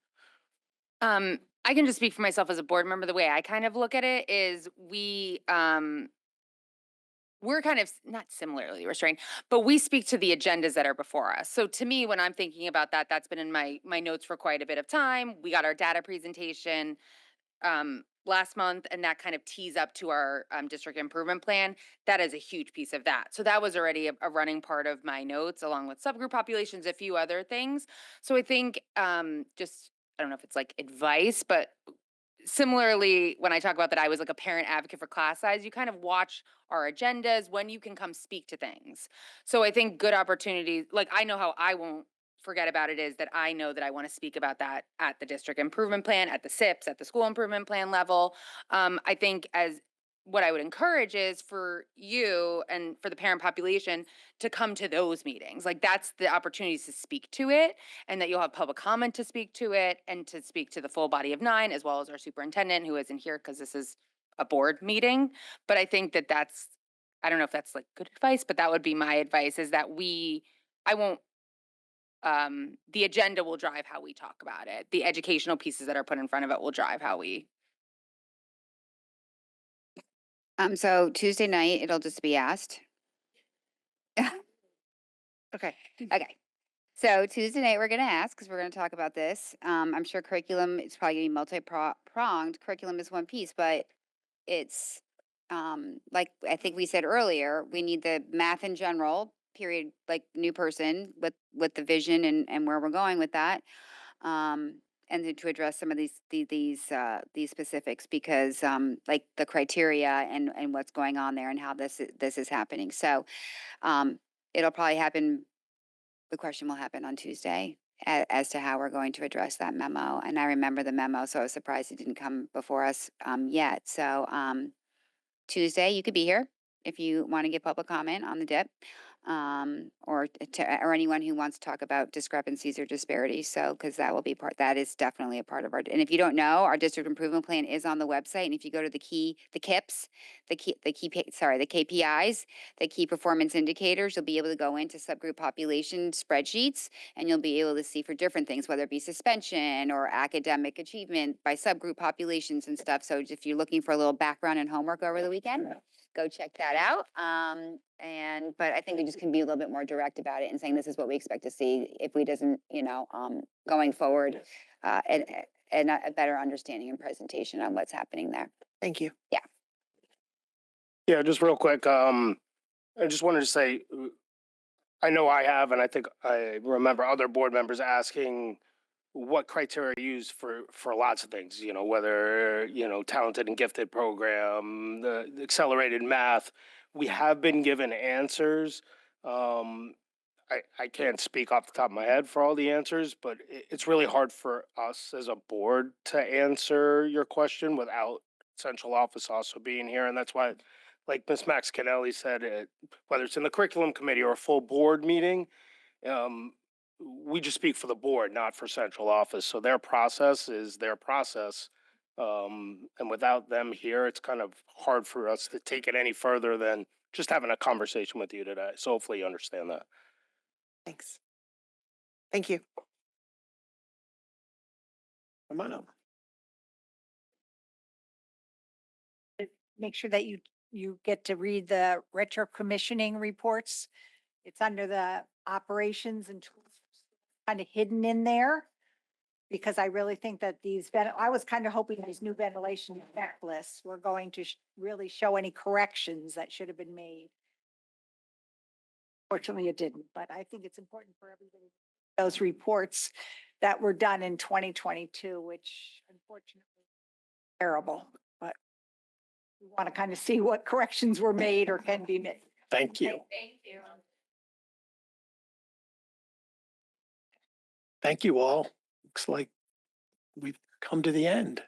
I can just speak for myself as a board member. The way I kind of look at it is we're kind of not similarly restrained, but we speak to the agendas that are before us. So to me, when I'm thinking about that, that's been in my notes for quite a bit of time. We got our data presentation last month, and that kind of tees up to our district improvement plan. That is a huge piece of that. So that was already a running part of my notes, along with subgroup populations, a few other things. So I think just, I don't know if it's like advice, but similarly, when I talk about that, I was like a parent advocate for class size, you kind of watch our agendas when you can come speak to things. So I think good opportunities, like I know how I won't forget about it, is that I know that I want to speak about that at the district improvement plan, at the SIPs, at the school improvement plan level. I think as what I would encourage is for you and for the parent population to come to those meetings. Like that's the opportunities to speak to it, and that you'll have public comment to speak to it, and to speak to the full body of 9, as well as our superintendent, who isn't here because this is a board meeting. But I think that that's, I don't know if that's like good advice, but that would be my advice, is that I won't, the agenda will drive how we talk about it. The educational pieces that are put in front of it will drive how we.
So Tuesday night, it'll just be asked.
Okay.
Okay. So Tuesday night, we're going to ask, because we're going to talk about this. I'm sure curriculum, it's probably going to be multi-pronged. Curriculum is one piece, but it's, like I think we said earlier, we need the math in general, period, like new person with the vision and where we're going with that. And then to address some of these specifics, because like the criteria and what's going on there and how this is happening. So it'll probably happen. The question will happen on Tuesday as to how we're going to address that memo. And I remember the memo, so I was surprised it didn't come before us yet. So Tuesday, you could be here if you want to give public comment on the DIP. or anyone who wants to talk about discrepancies or disparities. So, because that will be that is definitely a part of and if you don't know, our district improvement plan is on the website. And if you go to the KPIs, the key performance indicators, you'll be able to go into subgroup population spreadsheets, and you'll be able to see for different things, whether it be suspension or academic achievement by subgroup populations and stuff. So if you're looking for a little background and homework over the weekend, go check that out. But I think we just can be a little bit more direct about it and saying this is what we expect to see if we doesn't, going forward, and a better understanding and presentation on what's happening there.
Thank you.
Yeah.
Yeah, just real quick, I just wanted to say, I know I have, and I think I remember other board members asking what criteria you use for lots of things, whether, talented and gifted program, the accelerated math. We have been given answers. I can't speak off the top of my head for all the answers, but it's really hard for us as a board to answer your question without central office also being here. And that's why, like Ms. Max Kennelly said, whether it's in the curriculum committee or a full board meeting, we just speak for the board, not for central office. So their process is their process. And without them here, it's kind of hard for us to take it any further than just having a conversation with you today. So hopefully you understand that.
Thanks. Thank you.
Come on up.
Make sure that you get to read the retro commissioning reports. It's under the operations and tools, kind of hidden in there. Because I really think that I was kind of hoping these new ventilation checklists were going to really show any corrections that should have been made. Fortunately, it didn't, but I think it's important for everybody. Those reports that were done in 2022, which unfortunately is terrible, but we want to kind of see what corrections were made or can be made.
Thank you.
Thank you.
Thank you all. Looks like we've come to the end.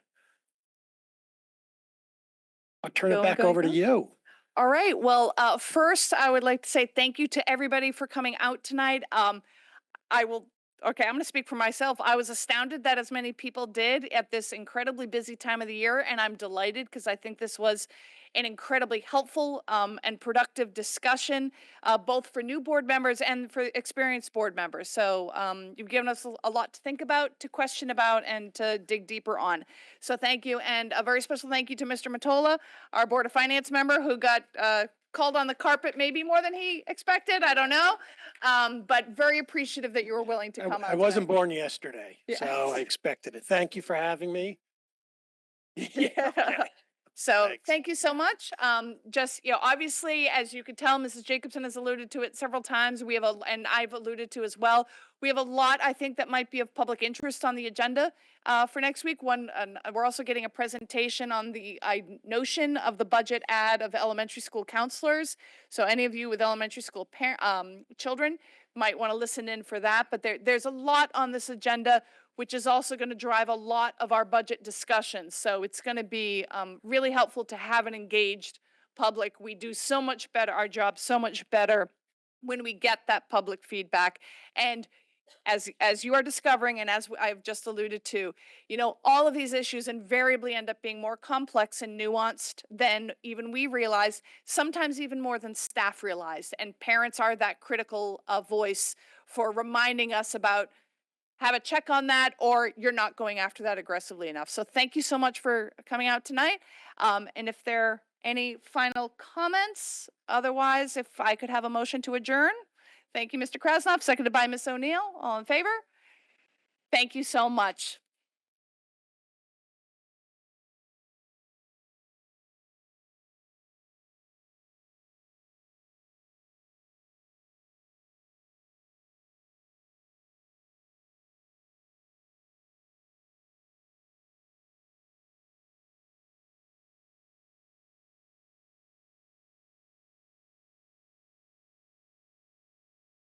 I'll turn it back over to you.
All right. Well, first, I would like to say thank you to everybody for coming out tonight. I'm going to speak for myself. I was astounded that as many people did at this incredibly busy time of the year, and I'm delighted because I think this was an incredibly helpful and productive discussion, both for new board members and for experienced board members. So you've given us a lot to think about, to question about, and to dig deeper on. So thank you, and a very special thank you to Mr. Mottola, our Board of Finance member, who got called on the carpet maybe more than he expected. I don't know. But very appreciative that you were willing to come out.
I wasn't born yesterday,
Yeah.
so I expected it. Thank you for having me.
Yeah.
Okay.
So
Thanks.
thank you so much. Just, obviously, as you could tell, Mrs. Jacobson has alluded to it several times. And I've alluded to as well. We have a lot, I think, that might be of public interest on the agenda for next week. We're also getting a presentation on the notion of the budget ad of elementary school counselors. So any of you with elementary school children might want to listen in for that. But there's a lot on this agenda, which is also going to drive a lot of our budget discussions. So it's going to be really helpful to have an engaged public. We do so much better, our job so much better when we get that public feedback. And as you are discovering, and as I've just alluded to, all of these issues invariably end up being more complex and nuanced than even we realize, sometimes even more than staff realized. And parents are that critical voice for reminding us about, have a check on that, or you're not going after that aggressively enough. So thank you so much for coming out tonight. And if there are any final comments, otherwise, if I could have a motion to adjourn. Thank you, Mr. Krasnoff, seconded by Ms. O'Neill. All in favor? Thank you so much.